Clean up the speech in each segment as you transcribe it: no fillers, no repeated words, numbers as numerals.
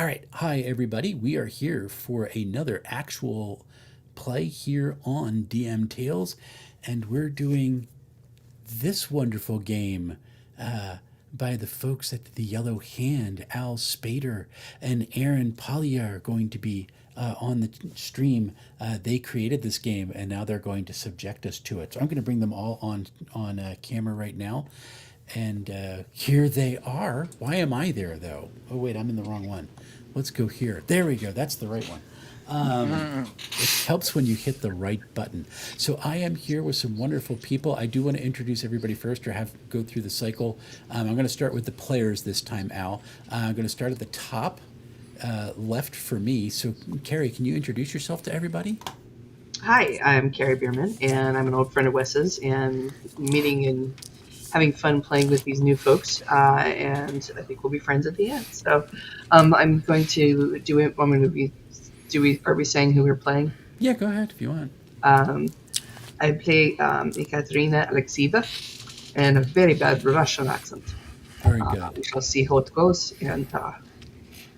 All right. Hi, everybody. We are here for another actual play here on DM Tales, and we're doing this wonderful game by the folks at the Yellow Hand. Al Spader and Aaron Pollia are going to be on the stream. They created this game, and now they're going to subject us to it. So I'm going to bring them all on camera right now. And here they are. Why am I there, though? Oh, wait, I'm in the wrong one. Let's go here. There we go. That's the right one. It helps when you hit the right button. So I am here with some wonderful people. I do want to introduce everybody first, or have go through the cycle. I'm going to start with the players this time, Al. I'm going to start at the top left for me. So, Carrie, can you introduce yourself to everybody? Hi, I'm Carrie Bierman, and I'm an old friend of Wes's, and meeting and having fun playing with these new folks, and I think we'll be friends at the end. So, I'm going to do it. I'm going to be. Are we saying who we're playing? Yeah, go ahead if you want. I play Ekaterina Alexieva, and a very bad Russian accent. Very good. We shall see how it goes, and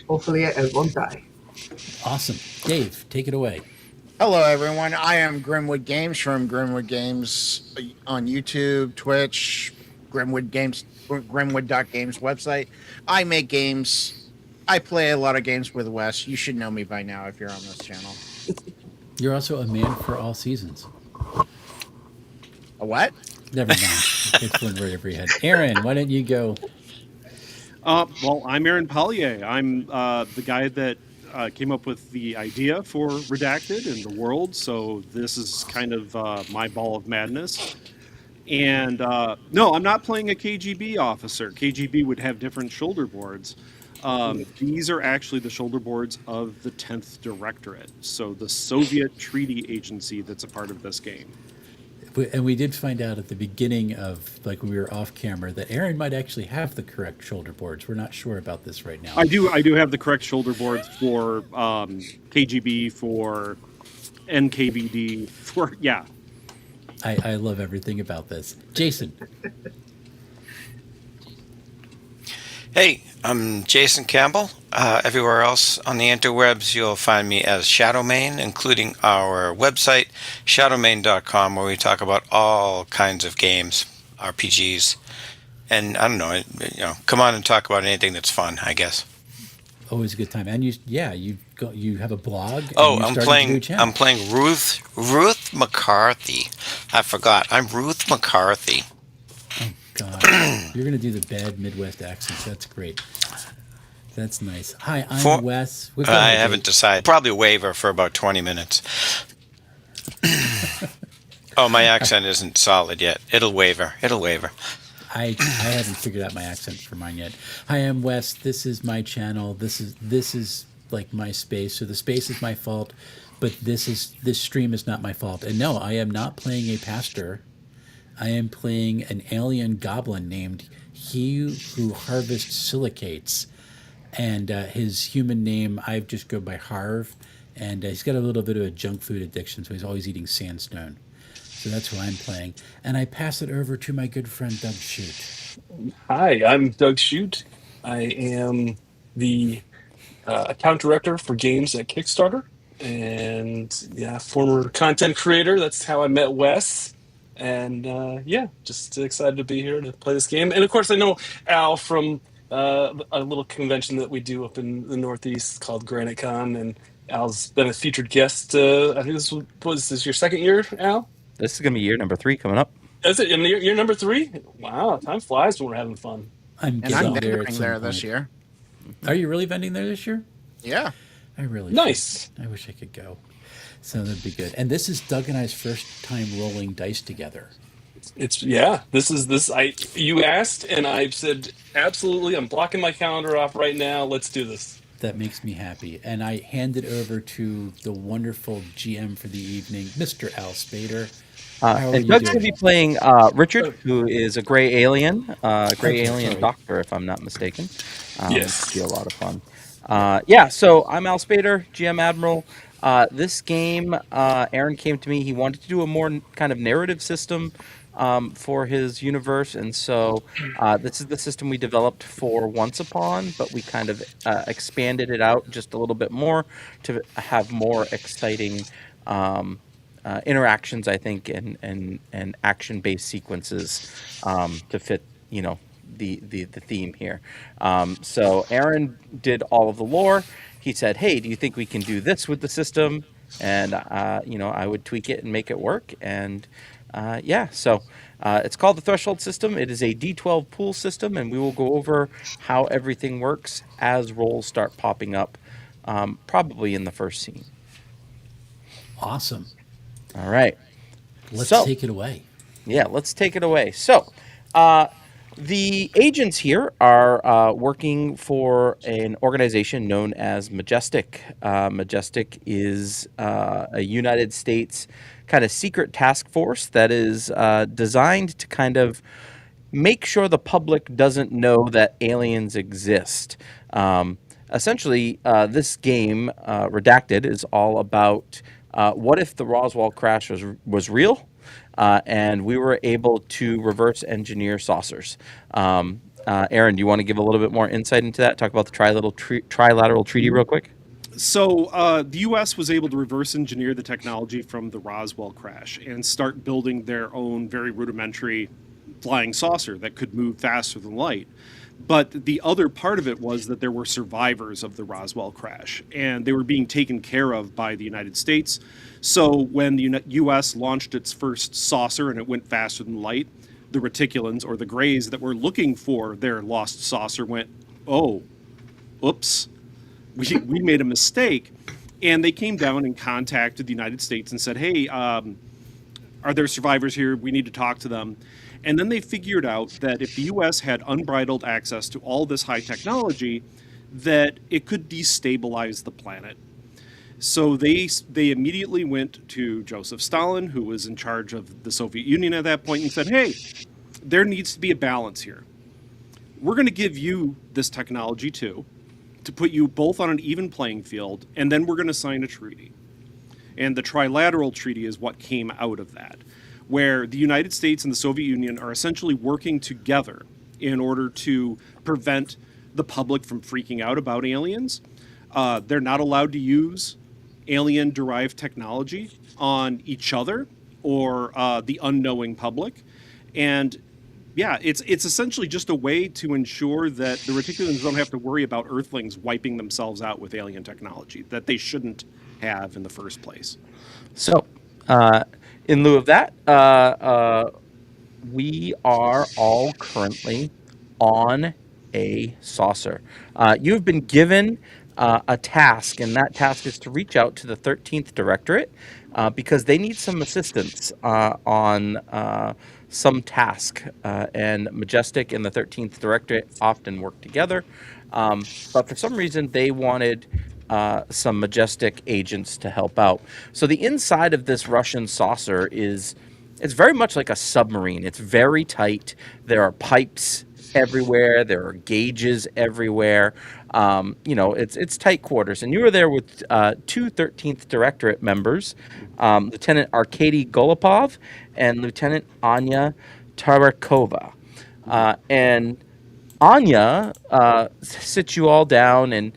hopefully I won't die. Awesome. Dave, take it away. Hello, everyone. I am Grimwood Games from Grimwood Games on YouTube, Twitch, Grimwood.games website. I make games. I play a lot of games with Wes. You should know me by now if you're on this channel. You're also a man for all seasons. A what? Never mind. It's one word over your head. Aaron, why don't you go? Well, I'm Aaron Pollier. I'm the guy that came up with the idea for Redacted and the world. So this is kind of my ball of madness. And no, I'm not playing a KGB officer. KGB would have different shoulder boards. These are actually the shoulder boards of the 10th Directorate. So the Soviet treaty agency that's a part of this game. And we did find out at the beginning of, like, when we were off camera, that Aaron might actually have the correct shoulder boards. We're not sure about this right now. I do have the correct shoulder boards for KGB, for NKVD, for yeah. I love everything about this. Jason. Hey, I'm Jason Campbell. Everywhere else on the interwebs, you'll find me as Shadowmane, including our website, shadowmane.com, where we talk about all kinds of games, RPGs, and I don't know, come on and talk about anything that's fun, I guess. Always a good time. And you have a blog. Oh, and I'm playing Ruth McCarthy. I forgot. I'm Ruth McCarthy. Oh God, you're gonna do the bad Midwest accents. That's great. That's nice. Hi, I'm Wes. I haven't decided. Probably waver for about 20 minutes. Oh, my accent isn't solid yet. It'll waver. I haven't figured out my accent for mine yet. Hi, I'm Wes. This is my channel. This is like my space. So the space is my fault, but this stream is not my fault. And no, I am not playing a pastor. I am playing an alien goblin named He Who Harvests Silicates. And his human name, I just go by Harv. And he's got a little bit of a junk food addiction, so he's always eating sandstone. So that's who I'm playing. And I pass it over to my good friend, Doug Shute. Hi, I'm Doug Shute. I am the account director for games at Kickstarter. And yeah, former content creator. That's how I met Wes. And yeah, just excited to be here to play this game. And of course, I know Al from a little convention that we do up in the Northeast called Granite Con. And Al's been a featured guest. I think was this your second year, Al? This is going to be year number 3 coming up. Is it year number 3? Wow, time flies when we're having fun. I'm vending there this year. Are you really vending there this year? Yeah. I really nice. I wish I could go. So that'd be good. And this is Doug and I's first time rolling dice together. You asked and I've said absolutely. I'm blocking my calendar off right now. Let's do this. That makes me happy. And I hand it over to the wonderful GM for the evening, Mr. Al Spader. And Doug's going to be playing Richard, who is a gray alien doctor, if I'm not mistaken. Yes. It'll be a lot of fun. So I'm Al Spader, GM Admiral. This game, Aaron came to me. He wanted to do a more kind of narrative system for his universe, and so this is the system we developed for Once Upon, but we kind of expanded it out just a little bit more to have more exciting interactions, I think, and action based sequences to fit, the theme here. So Aaron did all of the lore. He said, "Hey, do you think we can do this with the system?" And I would tweak it and make it work. And yeah, so it's called the Threshold system. It is a D12 pool system, and we will go over how everything works as roles start popping up, probably in the first scene. Awesome. All right. Let's So take it away. yeah, let's take it away. So, uh, the agents here are working for an organization known as Majestic. Majestic is a United States kind of secret task force that is designed to kind of make sure the public doesn't know that aliens exist. Essentially, this game, Redacted, is all about what if the Roswell crash was real, and we were able to reverse engineer saucers. Aaron, do you want to give a little bit more insight into that? Talk about the trilateral treaty real quick. So the U.S. was able to reverse engineer the technology from the Roswell crash and start building their own very rudimentary flying saucer that could move faster than light. But the other part of it was that there were survivors of the Roswell crash, and they were being taken care of by the United States. So when the U.S. launched its first saucer and it went faster than light, the reticulans, or the Greys that were looking for their lost saucer, went, "Oh, oops, we made a mistake." And they came down and contacted the United States and said, "Hey, are there survivors here? We need to talk to them." And then they figured out that if the U.S. had unbridled access to all this high technology, that it could destabilize the planet. So they immediately went to Joseph Stalin, who was in charge of the Soviet Union at that point, and said, "Hey, there needs to be a balance here. We're going to give you this technology too, to put you both on an even playing field, and then we're going to sign a treaty." And the trilateral treaty is what came out of that, where the United States and the Soviet Union are essentially working together in order to prevent the public from freaking out about aliens. They're not allowed to use alien-derived technology on each other or the unknowing public. And yeah, it's essentially just a way to ensure that the reticulans don't have to worry about Earthlings wiping themselves out with alien technology that they shouldn't have in the first place. So, in lieu of that, we are all currently on a saucer. You've been given a task, and that task is to reach out to the 13th Directorate because they need some assistance on some task. And Majestic and the 13th Directorate often work together. But for some reason, they wanted some Majestic agents to help out. So the inside of this Russian saucer it's very much like a submarine. It's very tight. There are pipes everywhere. There are gauges everywhere. It's tight quarters. And you were there with two 13th Directorate members, Lieutenant Arkady Golopov and Lieutenant Anya Tarakova. And Anya sits you all down and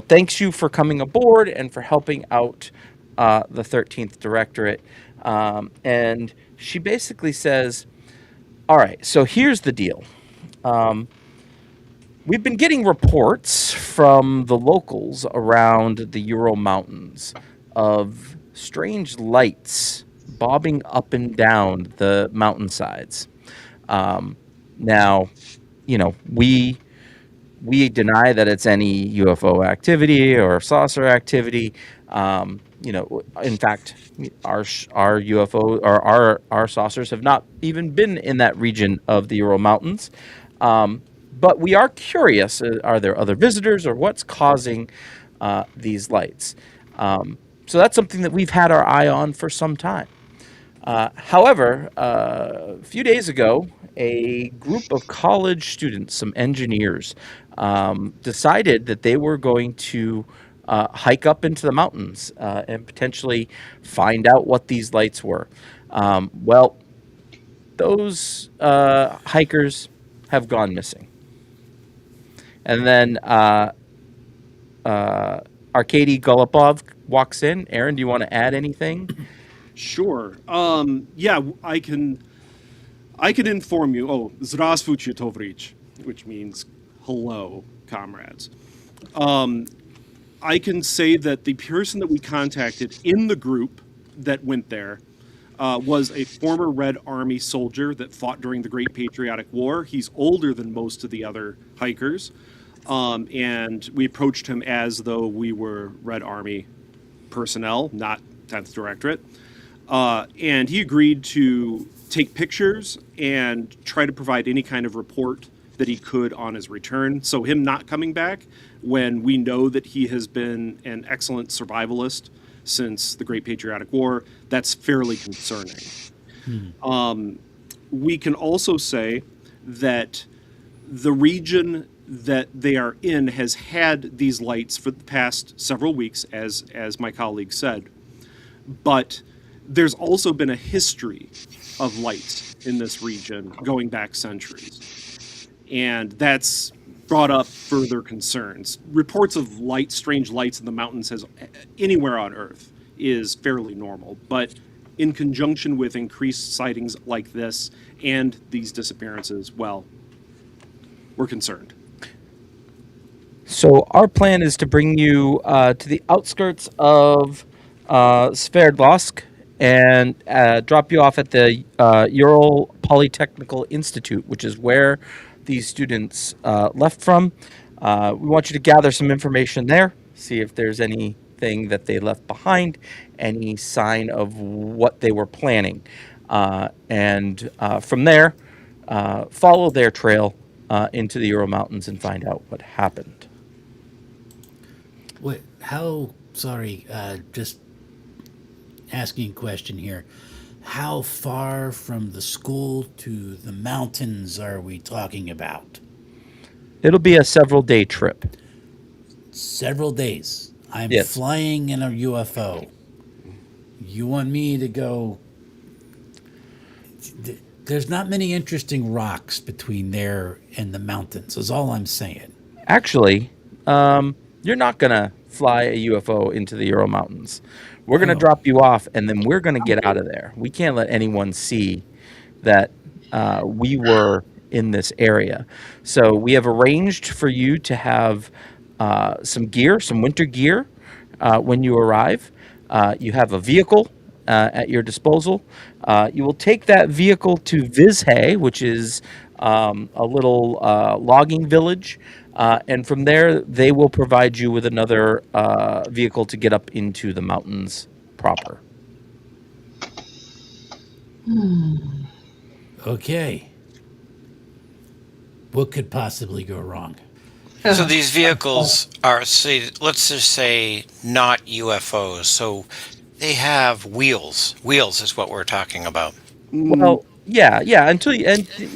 thanks you for coming aboard and for helping out the 13th Directorate. And she basically says, "All right, so here's the deal. We've been getting reports from the locals around the Ural Mountains of strange lights bobbing up and down the mountainsides. Now, we deny that it's any UFO activity or saucer activity. In fact, our UFO or our saucers have not even been in that region of the Ural Mountains. But we are curious: are there other visitors, or what's causing these lights?" So that's something that we've had our eye on for some time. However, a few days ago, a group of college students, some engineers, decided that they were going to hike up into the mountains and potentially find out what these lights were. Well, those hikers have gone missing. And then Arkady Golubov walks in. Aaron, do you want to add anything? Sure. Yeah, I can inform you. Oh, Zdravstvuyte, Tovrich, which means hello, comrades. I can say that the person that we contacted in the group that went there was a former Red Army soldier that fought during the Great Patriotic War. He's older than most of the other hikers. And we approached him as though we were Red Army personnel, not 10th Directorate. And he agreed to take pictures and try to provide any kind of report that he could on his return. So him not coming back when we know that he has been an excellent survivalist since the Great Patriotic War, that's fairly concerning. We can also say that the region that they are in has had these lights for the past several weeks, as my colleague said. But there's also been a history of lights in this region going back centuries. And that's brought up further concerns. Reports of strange lights in the mountains anywhere on Earth is fairly normal. But in conjunction with increased sightings like this and these disappearances, well, we're concerned. So our plan is to bring you to the outskirts of Sverdlovsk and drop you off at the Ural Polytechnical Institute, which is where these students left from. We want you to gather some information there, see if there's anything that they left behind, any sign of what they were planning. And from there, follow their trail into the Ural Mountains and find out what happened. What? How? Sorry, just asking a question here. How far from the school to the mountains are we talking about? It'll be a several-day trip. Several days. I'm Yes. flying in a UFO. You want me to go? There's not many interesting rocks between there and the mountains, is all I'm saying. Actually, you're not going to fly a UFO into the Ural Mountains. We're going to Oh. drop you off, and then we're going to get out of there. We can't let anyone see that we were in this area. So we have arranged for you to have some gear, some winter gear, when you arrive. You have a vehicle at your disposal. You will take that vehicle to Vizhay, which is a little logging village. And from there, they will provide you with another vehicle to get up into the mountains proper. Okay. What could possibly go wrong? So these vehicles are, say, let's just say, not UFOs. So they have wheels. Wheels is what we're talking about. Well, yeah. And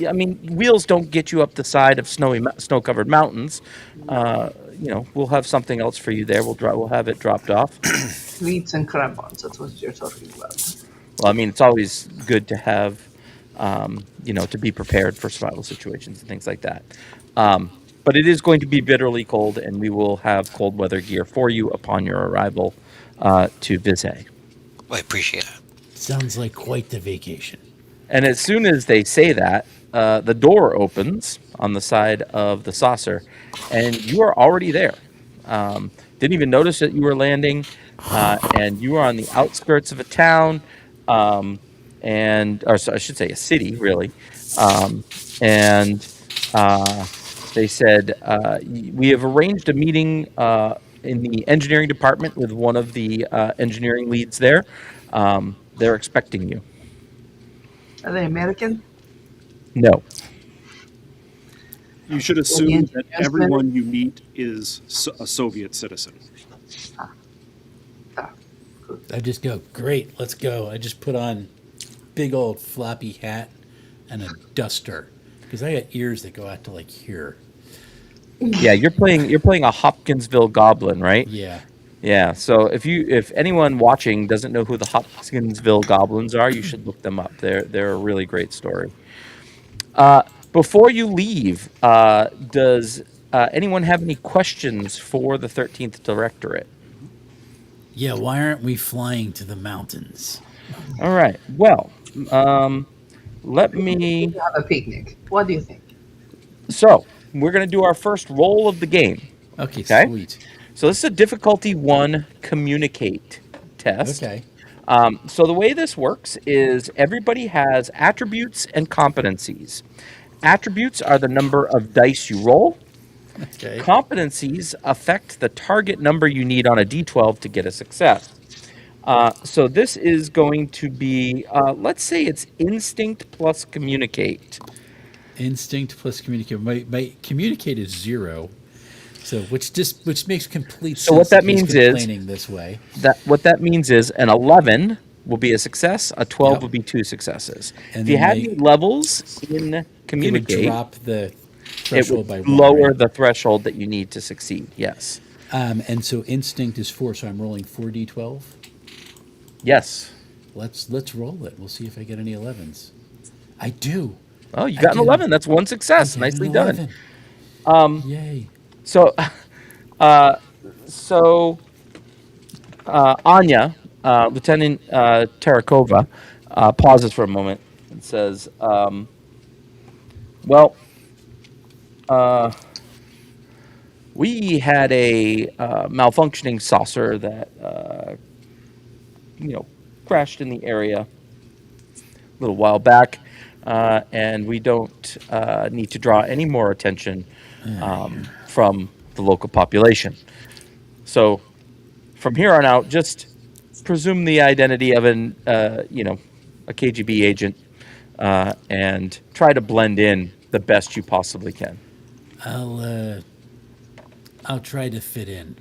I mean, wheels don't get you up the side of snow-covered mountains. We'll have something else for you there. We'll have it dropped off. Meats and crampons, that's what you're talking about. Well, I mean, it's always good to have, to be prepared for survival situations and things like that. But it is going to be bitterly cold, and we will have cold weather gear for you upon your arrival to Vizhay. Well, I appreciate that. Sounds like quite the vacation. And as soon as they say that, the door opens on the side of the saucer, and you are already there. Didn't even notice that you were landing, and you are on the outskirts of a town, I should say a city, really. And they said, we have arranged a meeting in the engineering department with one of the engineering leads there. They're expecting you. Are they American? No. You should assume that everyone you meet is a Soviet citizen. I just go, great, let's go. I just put on big old floppy hat and a duster because I got ears that go out to like here. Yeah, you're playing a Hopkinsville goblin, right? Yeah. Yeah. So if anyone watching doesn't know who the Hopkinsville Goblins are, you should look them up. They're a really great story. Before you leave, does anyone have any questions for the 13th Directorate? Yeah, why aren't we flying to the mountains? All right. Well, let We me. have a picnic. What do you think? So we're going to do our first roll of the game. Okay, Okay. sweet. So this is a difficulty 1 communicate test. Okay. So the way this works is everybody has attributes and competencies. Attributes are the number of dice you roll. Okay. Competencies affect the target number you need on a d12 to get a success. So this is going to be, let's say it's instinct plus communicate. Instinct plus communicate. My communicate is 0. So which makes complete So what sense that that he's means is complaining this way. what that means is an 11 will be a success, a 12 Yep. will be 2 successes. And If you then had any levels in it would communicate, drop the it threshold by would 1. lower Right? the threshold that you need to succeed. Yes. And so instinct is 4, so I'm rolling 4d12. Yes. Let's roll it. We'll see if I get any 11s. I do. Oh, you I got an get 11. That's one I success. get Nicely an done. 11. Yay. So, so Anya, Lieutenant Tarakova, pauses for a moment and says, "Well, we had a malfunctioning saucer that crashed in the area a little while back, and we don't need to draw any more attention from the local population. So from here on out, just presume the identity of a KGB agent, and try to blend in the best you possibly can." I'll try to fit in.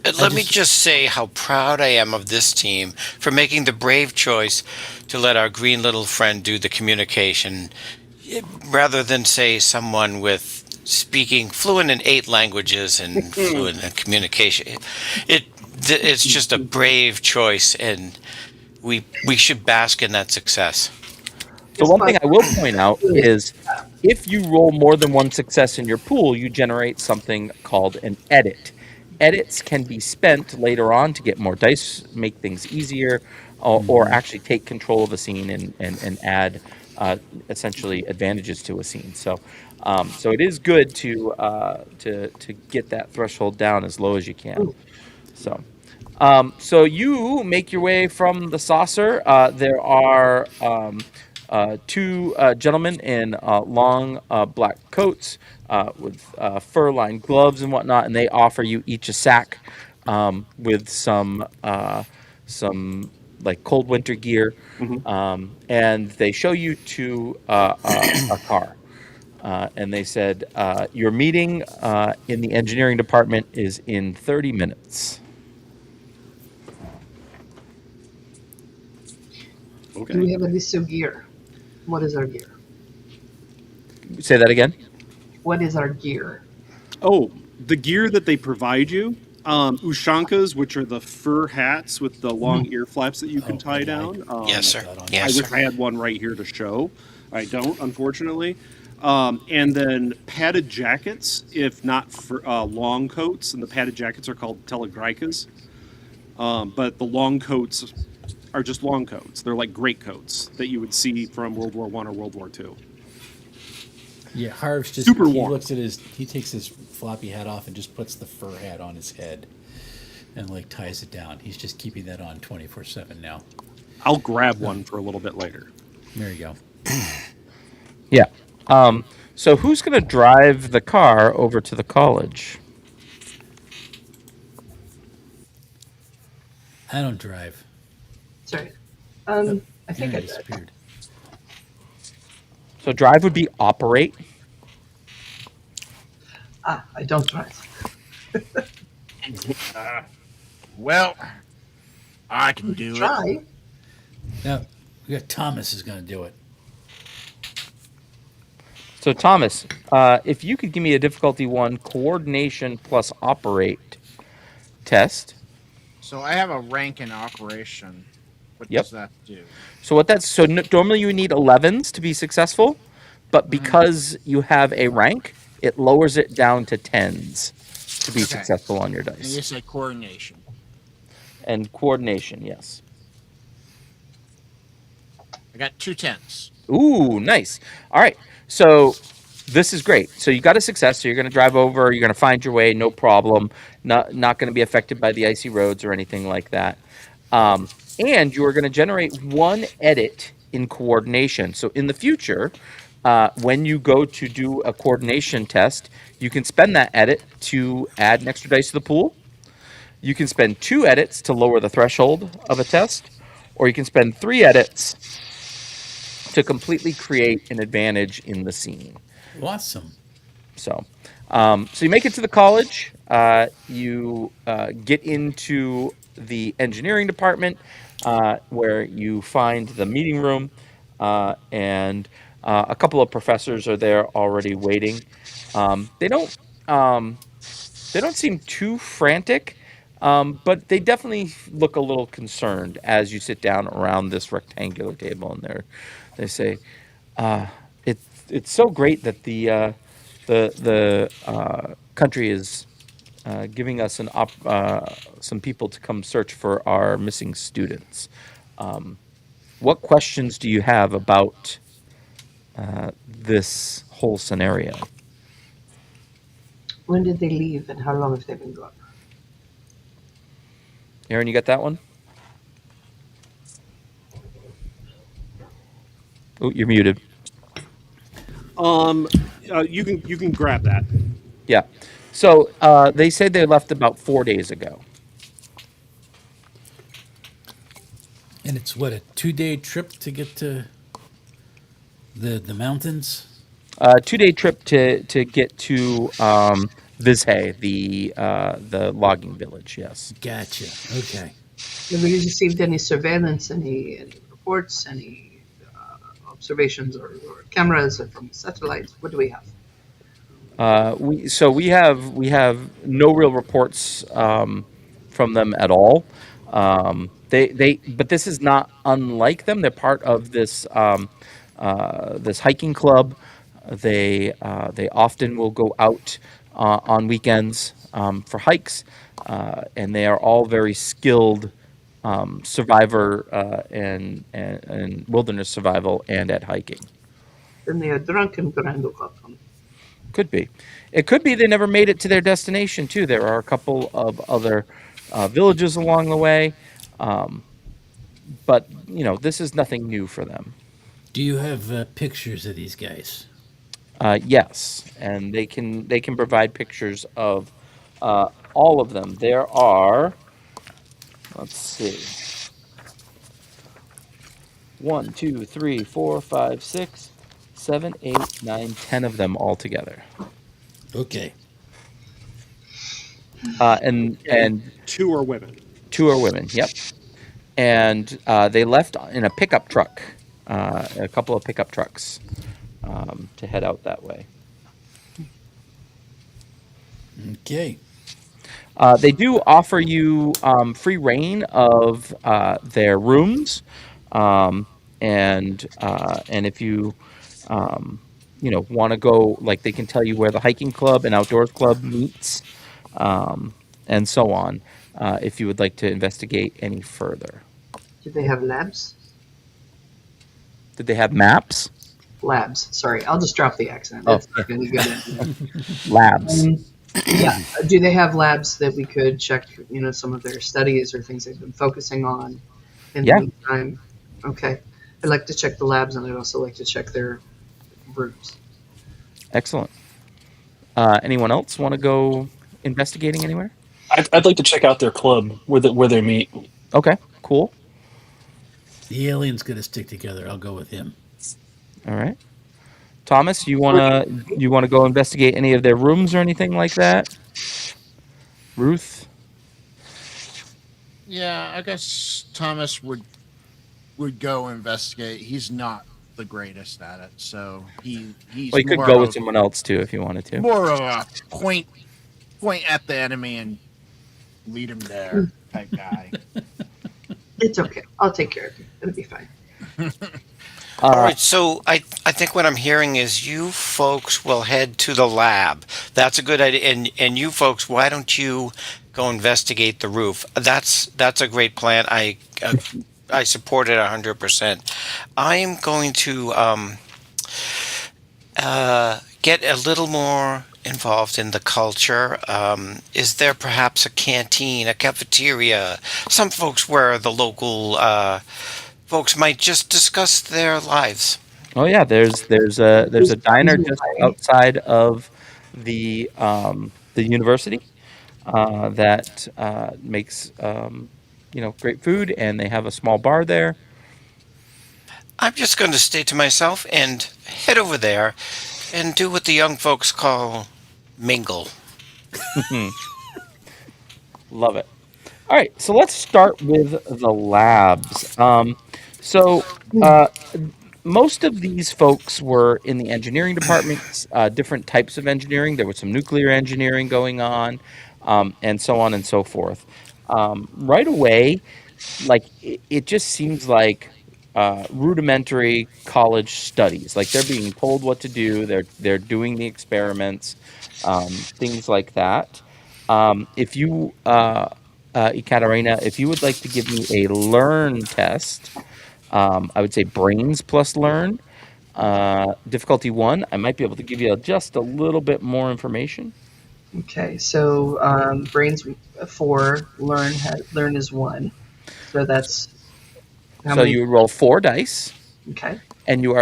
Let me just say how proud I am of this team for making the brave choice to let our green little friend do the communication, rather than say someone with speaking fluent in 8 languages and fluent in communication. It's just a brave choice, and we should bask in that success. So one thing I will point out is if you roll more than one success in your pool, you generate something called an edit. Edits can be spent later on to get more dice, make things easier, or actually take control of a scene and add essentially advantages to a scene. So it is good to get that threshold down as low as you can. So you make your way from the saucer. There are 2 gentlemen in long black coats with fur-lined gloves and whatnot, and they offer you each a sack with some like cold winter gear, and they show you to a car. And they said, your meeting in the engineering department is in 30 minutes. Do we have a list of gear? What is our gear? Say that again. What is our gear? Oh, the gear that they provide you, ushankas, which are the fur hats with the long ear flaps that you can tie down. Yes, sir. I Yes, wish sir. I had one right here to show. I don't, unfortunately. And then padded jackets, if not for long coats, and the padded jackets are called telegraikas. But the long coats are just long coats. They're like great coats that you would see from World War I or World War II. Yeah, Harv's just Super he warm. looks at he takes his floppy hat off and just puts the fur hat on his head and like ties it down. He's just keeping that on 24/7 now. I'll grab one for a little bit later. There you go. Yeah. So who's going to drive the car over to the college? I don't drive. Sorry. I Yeah, think he I did. disappeared. So drive would be operate. I don't drive. Well, I can do it. Try. Now we got Thomas is going to do it. So Thomas, if you could give me a difficulty 1 coordination plus operate test, So I have a rank in operation. What Yep. does that do? So what that's so normally you need 11s to be successful, but Hmm. because you have a rank, it lowers it down to 10s to be Okay. successful on your And you dice. said coordination. And coordination, yes. I got 2 10s. Ooh, nice. All right. So this is great. So you got a success. So you're going to drive over. You're going to find your way, no problem. Not going to be affected by the icy roads or anything like that. And you are going to generate one edit in coordination. So in the future, when you go to do a coordination test, you can spend that edit to add an extra dice to the pool. You can spend 2 edits to lower the threshold of a test, or you can spend 3 edits to completely create an advantage in the scene. Awesome. So you make it to the college. You get into the engineering department, where you find the meeting room, and a couple of professors are there already waiting. They don't. They don't seem too frantic, but they definitely look a little concerned as you sit down around this rectangular table, and they say, uh, it's so great that the country is giving us some people to come search for our missing students. What questions do you have about this whole scenario? When did they leave and how long have they been gone? Aaron, you got that one? Oh, you're muted. Um, you can grab that. Yeah. So they said they left about 4 days ago. And it's what, a 2-day trip to get to the mountains? 2 day trip to get to Vizhay, the logging village. Yes. Gotcha. Okay. Have we received any surveillance, any reports, any observations or cameras from satellites? What do we have? We have no real reports from them at all. They but this is not unlike them. They're part of this hiking club. They often will go out on weekends for hikes, and they are all very skilled survivor and wilderness survival and at hiking. Then they are drunk and grand. Could be. It could be they never made it to their destination too. There are a couple of other villages along the way, um, but this is nothing new for them. Do you have pictures of these guys? Yes, and they can provide pictures of all of them. There are, let's see, 1, 2, 3, 4, 5, 6, 7, 8, 9, 10 of them all together. Okay. And And and 2 are women. 2 are women. Yep. And they left in a pickup truck, a couple of pickup trucks, to head out that way. Okay. They do offer you free reign of their rooms, um, and if you want to go, like they can tell you where the hiking club and outdoors club meets, and so on. If you would like to investigate any further, Do they have labs? did they have maps? Labs. Sorry, I'll just drop the accent. Oh, It's not going to get into. labs. Yeah. Do they have labs that we could check? Some of their studies or things they've been focusing on in the Yeah. meantime. Okay. I'd like to check the labs, and I'd also like to check their rooms. Excellent. Anyone else want to go investigating anywhere? I'd like to check out their club where they meet. Okay, cool. The alien's going to stick together. I'll go with him. All right. Thomas, you wanna go investigate any of their rooms or anything like that? Ruth? Yeah, I guess Thomas would go investigate. He's not the greatest at it, so he's Well, you could more go of with a someone else too if you wanted to. more of a point at the enemy and lead him there type guy. It's okay. I'll take care of you. It'll be fine. All Uh, right, so I think what I'm hearing is you folks will head to the lab. That's a good idea. And you folks, why don't you go investigate the roof? That's a great plan. I support it 100%. I'm going to get a little more involved in the culture. Is there perhaps a canteen, a cafeteria? Some folks where the local folks might just discuss their lives. oh yeah, there's a diner just Right. outside of the university that makes great food, and they have a small bar there. I'm just going to stay to myself and head over there and do what the young folks call mingle. Love it. All right, so let's start with the labs. So uh, most of these folks were in the engineering departments, different types of engineering. There was some nuclear engineering going on, and so on and so forth. Right away, like it just seems like rudimentary college studies. Like they're being told what to do. They're doing the experiments, things like that. If you, Ekaterina, if you would like to give me a learn test, I would say brains plus learn. Difficulty one, I might be able to give you just a little bit more information. Okay. So brains 4, learn is 1. So that's how So many? you would roll 4 dice, Okay. and you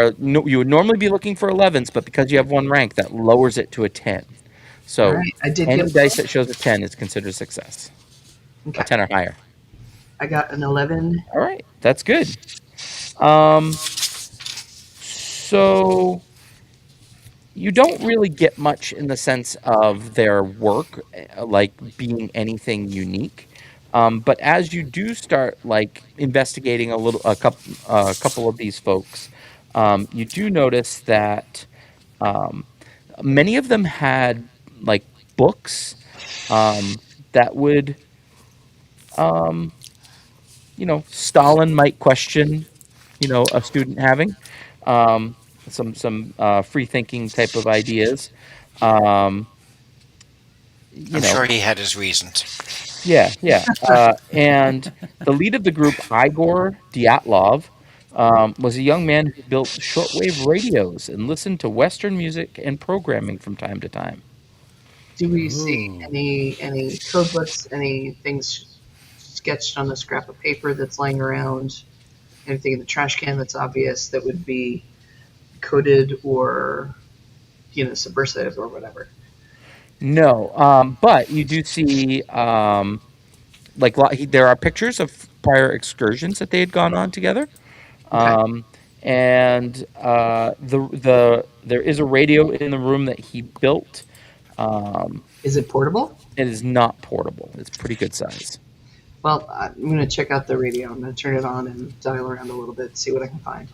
would normally be looking for 11s, but because you have one rank, that lowers it to a 10. All So right. I did any get dice one. that shows a 10 is considered success. A Okay. 10 or higher. I got an 11. All right, that's good. Um, so you don't really get much in the sense of their work, like being anything unique. But as you do start like investigating a couple of these folks, you do notice that um, many of them had like books that would, um, Stalin might question, a student having um, some free thinking type of ideas. Um, you I'm know, sure he had his reasons. yeah, yeah. And the lead of the group, Igor Dyatlov, was a young man who built shortwave radios and listened to Western music and programming from time to time. Do we see Oh. any code books, any things sketched on a scrap of paper that's lying around? Anything in the trash can that's obvious that would be coded or subversive or whatever? No, but you do see there are pictures of prior excursions that they had gone on together. Okay. Um, and there is a radio in the room that he built. Um, Is it portable? it is not portable. It's pretty good size. Well, I'm going to check out the radio. I'm going to turn it on and dial around a little bit, see what I can find.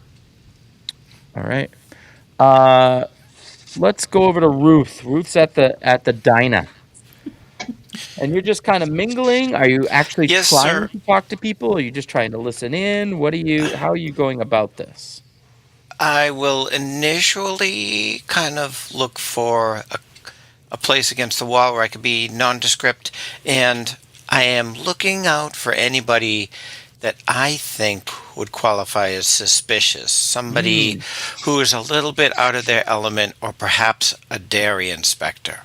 All right. Uh, let's go over to Ruth. Ruth's at the diner, and you're just kind of mingling. Are you actually Yes, trying sir. to talk to people? Are you just trying to listen in? How are you going about this? I will initially kind of look for a place against the wall where I could be nondescript, and I am looking out for anybody that I think would qualify as suspicious. Somebody Mm. who is a little bit out of their element, or perhaps a dairy inspector.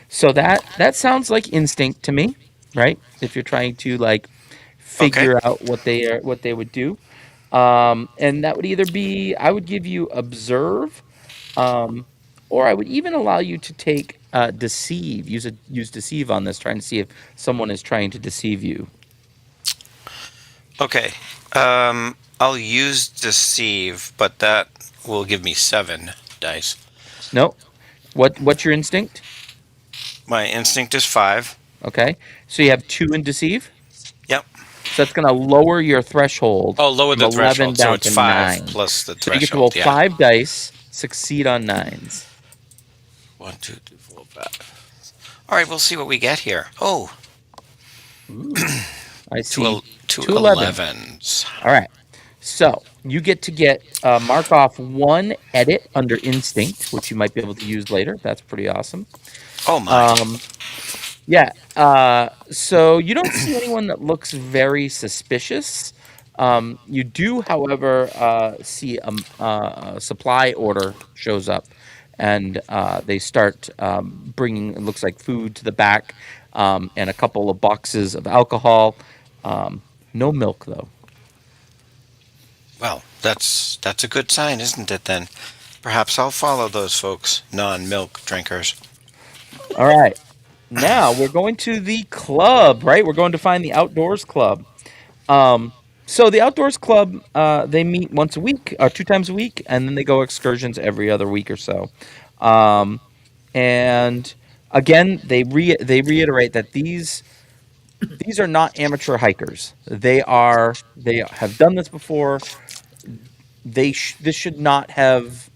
So that sounds like instinct to me, right? If you're trying to like Okay. figure out what they would do, and that would either be I would give you observe, um, or I would even allow you to take deceive. Use deceive on this, trying to see if someone is trying to deceive you. Okay. I'll use deceive, but that will give me 7 dice. No, what's your instinct? My instinct is 5. Okay, so you have 2 in deceive. Yep. So that's going to lower your threshold Oh, lower from the 11 threshold, so down it's to 5 9. plus the So you get to roll threshold. Yeah. 5 dice, succeed on 9s. 1, 2, 3, 4, 5. All right, we'll see what we get here. Oh, Ooh. I to, see to 211. 11s. All right. So you get mark off one edit under instinct, which you might be able to use later. That's pretty awesome. Oh my. Um, yeah. So you don't see anyone that looks very suspicious. You do, however, see a supply order shows up, and they start bringing, it looks like, food to the back, and a couple of boxes of alcohol. No milk, though. Well, that's a good sign, isn't it then? Perhaps I'll follow those folks, non-milk drinkers. All right. Now we're going to the club, right? We're going to find the outdoors club. Um, so the outdoors club, they meet once a week or two times a week, and then they go excursions every other week or so. Um, and again, they reiterate that these are not amateur hikers. They have done this before. This should not have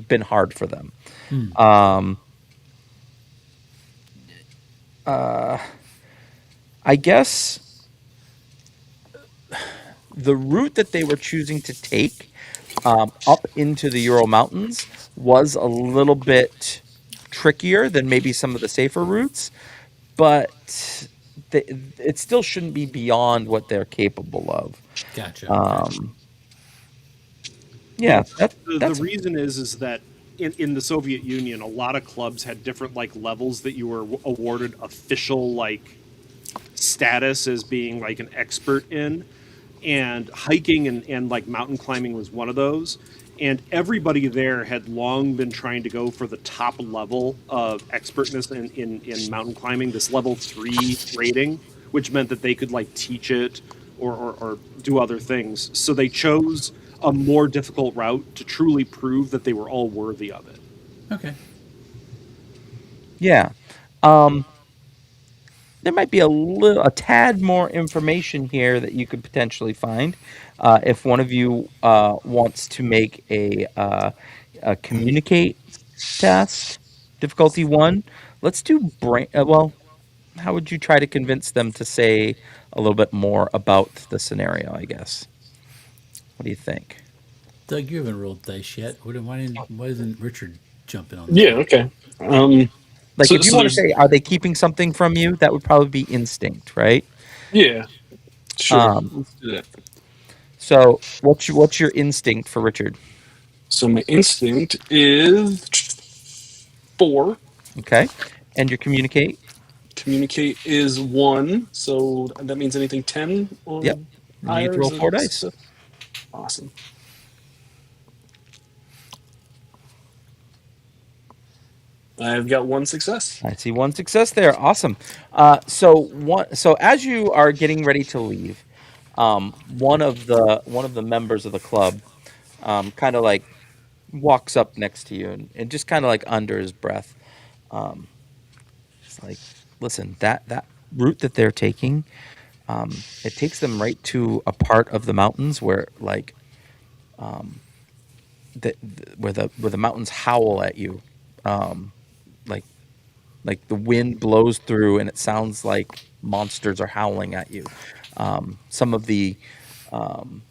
been hard for them. Hmm. Um, uh, I guess the route that they were choosing to take up into the Ural Mountains was a little bit trickier than maybe some of the safer routes, but it still shouldn't be beyond what they're capable of. Gotcha. Okay. Um, yeah, Well, that the that's reason is that in the Soviet Union, a lot of clubs had different like levels that you were awarded official like status as being like an expert in, and hiking and like mountain climbing was one of those. And everybody there had long been trying to go for the top level of expertness in mountain climbing, this level 3 rating, which meant that they could like teach it or do other things. So they chose a more difficult route to truly prove that they were all worthy of it. Okay. yeah. There might be a tad more information here that you could potentially find if one of you wants to make a communicate task, difficulty 1. Let's do brain. Well, how would you try to convince them to say a little bit more about the scenario? I guess. What do you think? Doug, you haven't rolled dice yet. Why isn't Richard jumping on this Yeah. one? Okay. Um. Like, if you So want to there's say, are they keeping something from you? That would probably be instinct, right? yeah. Sure. Um, Let's do that. so what's your instinct for Richard? So my instinct is 4. Okay, and your communicate. Communicate is 1. So that means anything 10 or Yep, and you get higher to is roll a 4 dice. success. Awesome. I've got 1 success. I see one success there. Awesome. So as you are getting ready to leave, one of the members of the club, kind of like walks up next to you and just kind of like under his breath, um, it's like, listen, that route that they're taking, it takes them right to a part of the mountains where like um, where the mountains howl at you, um, like the wind blows through and it sounds like monsters are howling at you. Some of um,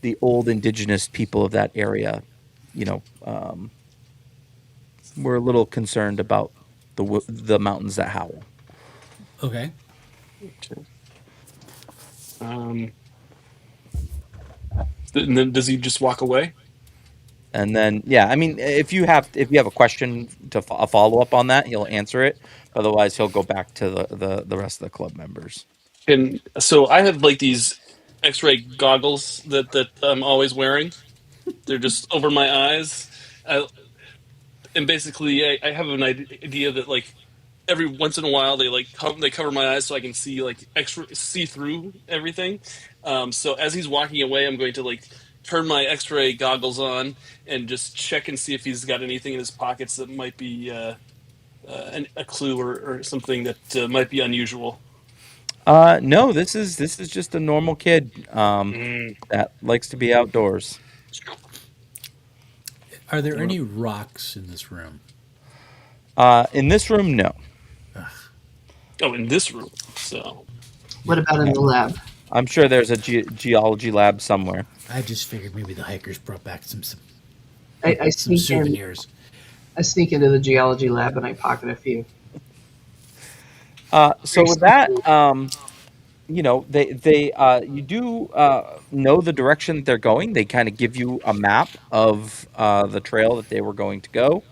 the old indigenous people of that area, were a little concerned about the mountains that howl. Okay. Okay. Um, and then does he just walk away? And then, yeah, I mean, if you have a question to a follow up on that, he'll answer it. Otherwise, he'll go back to the rest of the club members. And so I have like these X-ray goggles that I'm always wearing. They're just over my eyes. And basically, I have an idea that like every once in a while they cover my eyes so I can see like extra see through everything. So as he's walking away, I'm going to like turn my X-ray goggles on and just check and see if he's got anything in his pockets that might be a clue or something that might be unusual. No, this is just a normal kid Mm. that likes to be outdoors. Are there any rocks in this room? In this room, no. Oh, in this room. So What about in the lab? I'm sure there's a geology lab somewhere. I just figured maybe the hikers brought back I some sneak in. souvenirs. I sneak into the geology lab and I pocket a few. So Very with that, sneakily. you do know the direction that they're going. They kind of give you a map of the trail that they were going to go,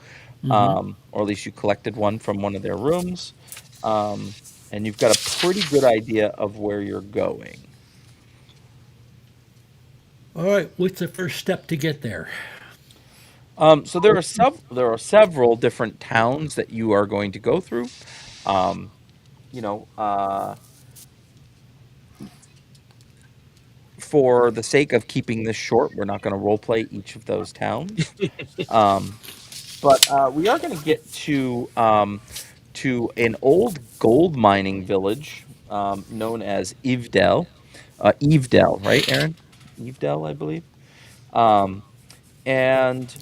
or at least you collected one from one of their rooms, and you've got a pretty good idea of where you're going. All right, what's the first step to get there? So there are several different towns that you are going to go through. Um, you know, for the sake of keeping this short, we're not going to role play each of those towns. But we are going to get to an old gold mining village known as Evedell. Evedell, right, Aaron? Evedell, I believe. Um, and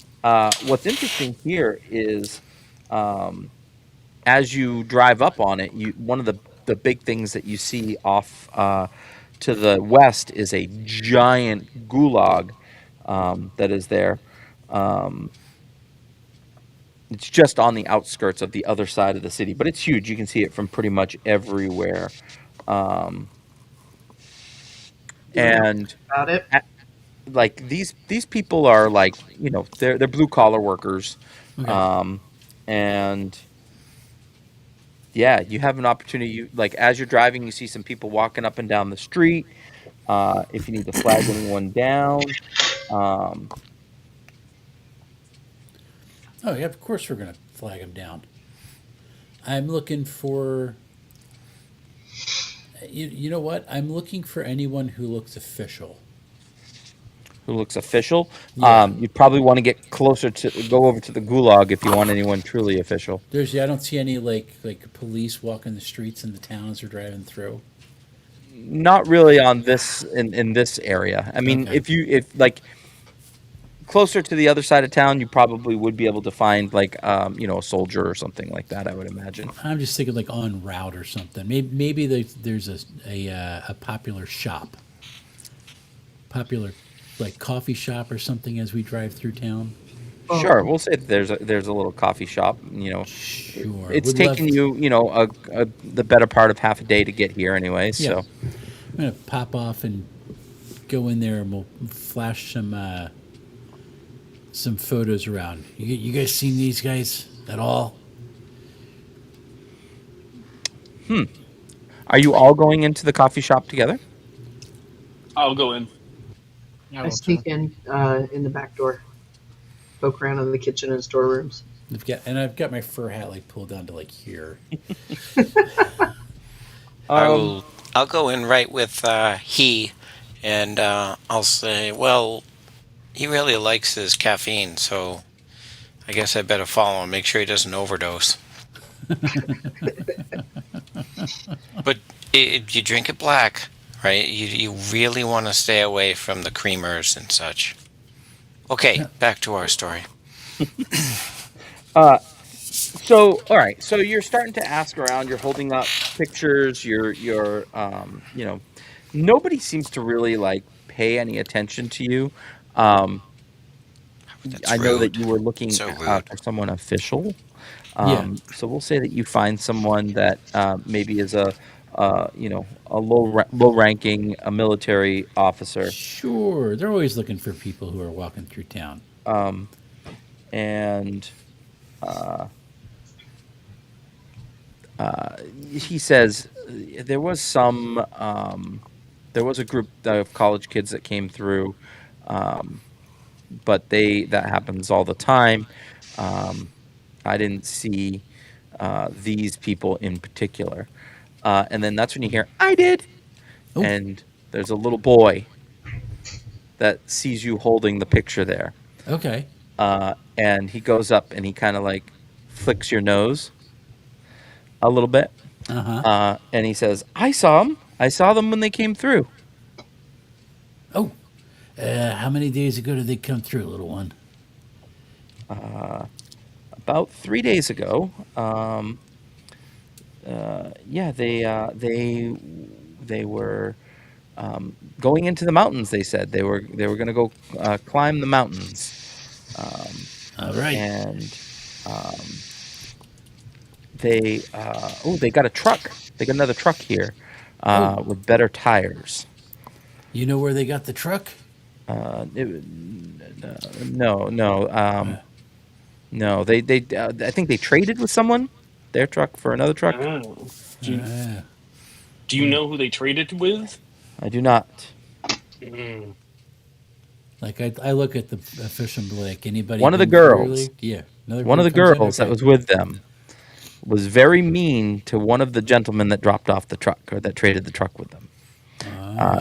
what's interesting here is um, as you drive up on it, one of the big things that you see off to the west is a giant gulag that is there. Um, it's just on the outskirts of the other side of the city, but it's huge. You can see it from pretty much everywhere. Um, Do I know and about it? a- like these people are like they're blue collar workers, Okay. um, and yeah, you have an opportunity. Like as you're driving, you see some people walking up and down the street. If you need to flag anyone down, um, Oh yeah, of course we're gonna flag them down. I'm looking for. You know what? I'm looking for anyone who looks official. who looks official. Yeah. You'd probably want to get closer to go over to the gulag if you want anyone truly official. I don't see any like police walking the streets in the towns we're driving through. Not really on this in this area. I mean, Okay. if like closer to the other side of town, you probably would be able to find like a soldier or something like that. I would imagine. I'm just thinking like on route or something. Maybe there's a popular shop, popular like coffee shop or something as we drive through town. Sure, we'll say that there's a little coffee shop. Sure. It's Would love. taken you the better part of half a day to get here, anyways. Yeah. So I'm gonna pop off and go in there and we'll flash some photos around. You guys seen these guys at all? are you all going into the coffee shop together? I'll go in. I I will sneak too. in the back door, poke around in the kitchen and storerooms. I've got my fur hat like pulled down to like here. Um, I'll go in right with he, and I'll say, well, he really likes his caffeine, so I guess I better follow him. Make sure he doesn't overdose. But you drink it black, right? You really want to stay away from the creamers and such. Okay, back to our story. So, all right. So you're starting to ask around. You're holding up pictures. Nobody seems to really like pay any attention to you. Um, That's I know that rude. you were looking So rude. for someone official. Yeah. So we'll say that you find someone that maybe is a low ranking a military officer, Sure. They're always looking for people who are walking through town. um, and he says there was a group of college kids that came through, um, but that happens all the time. Um, I didn't see these people in particular, and then that's when you hear I did, Oh, and there's a little boy that sees you holding the picture there, okay. and he goes up and he kind of like flicks your nose a little bit, Uh huh. and he says, "I saw them. I saw them when they came through." Oh, how many days ago did they come through, little one? About 3 days ago, Yeah, they were going into the mountains. They said they were going to go climb the mountains, um, All right. and um, they got a truck. They got another truck here Oh, with better tires. you know where they got the truck? No, no, no. I think they traded with someone their truck for another truck. Oh. Uh, Do you know who they traded with? I do not. Mm. like I look at the official and be like, anybody One of the been girls, clearly? Yeah, another one of group the comes in. girls that Okay. was with them was very mean to one of the gentlemen that dropped off the truck or that traded the truck with them.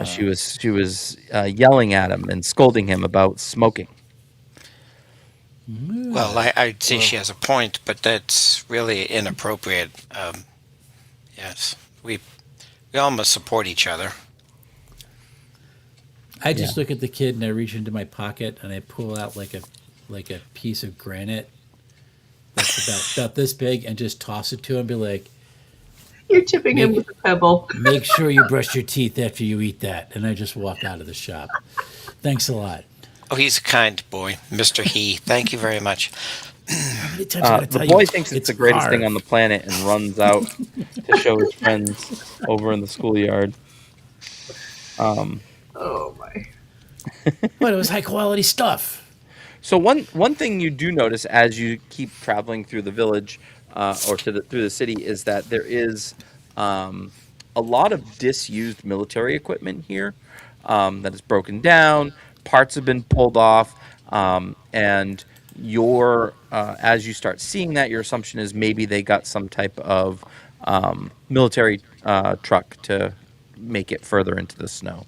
She was yelling at him and scolding him about smoking. Well, I'd say she Well, has a point, but that's really inappropriate. Yes, we all must support each other. I Yeah. just look at the kid and I reach into my pocket and I pull out like a piece of granite that's about this big and just toss it to him. And be like, You're tipping him make with a pebble. make sure you brush your teeth after you eat that. And I just walk out of the shop. Thanks a lot. Oh, he's a kind boy, Mr. He. Thank you very much. How many times I gotta The tell you? boy thinks it's It's the greatest thing on Harv. the planet and runs out to show his friends over in the schoolyard. Um, Oh my. But it was high quality stuff. So one thing you do notice as you keep traveling through the village or through the city is that there is um, a lot of disused military equipment here that is broken down. Parts have been pulled off, and your as you start seeing that, your assumption is maybe they got some type of military truck to make it further into the snow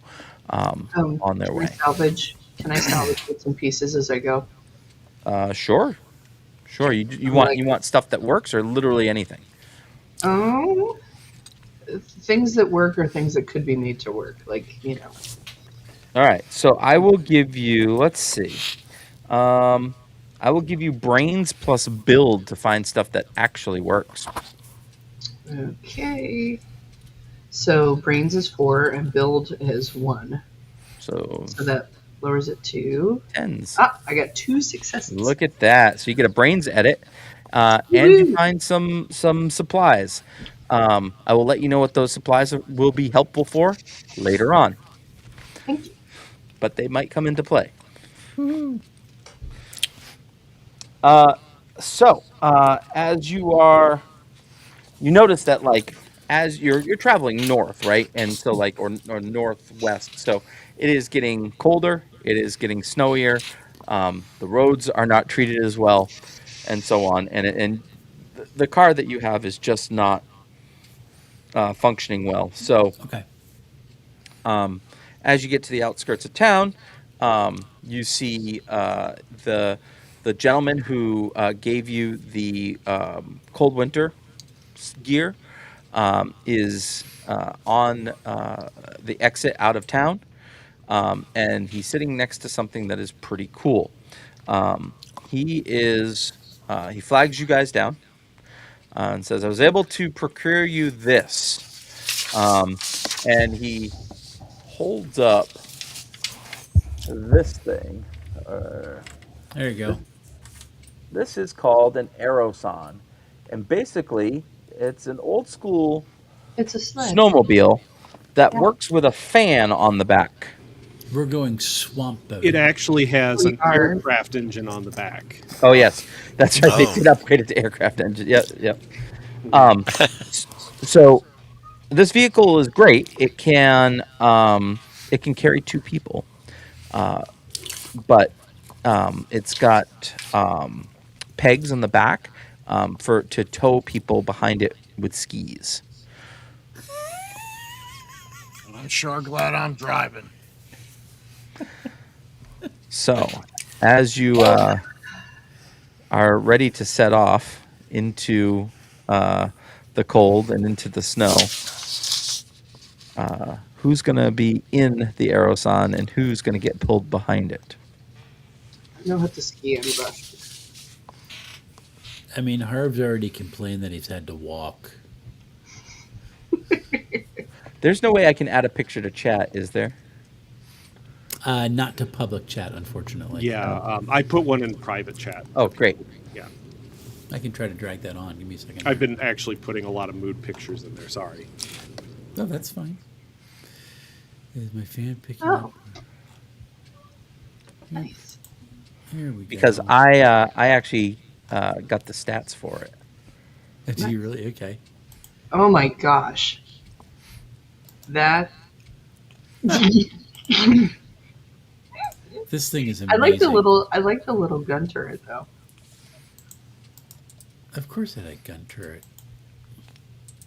on their Can I way. salvage? Can I salvage bits and pieces as I go? Sure. Sure. You I'm want like, you want stuff that works or literally anything. oh, things that work or things that could be made to work. Like, All right. So I will give you. Let's see. Um, I will give you brains plus build to find stuff that actually works. okay. So brains is 4 and build is 1. So So that lowers it to. tens. I got 2 successes. Look at that. So you get a brains edit, and you Woo! find some supplies. I will let you know what those supplies will be helpful for later on, Thank you. but they might come into play. Uh, as you notice that like as you're traveling north, right, and so like or northwest, so it is getting colder, it is getting snowier, the roads are not treated as well, and so on, and the car that you have is just not functioning well. So Okay. um, as you get to the outskirts of town, you see the gentleman who gave you the cold winter gear is on the exit out of town, and he's sitting next to something that is pretty cool. He flags you guys down and says, "I was able to procure you this," and he holds up this thing. Uh, There you this, go. this is called an aeroson, and basically, it's an old school It's a sled. snowmobile that Yeah. works with a fan on the back. We're going swamp boat. It actually has We an are. aircraft engine on the back. Oh yes, that's right. They Oh. did upgrade it to aircraft engine. Yep, yep. Um, so this vehicle is great. It can carry 2 people, but it's got pegs on the back for to tow people behind it with skis. I'm sure glad I'm driving. So as you are ready to set off into the cold and into the snow, who's going to be in the Aeroson and who's going to get pulled behind it? I know how to ski and brush. I mean, Harv's already complained that he's had to walk. There's no way I can add a picture to chat, is there? Not to public chat, unfortunately. Yeah, I put one in private chat Oh, for great. people. Yeah, I can try to drag that on. Give me a second. I've Here. been actually putting a lot of mood pictures in there. Sorry. No, that's fine. Is my fan picking Oh, up? nice. Here we go. Because I actually got the stats for it. Do you really? Okay. Oh my gosh. That. This thing is I amazing. like the little gun turret though. Of course, it had a gun turret.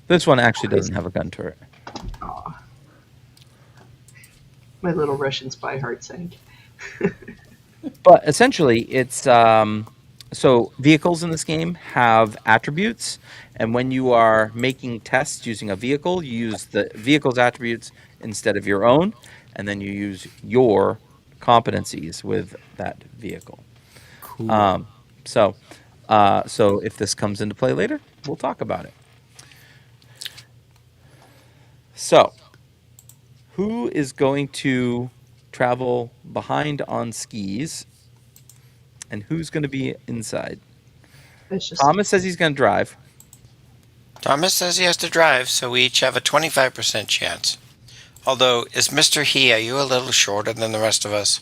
This one actually doesn't have a gun turret. Aw. My little Russian spy heart sank. But essentially, it's so vehicles in this game have attributes, and when you are making tests using a vehicle, you use the vehicle's attributes instead of your own, and then you use your competencies with that vehicle. Cool. So if this comes into play later, we'll talk about it. So, who is going to travel behind on skis, and who's going to be inside? It's just Thomas says he's going to drive. Thomas says he has to drive, so we each have a 25% chance. Although, is Mr. He, are you a little shorter than the rest of us?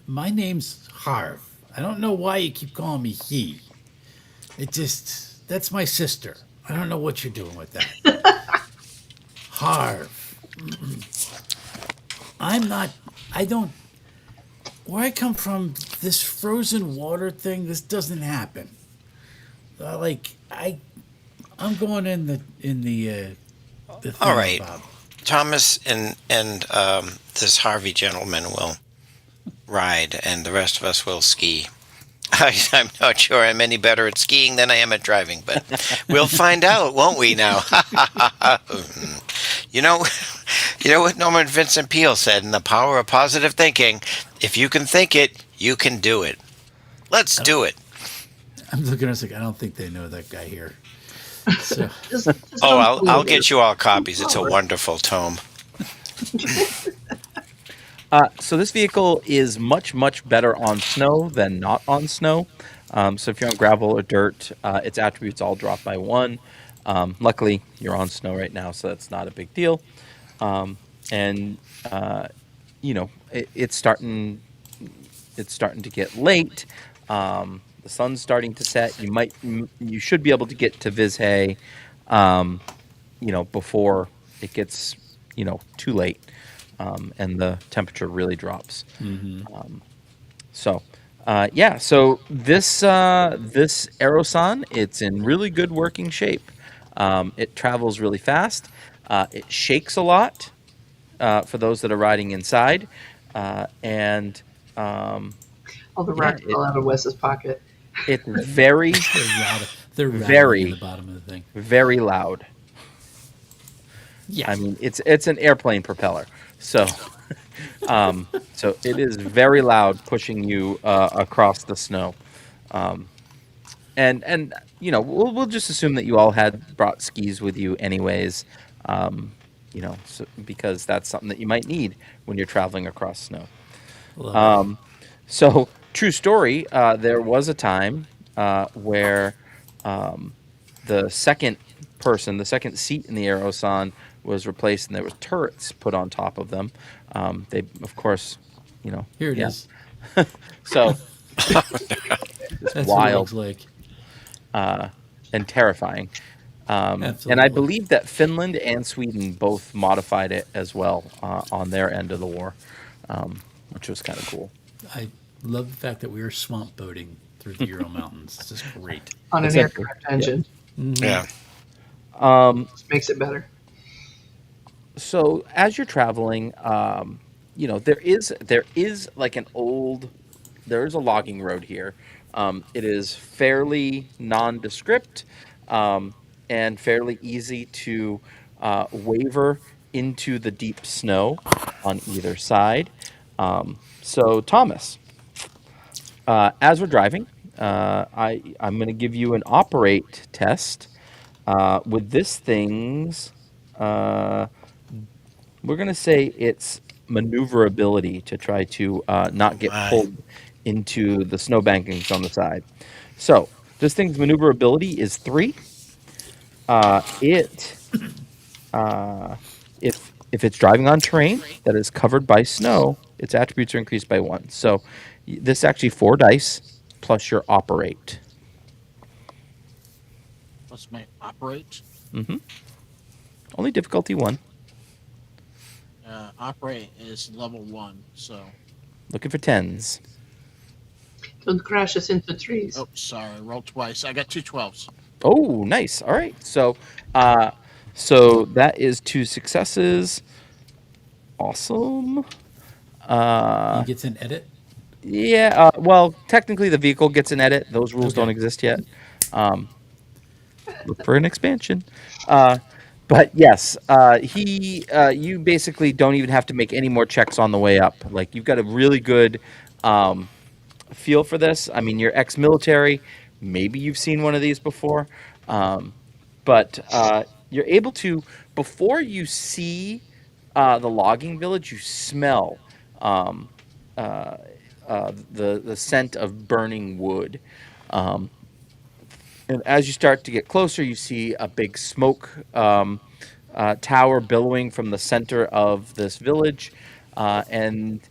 My name's Harv. I don't know why you keep calling me he. That's my sister. I don't know what you're doing with that. Harv. I don't. Where I come from, this frozen water thing, this doesn't happen. I'm going in the All right. thingamabob. Thomas and this Harvey gentleman will ride, and the rest of us will ski. I'm not sure I'm any better at skiing than I am at driving, but we'll find out, won't we? Now, you know, you know what Norman Vincent Peale said in The Power of Positive Thinking: if you can think it, you can do it. Let's do it. I'm looking at it like I don't think they know that guy here. So just Oh, don't I'll believe get it. you all copies. It's a wonderful tome. So this vehicle is much, much better on snow than not on snow. So if you're on gravel or dirt, its attributes all drop by 1. Luckily, you're on snow right now, so that's not a big deal. And it's starting to get late. The sun's starting to set. You should be able to get to Vizhay, before it gets, too late, and the temperature really drops. So this Aerosan, it's in really good working shape. It travels really fast. It shakes a lot for those that are riding inside, and All the yeah, rocks fell out of Wes's pocket. it's very, they're rattling Very. in the bottom of the thing. very loud. Yes. I mean, it's an airplane propeller, so so it is very loud, pushing you across the snow. And we'll just assume that you all had brought skis with you anyways, because that's something that you might need when you're traveling across snow. Love So, true story. There was a time where the second seat in the Aerosan was replaced, and there was turrets put on top of them. They, of course, Here it yeah. is. So That's what it wild looks like. and terrifying. And I Absolutely. believe that Finland and Sweden both modified it as well on their end of the war, which was kind of cool. I love the fact that we were swamp boating through the Ural Mountains. It's just great. On an Exactly. aircraft engine. Yeah. Just makes it better. So as you're traveling, there is like there is a logging road here. It is fairly nondescript, and fairly easy to waver into the deep snow on either side. So Thomas, as we're driving, I'm going to give you an operate test with this thing's Uh, we're going to say it's maneuverability to try to not get My. pulled into the snow bankings on the side. So this thing's maneuverability is 3. It if it's driving on terrain that is covered by snow, its attributes are increased by 1. So this is actually 4 dice plus your operate. Let's make operate. Mm-hmm. Only difficulty 1. Operate is level 1, so. Looking for 10s. Don't crash us into trees. Oh, sorry, roll twice. I got 2 12s. Oh, nice. All right. So that is 2 successes. Awesome. He gets an edit. Yeah. Well, technically the vehicle gets an edit. Those rules Okay. don't exist yet. Look for an expansion. But yes, you basically don't even have to make any more checks on the way up. Like you've got a really good feel for this. I mean, you're ex-military. Maybe you've seen one of these before, but you're able to before you see the logging village, you smell um, the scent of burning wood. Um, and as you start to get closer, you see a big smoke tower billowing from the center of this village. And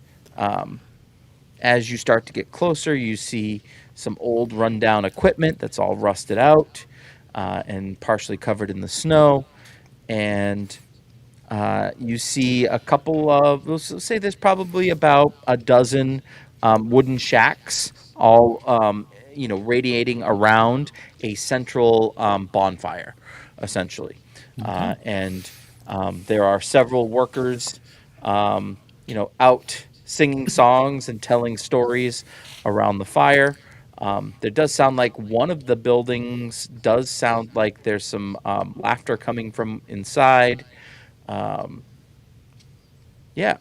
as you start to get closer, you see some old rundown equipment that's all rusted out and partially covered in the snow. And you see a couple of, let's say there's probably about a dozen wooden shacks, all radiating around a central bonfire, essentially. And there are several workers, out singing songs and telling stories around the fire. There does sound like one of the buildings does sound like there's some laughter coming from inside. Yeah.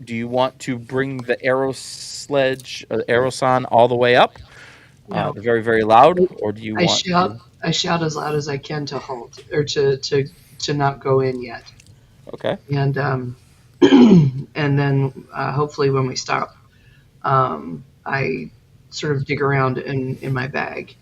Do you want to bring the arrow sledge, Aeroson, all the way up? No. They're very, very loud, or do you I want shout. to? I shout as loud as I can to halt or to not go in yet. Okay. And and then hopefully when we stop, I sort of dig around in my bag,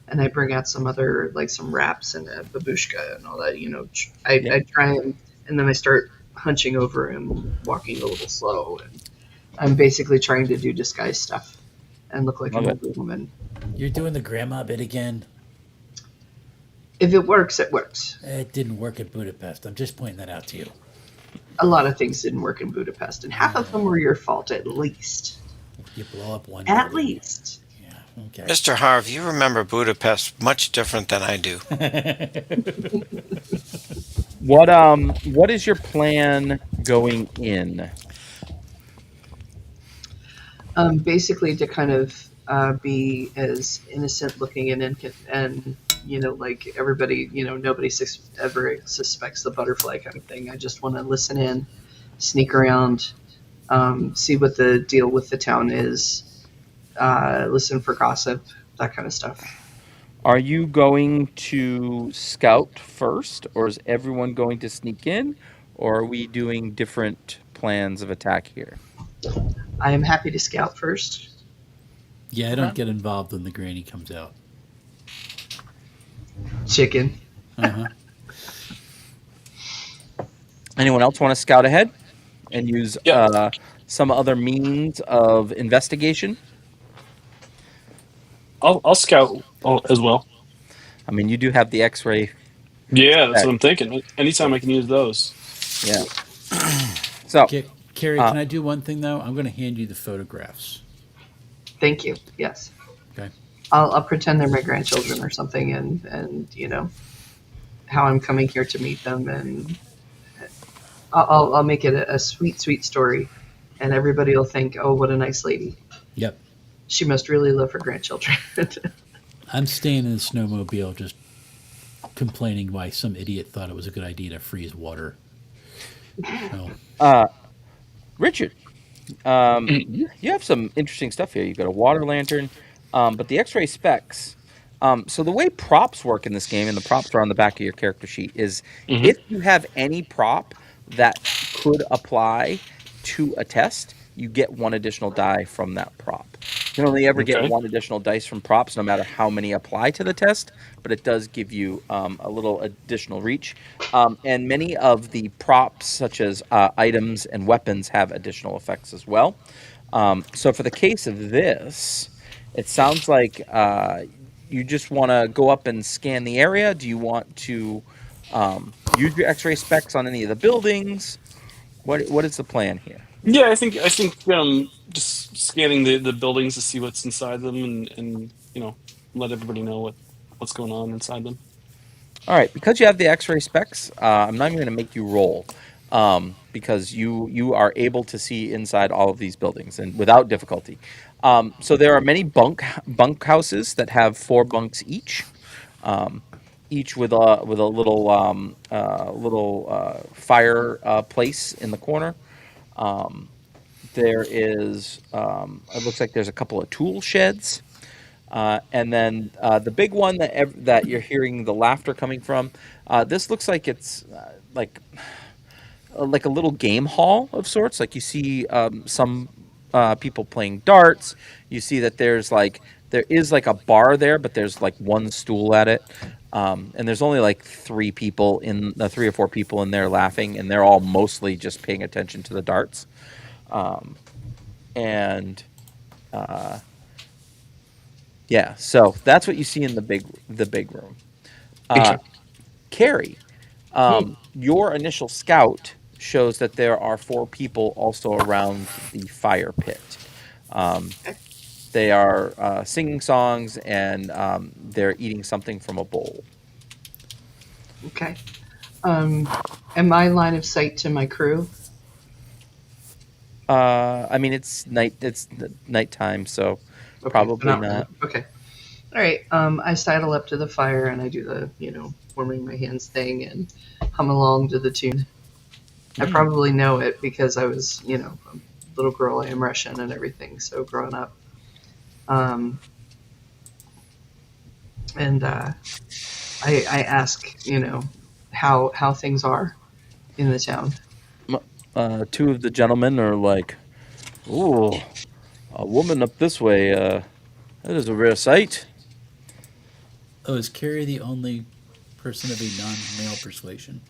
and I bring out some other like some wraps and a babushka and all that. Yeah. I try and then I start hunching over and walking a little slow, and I'm basically trying to do disguise stuff and look like an Love it. older woman. You're doing the grandma bit again. If it works, it works. It didn't work at Budapest. I'm just pointing that out to you. A lot of things didn't work in Budapest, and half of them were your fault, at least. You blow up one. At building. least. Yeah. Okay. Mr. Harv, you remember Budapest much different than I do. What is your plan going in? Basically, to kind of be as innocent looking and like everybody, nobody ever suspects the butterfly kind of thing. I just want to listen in, sneak around, see what the deal with the town is, listen for gossip, that kind of stuff. Are you going to scout first, or is everyone going to sneak in, or are we doing different plans of attack here? I am happy to scout first. Yeah, I don't get involved when the granny comes out. Chicken. Anyone else want to scout ahead and use Yeah. some other means of investigation? I'll scout as well. I mean, you do have the X-ray. Yeah, that's what I'm thinking. Anytime I can use those. Yeah. So, Carrie, can I do one thing though? I'm going to hand you the photographs. Thank you. Yes. Okay. I'll pretend they're my grandchildren or something, and how I'm coming here to meet them, and I'll make it a sweet, sweet story, and everybody will think, oh, what a nice lady. Yep. She must really love her grandchildren. I'm staying in the snowmobile, just complaining why some idiot thought it was a good idea to freeze water. So, Richard, you have some interesting stuff here. You've got a water lantern, but the X-ray specs So the way props work in this game, and the props are on the back of your character sheet, is Hmm. if you have any prop that could apply to a test, you get one additional die from that prop. You can only ever get Okay. one additional dice from props, no matter how many apply to the test, but it does give you a little additional reach. And many of the props, such as items and weapons, have additional effects as well. So for the case of this, it sounds like you just want to go up and scan the area. Do you want to use your X-ray specs on any of the buildings? What is the plan here? Yeah, I think just scanning the buildings to see what's inside them and let everybody know what's going on inside them. All right, because you have the X-ray specs, I'm not even going to make you roll, because you are able to see inside all of these buildings and without difficulty. So there are many bunk houses that have 4 bunks each, each with a little fire place in the corner. There is it looks like there's a couple of tool sheds. And then the big one that you're hearing the laughter coming from, this looks like it's like a little game hall of sorts. Like you see some people playing darts. You see that there is like a bar there, but there's like one stool at it. And there's only like 3 or 4 people in there laughing, and they're all mostly just paying attention to the darts. And yeah, so that's what you see in the big room. Okay. Carrie, your initial scout shows that there are 4 people also around the fire pit. They are singing songs, and they're eating something from a bowl. Okay. Am I line of sight to my crew? I mean, it's nighttime, so Okay, probably really. not. Okay. All right. I sidle up to the fire and I do the, warming my hands thing and hum along to the tune. I probably know it because I was, a little girl. I am Russian and everything, so growing up. And I ask, how things are in the town. 2 of the gentlemen are like, "Ooh, a woman up this way. That is a rare sight." Oh, is Carrie the only person of a non-male persuasion?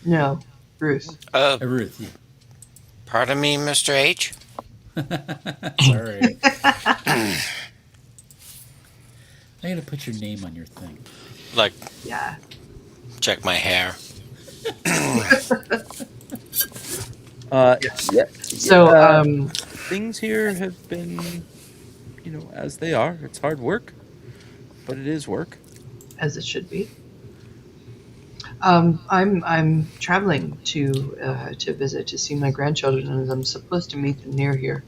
No, Ruth. Ruth, yeah. Pardon me, Mr. H? Sorry. I gotta put your name on your thing. Like, Yeah. check my hair. Yes. Yeah, So, things here have been, as they are. It's hard work, but it is work. as it should be. I'm traveling to visit to see my grandchildren, and I'm supposed to meet them near here.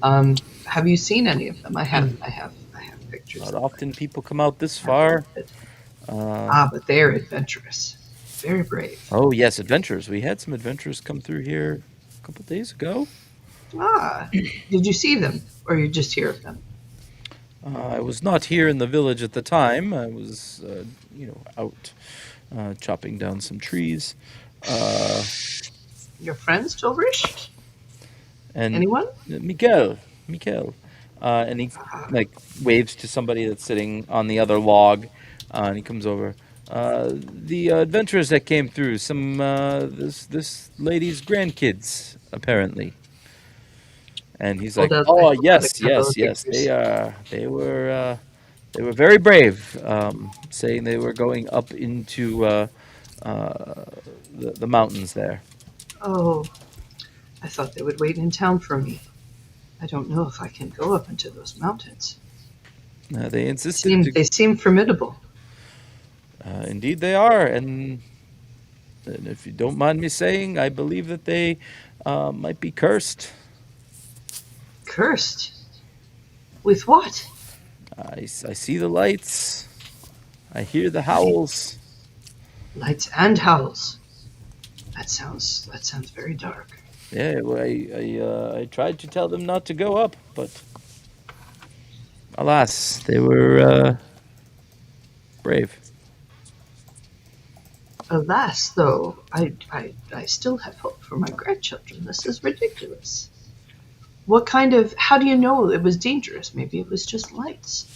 Have you seen any of them? I have pictures. Not often people come out this far. But they're adventurous, very brave. Oh yes, adventurers. We had some adventurers come through here a couple days ago. Did you see them, or you just hear of them? I was not here in the village at the time. I was, out chopping down some trees. Your friends, Tilrish? And Anyone? Miguel, and he like waves to somebody that's sitting on the other log, and he comes over. The adventurers that came through, some this lady's grandkids apparently, and he's like, I "Oh pulled out a yes, couple yes, of yes, pictures. they were very brave, saying they were going up into the mountains there." Oh, I thought they would wait in town for me. I don't know if I can go up into those mountains. They insisted to. They seem formidable. Indeed, they are, and if you don't mind me saying, I believe that they might be cursed. Cursed? With what? I see the lights. I hear the howls. Lights and howls. That sounds very dark. Yeah, well, I tried to tell them not to go up, but alas, they were brave. Alas, though, I still have hope for my grandchildren. This is ridiculous. How do you know it was dangerous? Maybe it was just lights.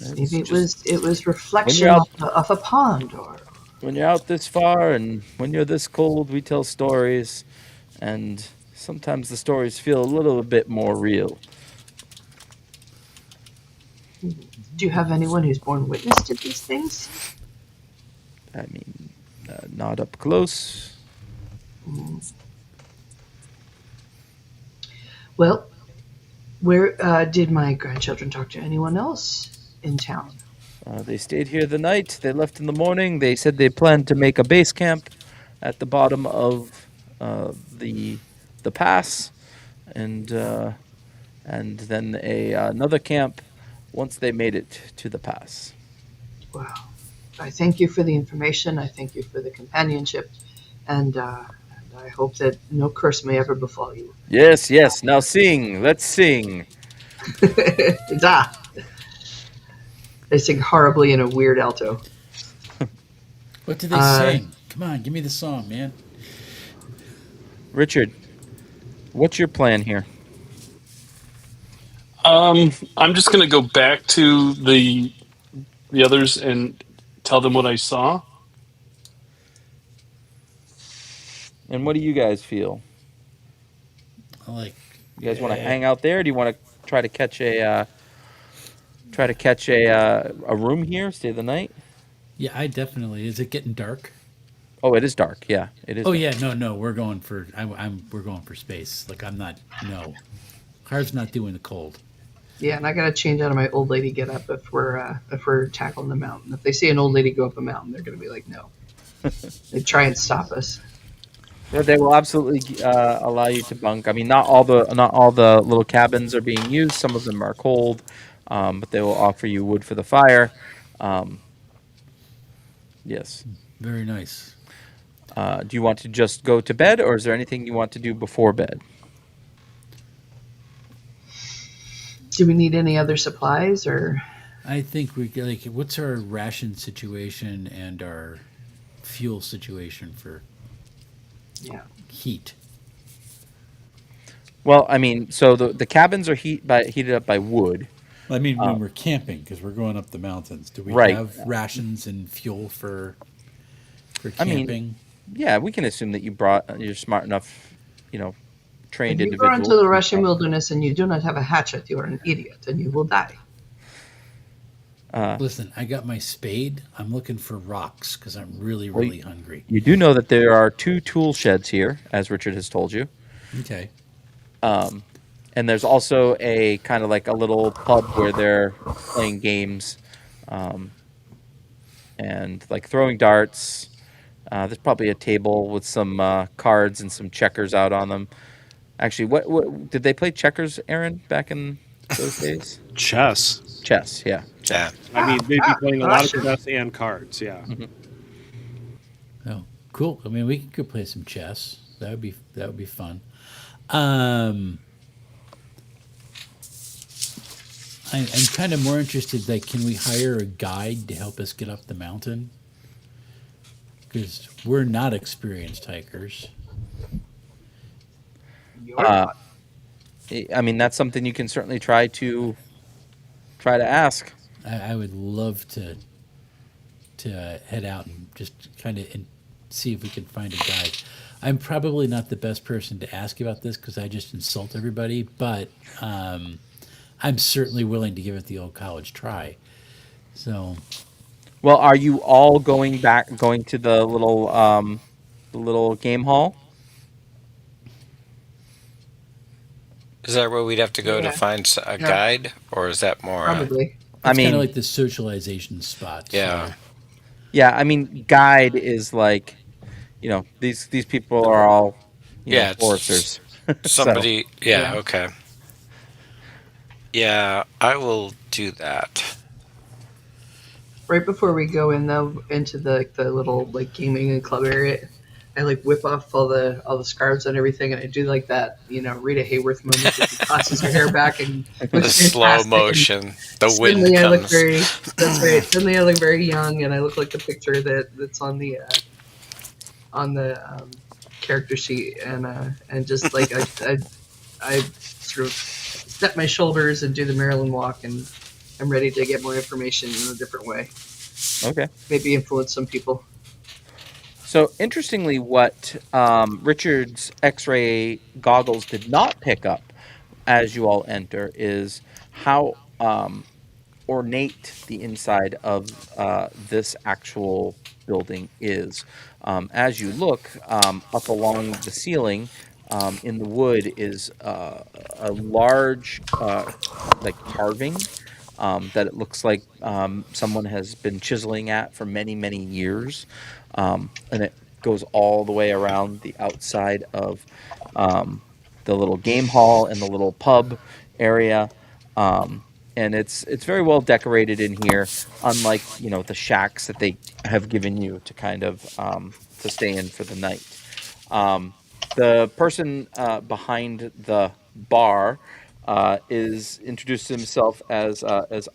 It's Maybe just it was when you're reflection out of a pond or when you're out this far and when you're this cold, we tell stories, and sometimes the stories feel a little bit more real. do you have anyone who's borne witness to these things? I mean, not up close. Hmm. Well, where did my grandchildren talk to anyone else in town? They stayed here the night. They left in the morning. They said they planned to make a base camp at the bottom of the pass, and then another camp once they made it to the pass. Well, I thank you for the information. I thank you for the companionship, and I hope that no curse may ever befall you. Yes, yes. Now sing. Let's sing. Da! They sing horribly in a weird alto. What do they Uh, sing? Come on, give me the song, man. Richard, what's your plan here? I'm just gonna go back to the others and tell them what I saw. And what do you guys feel? Like, You guys want to hang out there? Or do you want to try to catch a room here, stay the night? yeah, I definitely. Is it getting dark? Oh, it is dark. Yeah, it is Oh dark. yeah, no, we're going for. We're going for space. Like I'm not. No, car's not doing the cold. yeah, and I gotta change out of my old lady get up if we're tackling the mountain. If they see an old lady go up a mountain, they're gonna be like, no. They try and stop us. Yeah, they will absolutely allow you to bunk. I mean, not all the little cabins are being used. Some of them are cold, but they will offer you wood for the fire. Um, yes. Very nice. Do you want to just go to bed, or is there anything you want to do before bed? Do we need any other supplies or? I think we like. What's our ration situation and our fuel situation for Yeah. heat? Well, I mean, so the cabins are heated up by wood. I mean, Uh, when we're camping, because we're going up the mountains, do we right. have rations and fuel for I mean, camping? yeah, we can assume that you're smart enough, you know, If trained you go into individuals. the Russian wilderness and you do not have a hatchet, you are an idiot and you will die. Listen, I got my spade. I'm looking for rocks because I'm really, Well, really hungry. you do know that there are two tool sheds here, as Richard has told you. Okay. And there's also a kind of like a little pub where they're playing games, um, and like throwing darts. There's probably a table with some cards and some checkers out on them. Actually, what did they play checkers, Aaron, back in those days? Chess. Chess, yeah. Yeah. I mean, they'd be playing a lot of Russia. chess and cards. Yeah. Oh, cool. I mean, we could play some chess. That would be fun. Um, I'm kind of more interested. Like, can we hire a guide to help us get up the mountain? Because we're not experienced hikers. You're Uh, not. I mean, that's something you can certainly try to ask. I would love to head out and just kind of see if we can find a guide. I'm probably not the best person to ask about this because I just insult everybody, but I'm certainly willing to give it the old college try. So Well, are you all going to the little game hall? Is that where we'd have to go to Yeah. find a Yeah. guide, or is that more? Probably. I it's kind of mean, like the socialization spot. Yeah. So yeah, I mean, guide is like, these people are all, Yeah, it's foresters. So, somebody. Yeah. Yeah. Okay. Yeah, I will do that. Right before we go in though into the little like gaming and club area, I like whip off all the scarves and everything, and I do like that, Rita Hayworth moment that she tosses her hair back and The looks slow fantastic. And motion. The wind suddenly I look comes. very. That's right. Suddenly I look very young, and I look like the picture that's on the character sheet, and just like I sort of step my shoulders and do the Maryland walk, and I'm ready to get more information in a different way. Okay. Maybe influence some people. So interestingly, what Richard's X-ray goggles did not pick up as you all enter is how ornate the inside of this actual building is. As you look up along the ceiling in the wood is a large like carving that it looks like someone has been chiseling at for many, many years. And it goes all the way around the outside of the little game hall and the little pub area. And it's very well decorated in here, unlike the shacks that they have given you to kind of to stay in for the night. The person behind the bar is introduced himself as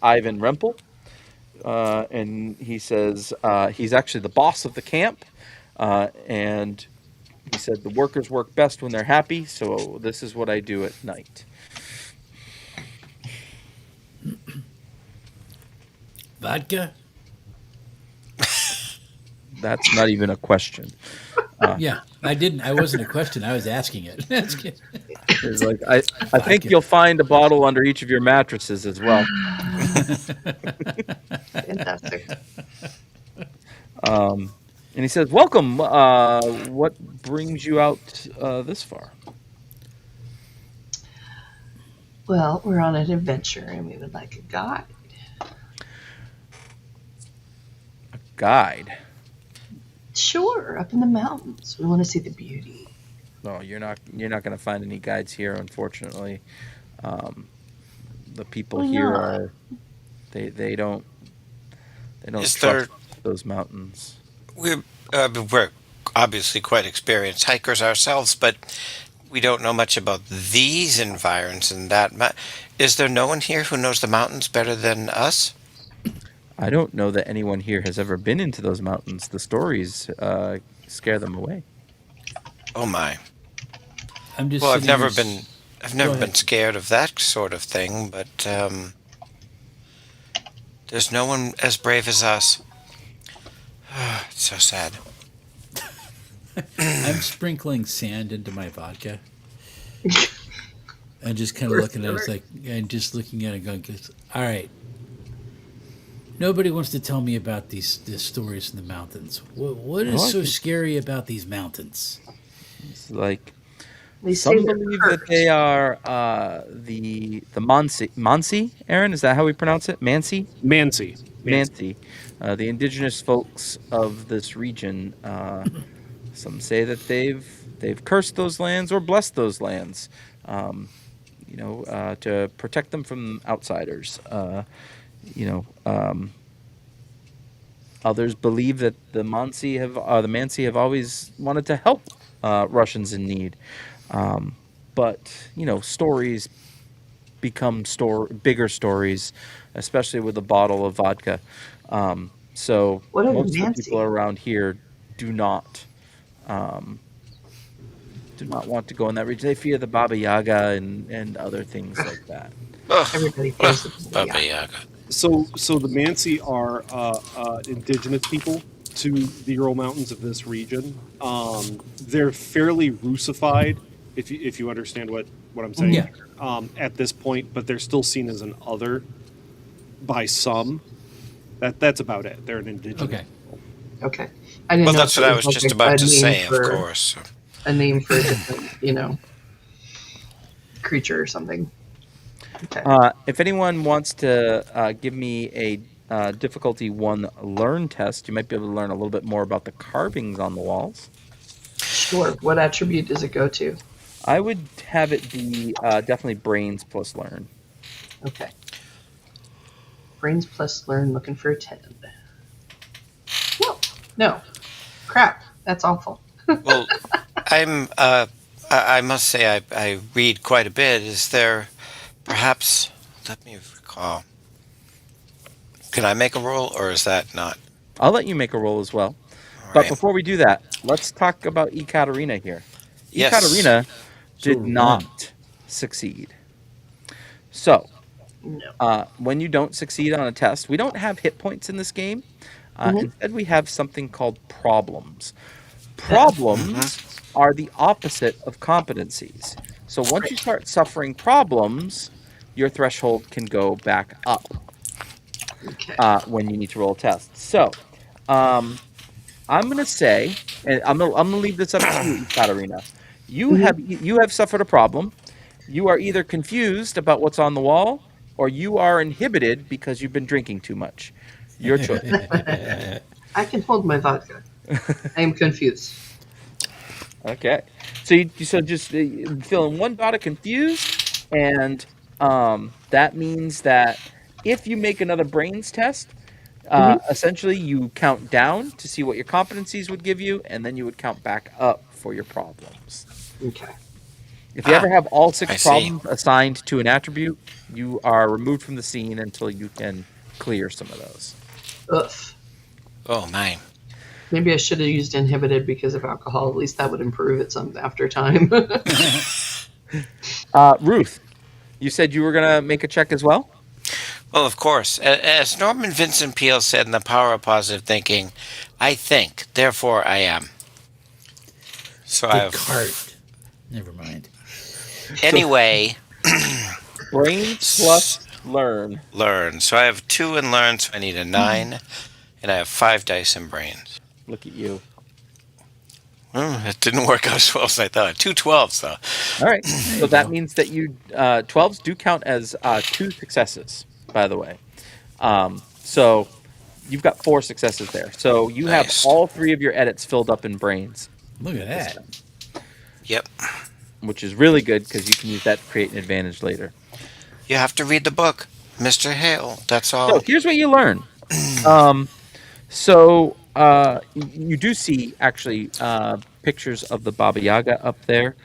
Ivan Rempel, and he says he's actually the boss of the camp, and he said the workers work best when they're happy, so this is what I do at night. Vodka? That's not even a question. Yeah, I didn't. I wasn't a question. I was asking it. That's good. It's like I think you'll find a bottle under each of your mattresses as well. Fantastic. And he says, "Welcome. What brings you out this far?" Well, we're on an adventure, and we would like a guide. Guide. Sure, up in the mountains. We want to see the beauty. No, you're not going to find any guides here, unfortunately. The people Why here not? are they don't Is trust there? those mountains. We're obviously quite experienced hikers ourselves, but we don't know much about these environs and that. Is there no one here who knows the mountains better than us? I don't know that anyone here has ever been into those mountains. The stories scare them away. Oh my! I'm just Well, sitting here. I've Go never ahead. been scared of that sort of thing, but there's no one as brave as us. It's so sad. I'm sprinkling sand into my vodka. And just kind of looking at it, it's like, and just looking at it, going, all right. Nobody wants to tell me about these stories in the mountains. What is Well, I so can- scary about these mountains? It's like They say some they're believe that cursed. they are the Mansi. Aaron, is that how we pronounce it? Mansi. Mansi. Mansi, the indigenous folks of this region. Some say that they've cursed those lands or blessed those lands, to protect them from outsiders. You know, others believe that the Mansi have always wanted to help Russians in need, but stories become bigger stories, especially with a bottle of vodka. So What are the most of the people Mansi? around here do not want to go in that region. They fear the Baba Yaga and other things like that. Ugh, Everybody fears ugh, the Baba yeah. Yaga. So the Mansi are indigenous people to the Ural Mountains of this region. They're fairly Russified, if you understand what I'm saying. Yeah. At this point, but they're still seen as an other by some. That's about it. They're an indigenous. Okay. people. Okay. I didn't Well, know that's if what it I was was just like about a to name say, of for course. a name for a different, creature or something. Okay. If anyone wants to give me a difficulty 1 learn test, you might be able to learn a little bit more about the carvings on the walls. Sure. What attribute does it go to? I would have it be definitely brains plus learn. Okay. Brains plus learn, looking for a 10. No. Crap. That's awful. Well, I must say I read quite a bit. Is there perhaps? Let me recall. Can I make a roll, or is that not? I'll let you make a roll as well. All But right. before we do that, let's talk about Ekaterina here. Yes. Ekaterina So did run. not succeed. So, No. when you don't succeed on a test, we don't have hit points in this game. Mhm. Instead, we have something called problems. Uh-oh. Problems are the opposite of competencies. So once you start suffering problems, your threshold can go back up Okay. when you need to roll a test. So um, I'm going to say, and I'm gonna leave this up to you, Katarina. Mhm. You have suffered a problem. You are either confused about what's on the wall, or you are inhibited because you've been drinking too much. Your choice. I can hold my vodka. I am confused. Okay. So so just feeling one dot of confused, and that means that if you make another brains test, Hmm. essentially you count down to see what your competencies would give you, and then you would count back up for your problems. Okay. If you Ah, ever have all six I see. problems assigned to an attribute, you are removed from the scene until you can clear some of those. Ugh. Oh my. Maybe I should have used inhibited because of alcohol. At least that would improve it some after time. Ruth, you said you were gonna make a check as well. Well, of course. As Norman Vincent Peale said in The Power of Positive Thinking, I think, therefore I am. So I have. Descartes. Never mind. So Anyway, brains plus learn. learn. So I have 2 in learn, so I need a 9, and I have 5 dice in brains. Look at you. It didn't work out as well as I thought. 2 12s, though. All right. There So you that go. means that you 12s do count as 2 successes, by the way. So you've got 4 successes there. So you have Nice. all 3 of your edits filled up in brains Look at this that. time, Yep. which is really good because you can use that to create an advantage later. You have to read the book, Mr. Hale. That's So all. here's what you learn. So you do see actually pictures of the Baba Yaga up there.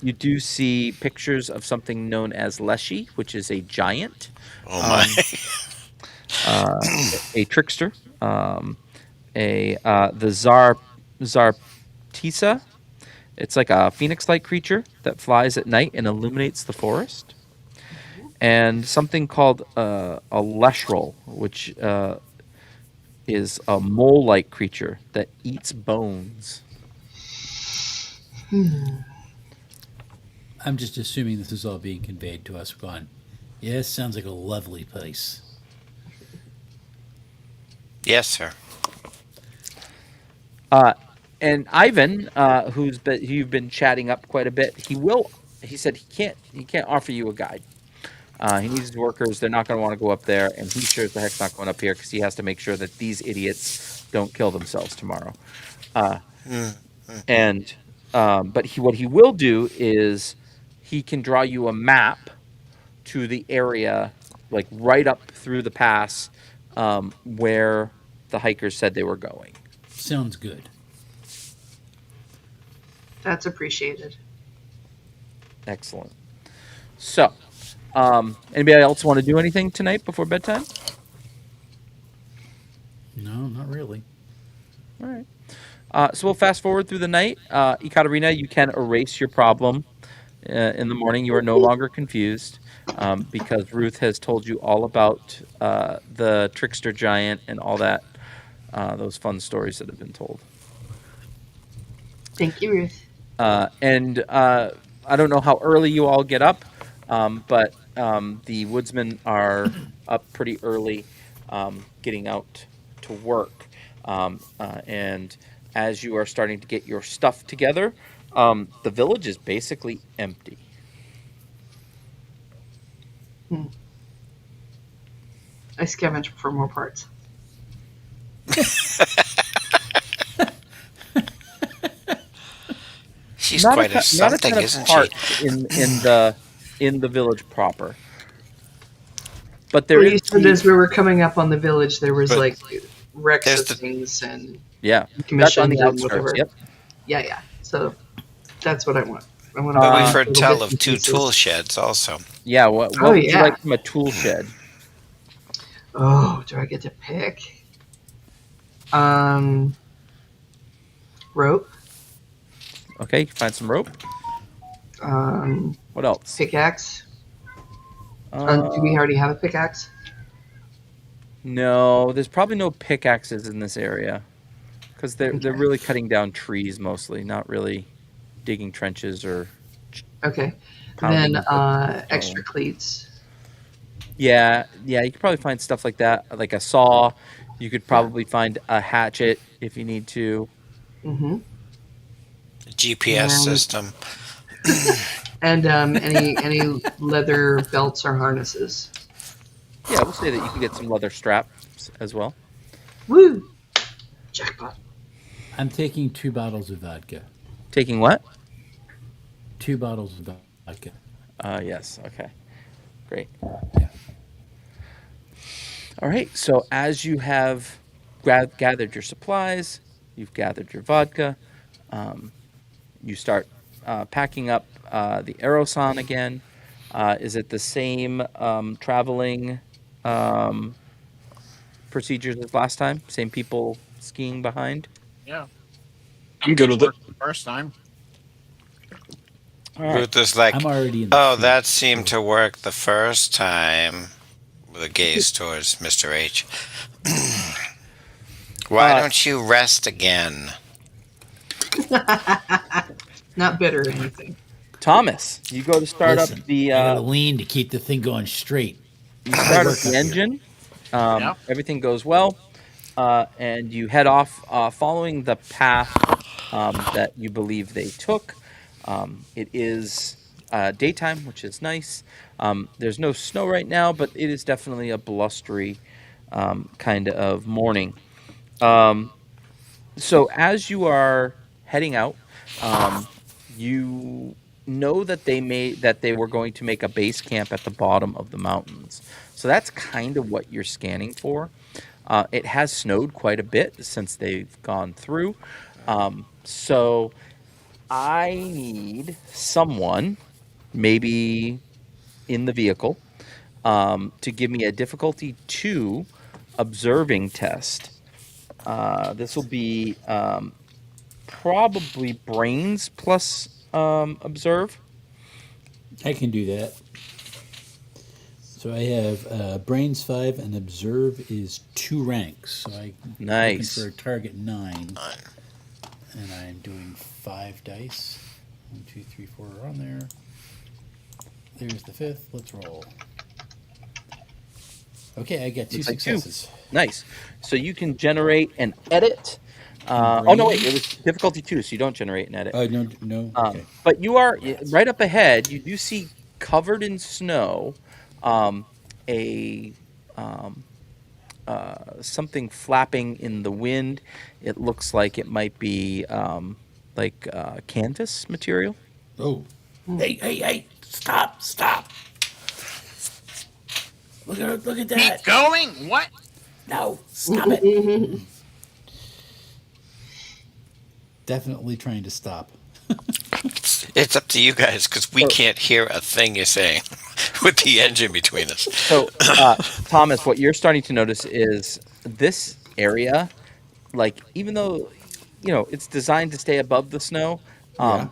You do see pictures of something known as Leshy, which is a giant, Oh my. um, uh, a trickster, the Zartisa. It's like a phoenix-like creature that flies at night and illuminates the forest. And something called a Leshrol, which is a mole-like creature that eats bones. I'm just assuming this is all being conveyed to us. Gone. Yes, sounds like a lovely place. Yes, sir. And Ivan, who you've been chatting up quite a bit, he said he can't offer you a guide. He needs his workers. They're not going to want to go up there, and he sure as the heck's not going up here because he has to make sure that these idiots don't kill themselves tomorrow. Uh, and but what he will do is he can draw you a map to the area, like right up through the pass, where the hikers said they were going. Sounds good. That's appreciated. Excellent. So, anybody else want to do anything tonight before bedtime? No, not really. All right. So we'll fast forward through the night. Ekaterina, you can erase your problem. In the morning, you are no longer confused because Ruth has told you all about the trickster giant and all that, those fun stories that have been told. Thank you, Ruth. And I don't know how early you all get up, but the woodsmen are up pretty early, getting out to work. And as you are starting to get your stuff together, the village is basically empty. I scavenge for more parts. She's quite a Not a something, ton of isn't she? parts in the village proper, but there Well, is you said as we were coming up on the village, there was But like wrecks there's of the things and yeah, that's on commissioned the and outskirts. whatever. Yep. Yeah. So that's what I want. I want to But we've find heard little tell bits of and 2 tool pieces. sheds also. Yeah. What Oh would you yeah. like from a tool shed? Oh, do I get to pick? Um, rope. Okay, you can find some rope. Um, What else? pickaxe. Do we Uh, already have a pickaxe? no, there's probably no pickaxes in this area because they're Okay. really cutting down trees mostly, not really digging trenches or Okay. Then pounding the extra stone. cleats. Yeah, you could probably find stuff like that, like a saw. You could Yeah. probably find a hatchet if you need to. Mm-hmm. GPS And system. any leather belts or harnesses. Yeah, we'll say that you can get some leather straps as well. Woo! Jackpot. I'm taking 2 bottles of vodka. Taking what? 2 bottles of vodka. Yes. Okay. Great. Yeah. All right. So as you have gathered your supplies, you've gathered your vodka. You start packing up the Aeroson again. Is it the same traveling um, procedures as last time? Same people skiing behind? Yeah, I'm good with it. worked the first time. All right. Ruth is like, I'm already in the oh, field. that seemed So to work the first time. With a gaze towards Mr. H. Why Uh, don't you rest again? Not bitter or anything. Thomas, you go to start up listen, the I gotta lean to keep the thing going straight. you start up Work the up here. engine. Yeah. Everything goes well, and you head off following the path that you believe they took. It is daytime, which is nice. There's no snow right now, but it is definitely a blustery kind of morning. Um, so as you are heading out, you know that they were going to make a base camp at the bottom of the mountains. So that's kind of what you're scanning for. It has snowed quite a bit since they've gone through. So I need someone, maybe in the vehicle, to give me a difficulty 2 observing test. This will be probably brains plus observe. I can do that. So I have brains 5 and observe is 2 ranks. So I'm looking for Nice. a target 9, and I'm doing 5 dice. 1, 2, 3, 4 are on there. There's the 5th. Let's roll. Okay, I got 2 Looks like 2. successes. Nice. So you can generate an edit. And Oh no, wait! It was brains. difficulty 2, so you don't generate an edit. No, no. Okay. But you are Rats. right up ahead. You do see covered in snow, a something flapping in the wind. It looks like it might be like canvas material. Oh. Hey! Stop! Look at that! Keep going. What? No, stop it! Definitely trying to stop. It's up to you guys because we can't hear a thing you're saying with the engine between us. So, Thomas, what you're starting to notice is this area, like even though it's designed to stay above the snow, Yeah.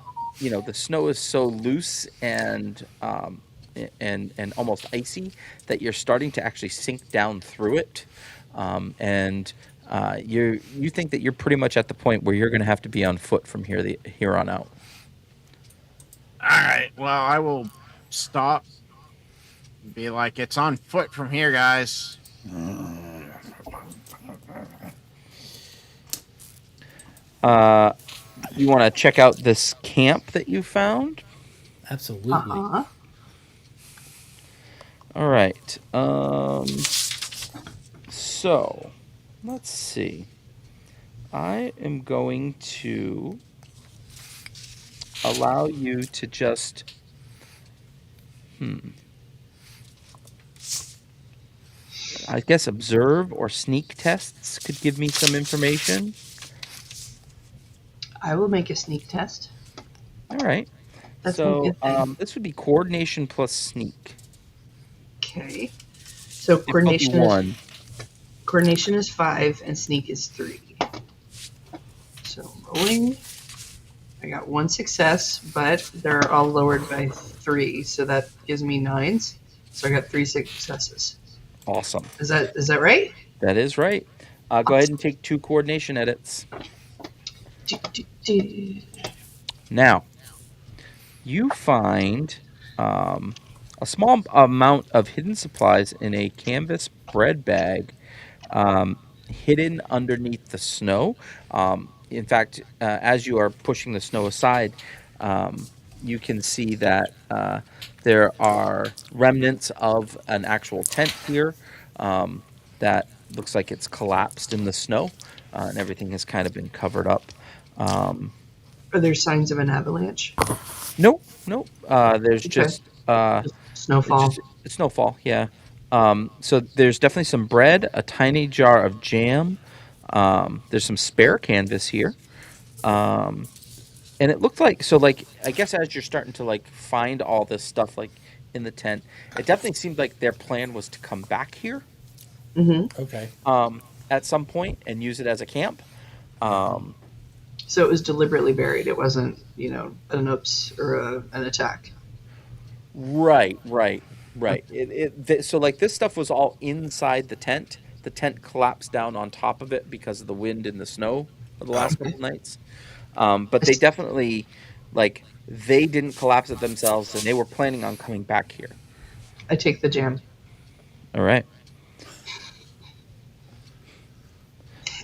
the snow is so loose and almost icy that you're starting to actually sink down through it, and you think that you're pretty much at the point where you're going to have to be on foot from here on out. All right. Well, I will stop. Be like, it's on foot from here, guys. You want to check out this camp that you found? Absolutely. All right. So, let's see. I am going to allow you to just I guess observe or sneak tests could give me some information. I will make a sneak test. All right. That's my So good thing. this would be coordination plus sneak. Okay. So Difficulty 1. coordination is 5 and sneak is 3. So rolling. I got 1 success, but they're all lowered by 3, so that gives me 9s. So I got 3 successes. Awesome. Is that right? That is right. Go ahead and take 2 coordination edits. Now, you find a small amount of hidden supplies in a canvas bread bag hidden underneath the snow. In fact, as you are pushing the snow aside, you can see that there are remnants of an actual tent here that looks like it's collapsed in the snow, and everything has kind of been covered up. Are there signs of an avalanche? Nope, nope. There's Okay. just Just snowfall. it's snowfall. Yeah. So there's definitely some bread, a tiny jar of jam. There's some spare canvas here. And it looked like, so like, I guess as you're starting to like find all this stuff like in the tent, it definitely seemed like their plan was to come back here Mm-hmm. Okay. at some point and use it as a camp. So it was deliberately buried. It wasn't, an oops or an attack. Right. So like this stuff was all inside the tent. The tent collapsed down on top of it because of the wind and the snow of the last Okay. couple nights. But they definitely, like, they didn't collapse it themselves, and they were planning on coming back here. I take the jam. All right.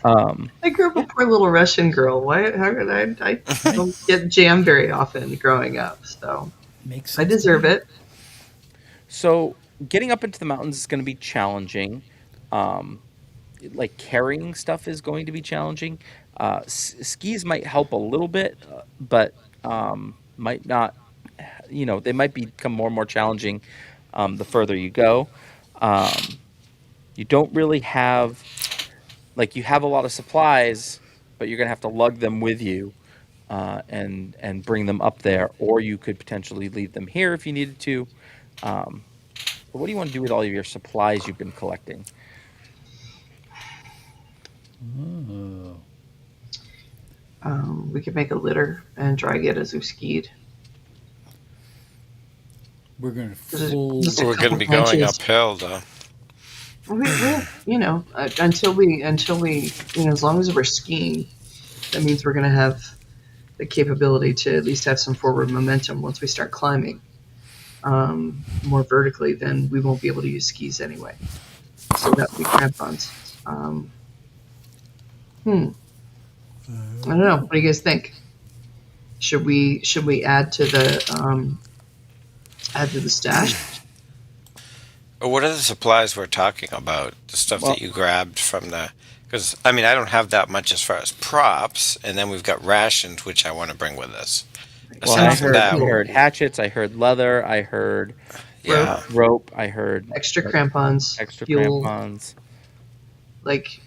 I grew up a poor little Russian girl. How could I don't get jam very often growing up, so Makes I sense. deserve it. So getting up into the mountains is going to be challenging. Like carrying stuff is going to be challenging. Skis might help a little bit, but might not. They might become more and more challenging the further you go. You don't really have, like, you have a lot of supplies, but you're gonna have to lug them with you and bring them up there, or you could potentially leave them here if you needed to. But what do you want to do with all of your supplies you've been collecting? Oh. We could make a litter and drag it as we skied. We're going to Just- full. just- We're going to be going uphill, though. Until we, as long as we're skiing, that means we're going to have the capability to at least have some forward momentum once we start climbing more vertically. Then we won't be able to use skis anyway. So that would be crampons. I don't know. What do you guys think? Should we add to the stash? What are the supplies we're talking about? The stuff Well- that you grabbed from the... Because, I mean, I don't have that much as far as props, and then we've got rations, which I want to bring with us. Well, Aside I from heard, that, I heard hatchets, I heard leather, I heard yeah. rope, I heard Extra crampons, extra fuel, crampons. like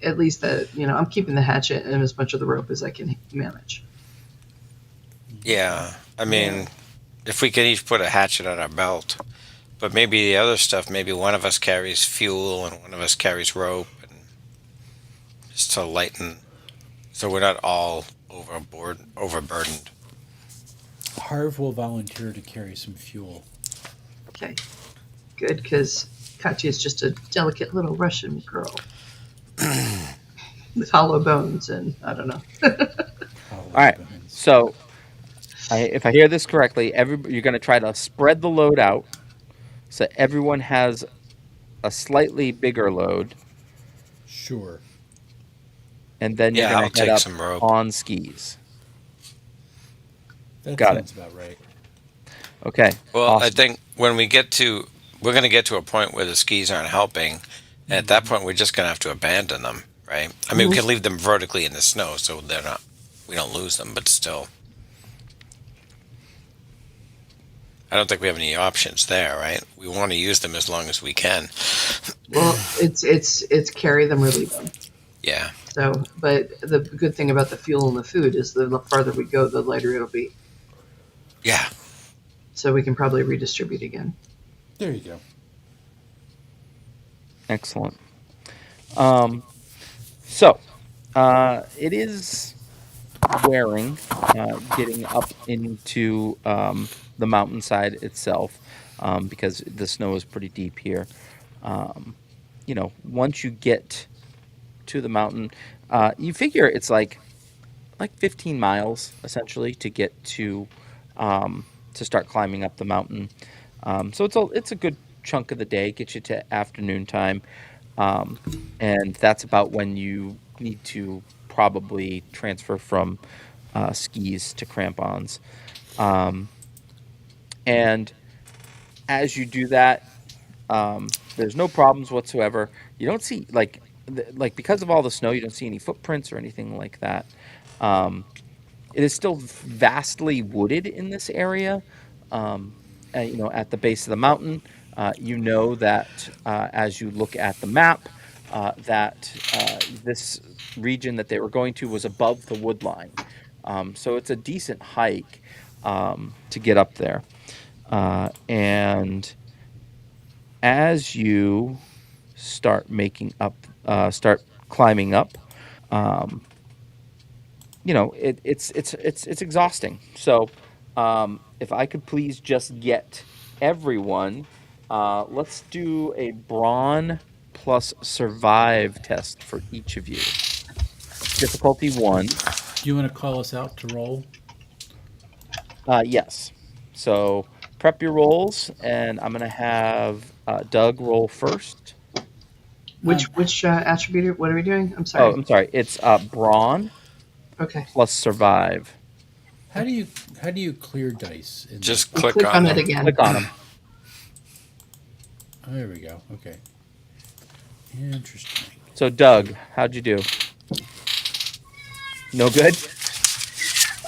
at least I'm keeping the hatchet and as much of the rope as I can manage. Yeah. I mean, if we could each put a hatchet on our belt, but maybe the other stuff, maybe one of us carries fuel and one of us carries rope, and just to lighten, so we're not all overburdened. Harv will volunteer to carry some fuel. Okay, good, because Katya is just a delicate little Russian girl with hollow bones, and I don't know. All right. So, if I hear this correctly, you're going to try to spread the load out so everyone has a slightly bigger load, Sure. and then you're Yeah, going I'll to head take up some rope. on skis. That Got sounds about right. Okay. Well, I awesome. think when we're going to get to a point where the skis aren't helping, and at that point we're just going to have to abandon them, right? I mean, we can leave them vertically in the snow, so we don't lose them, but still. I don't think we have any options there, right? We want to use them as long as we can. Well, it's carry them or leave them. Yeah. So, but the good thing about the fuel and the food is the farther we go, the lighter it'll be. Yeah. So we can probably redistribute again. There you go. Excellent. So it is wearing, getting up into the mountainside itself, because the snow is pretty deep here. Once you get to the mountain, you figure it's like 15 miles essentially to get to start climbing up the mountain. So it's a good chunk of the day, get you to afternoon time, and that's about when you need to probably transfer from skis to crampons. Um, and as you do that, there's no problems whatsoever. You don't see like because of all the snow, you don't see any footprints or anything like that. Um, It is still vastly wooded in this area. At the base of the mountain, you know that as you look at the map, that this region that they were going to was above the wood line. So it's a decent hike to get up there. And as you start climbing up, um, it's exhausting. So, if I could please just get everyone, let's do a brawn plus survive test for each of you. Difficulty 1. Do you want to call us out to roll? Yes. So prep your rolls, and I'm gonna have Doug roll first. Which attribute? What are we doing? I'm Oh, sorry. I'm sorry. It's brawn Okay. plus survive. How do you clear dice in the? Just We'll click click on on it them. again. Click on them. Oh, there we go. Okay. Interesting. So Doug, how'd you do? No good.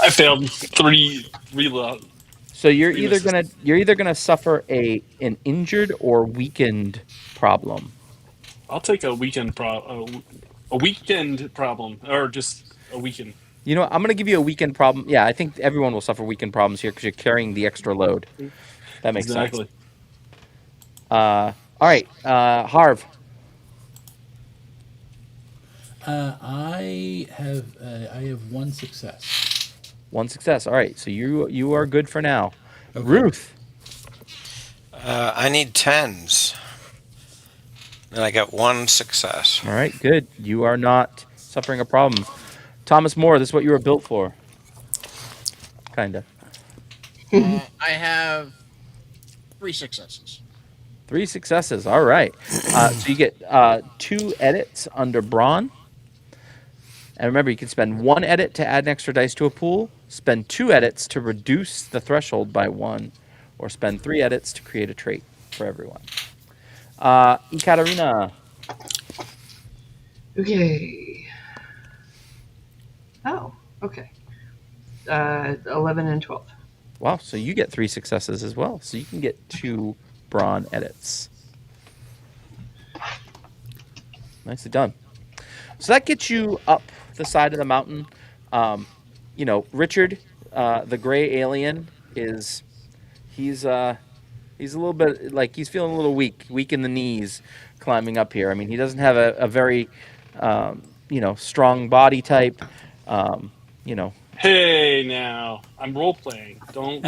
I failed three reload. So you're Three either misses. gonna suffer an injured or weakened problem. I'll take a a weekend problem, or just a weekend. You know, I'm gonna give you a weakened problem. Yeah, I think everyone will suffer weakened problems here because you're carrying the extra load. That makes sense. Exactly. All right, Harv. I have one success. One success. All right, so you are good for now. Okay. Ruth. I need tens. And I got one success. All right, good. You are not suffering a problem. Thomas More, this is what you were built for. Kinda. I have 3 successes. 3 successes. All right. So you get 2 edits under brawn. And remember, you can spend 1 edit to add an extra dice to a pool, spend 2 edits to reduce the threshold by 1, or spend 3 edits to create a trait for everyone. Ekaterina. Okay. Oh, okay. 11 and 12. Wow, so you get 3 successes as well. So you can get 2 brawn edits. Nicely done. So that gets you up the side of the mountain. Richard, the gray alien, he's a little bit like he's feeling a little weak in the knees climbing up here. I mean, he doesn't have a very strong body type. You know, Hey, now I'm role playing. Don't.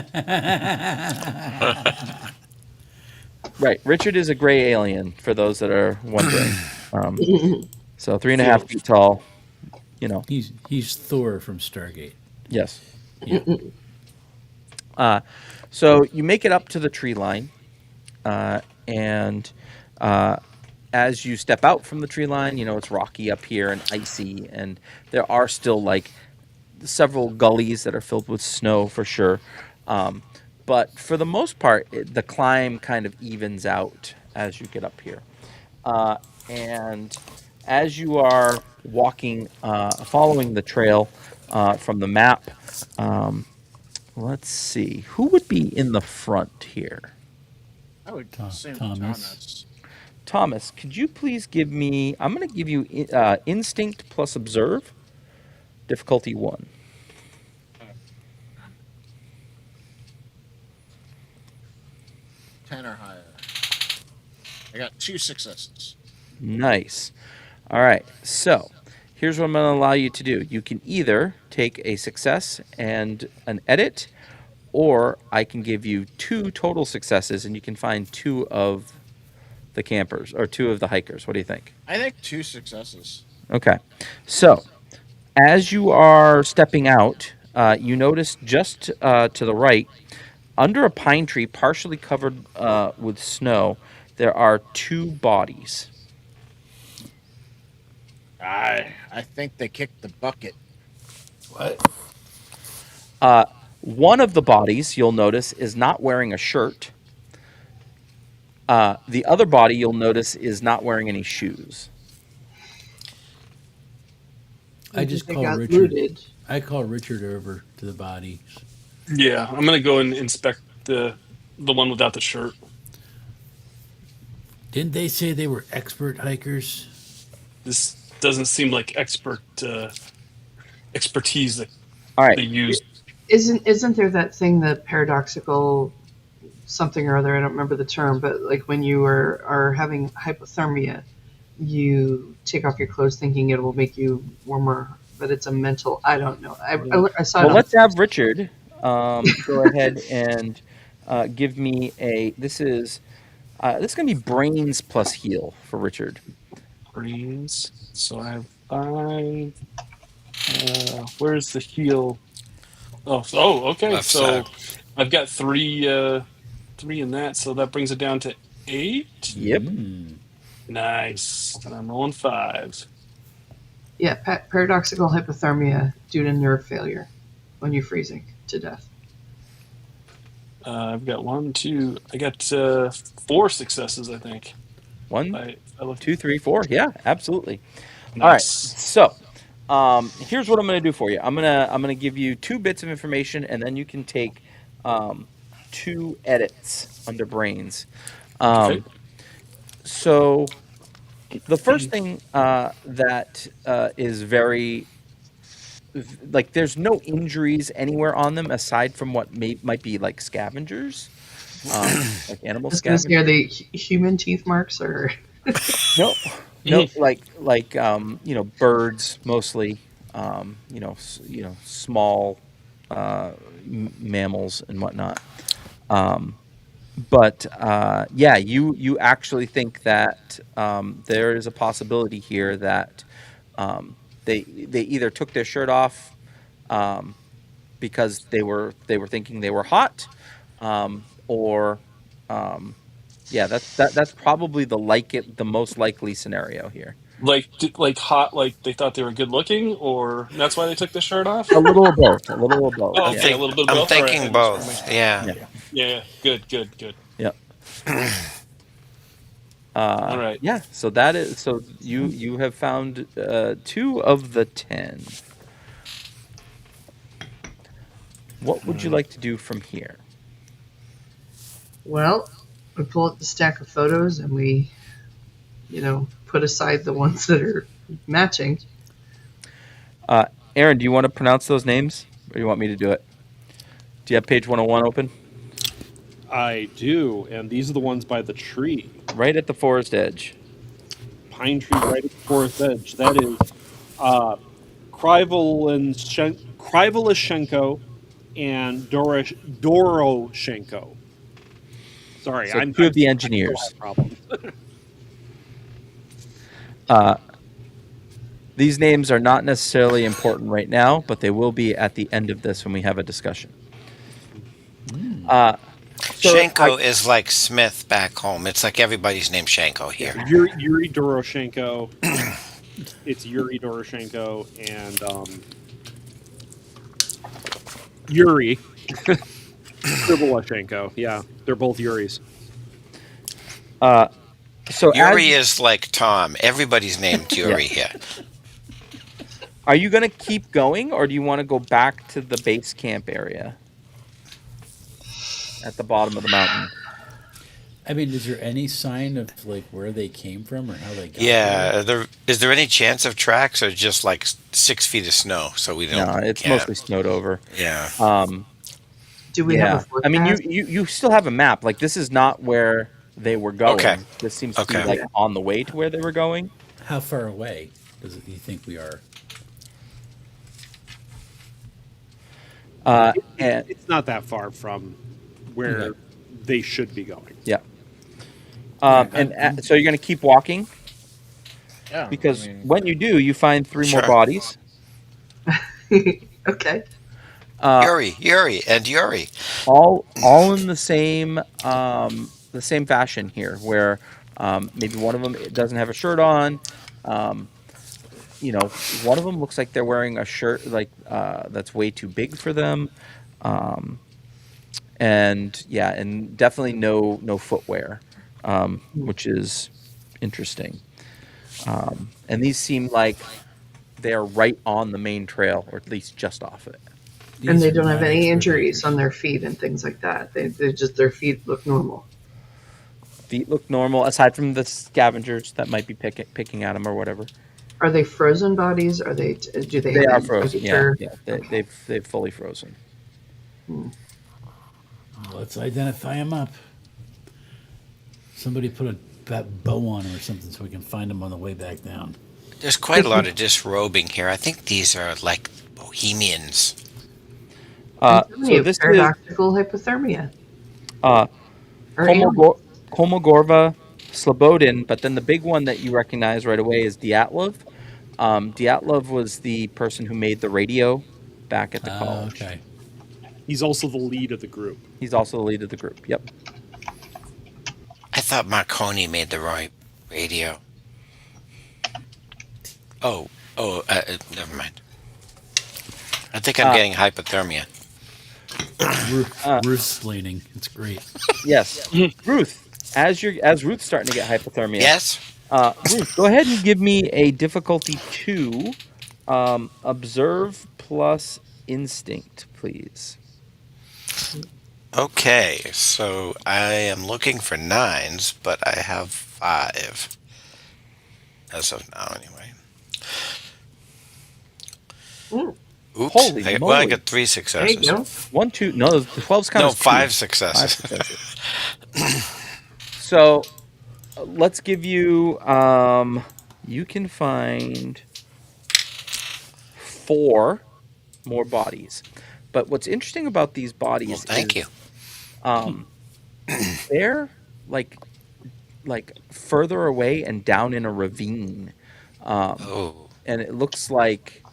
right? Richard is a gray alien for those that are wondering. So 3.5 feet tall. He's Thor from Stargate. Yes. Yeah. So you make it up to the tree line, and as you step out from the tree line, it's rocky up here and icy, and there are still like several gullies that are filled with snow for sure. But for the most part, the climb kind of evens out as you get up here. And as you are walking, following the trail from the map, let's see, who would be in the front here? I would assume Thomas. Thomas. Thomas, could you please give me? I'm going to give you instinct plus observe, difficulty 1. 10 or higher. I got 2 successes. Nice. All right. So here's what I'm going to allow you to do. You can either take a success and an edit, or I can give you 2 total successes, and you can find 2 of the campers or 2 of the hikers. What do you think? I think 2 successes. Okay. So as you are stepping out, you notice just to the right, under a pine tree partially covered with snow, there are 2 bodies. I think they kicked the bucket. What? One of the bodies, you'll notice, is not wearing a shirt. The other body, you'll notice, is not wearing any shoes. I just They call got Richard. looted. I call Richard over to the body. Yeah, I'm gonna go and inspect the one without the shirt. Didn't they say they were expert hikers? This doesn't seem like expertise that All they right. use. Isn't there that thing, the paradoxical something or other? I don't remember the term, but like when you are having hypothermia, you take off your clothes thinking it will make you warmer, but it's a mental. I don't know. I saw it. Well, On, let's have Richard go ahead and give me a. This is going to be brains plus heal for Richard. Brains. So I have 5. Where's the heal? Okay. Left So side. I've got 3 in that, so that brings it down to 8. Yep. Nice. And I'm rolling 5. yeah, paradoxical hypothermia due to nerve failure when you're freezing to death. I've got 1, 2. I got 4 successes, I think. 1, I looked 2, 3, 4. Yeah, absolutely. All right. nice. So here's what I'm going to do for you. I'm gonna give you 2 bits of information, and then you can take 2 edits under brains. Okay. So the first thing that is very like there's no injuries anywhere on them aside from what might be like scavengers, like animal I was going to say, are scavengers. they human teeth marks or? No, no, like birds mostly. Small mammals and whatnot. But yeah, you actually think that there is a possibility here that they either took their shirt off because they were thinking they were hot, or yeah, that's probably the most likely scenario here. Like hot, like they thought they were good looking, or that's why they took the shirt off. A little of both. A little of both. Oh, I'm Yeah. okay, a think little bit of I'm both. All right, I thinking just want to make both. sure. Yeah. Yeah. Yeah, good. Yeah. All right. Yeah. So that is so you have found 2 of the 10. What would you like to do from here? Well, we pull up the stack of photos and we, put aside the ones that are matching. Aaron, do you want to pronounce those names, or do you want me to do it? Do you have page 101 open? I do, and these are the ones by the tree. Right at the forest edge. Pine tree right at the forest edge. That is Krivolashenko and Doroshenko. Sorry, So I'm 2 of the I still engineers. have problems. These names are not necessarily important right now, but they will be at the end of this when we have a discussion. So Shenko is like Smith back home. It's like everybody's named Shenko here. Yuri Doroshenko. It's Yuri Doroshenko and Yuri Krivolashenko. Yeah, they're both Yuris. so Yuri is like Tom. Everybody's named Yuri here. are you going to keep going, or do you want to go back to the base camp area at the bottom of the mountain? I mean, is there any sign of like where they came from or how they got here? Yeah. Is there any chance of tracks or just like 6 feet of snow so we don't No, it's can't? mostly snowed over. Yeah. Do we have a Yeah, I mean, forecast? you still have a map. Like this is not where they were Okay. going. This seems to be Okay. like Okay. on the way to where they were going. How far away do you think we are? And It's not that far from where Okay. they should be going. yeah, Yeah, so you're gonna keep walking Yeah. because I mean, when you do, you find three more Sure. bodies. Okay. Uh, Yuri, and Yuri. all in the same fashion here, where maybe one of them doesn't have a shirt on. Um, one of them looks like they're wearing a shirt like that's way too big for them. Um, and yeah, and definitely no footwear, which is interesting. And these seem like they're right on the main trail, or at least just off it. And these they are don't have not any expert injuries hikers. on their feet and things like that. They just their feet look normal. Feet look normal, aside from the scavengers that might be picking at them or whatever. Are they frozen bodies? Are they? Do they They have are any frozen. Yeah, temperature? yeah. Okay. They've fully frozen. Let's identify them up. Somebody put that bow on them or something so we can find them on the way back down. There's quite a lot of disrobing here. I think these are like bohemians. I'm telling So you, this is paradoxical hypothermia uh, or aliens. Kolmogorova Slobodin, but then the big one that you recognize right away is Dyatlov. Dyatlov was the person who made the radio back at the college. Okay. He's also the lead of the group. He's also the lead of the group. Yep. I thought Marconi made the right radio. Oh, never mind. I think I'm Uh, getting hypothermia. Ruth's splaining. It's great. Yes, Ruth. As Ruth's starting to get hypothermia. Yes. Ruth, go ahead and give me a difficulty 2, observe plus instinct, please. Okay, so I am looking for 9s, but I have 5 as of now, anyway. Mm, Oops. Holy I moly. got 3 there you successes. go. 1, 2. No, the 12's kind No, of 5 5 successes. successes. So let's give you. You can find 4 more bodies. But what's interesting about these bodies Well, thank you. um, they're like further away and down in a ravine, Oh, and it looks like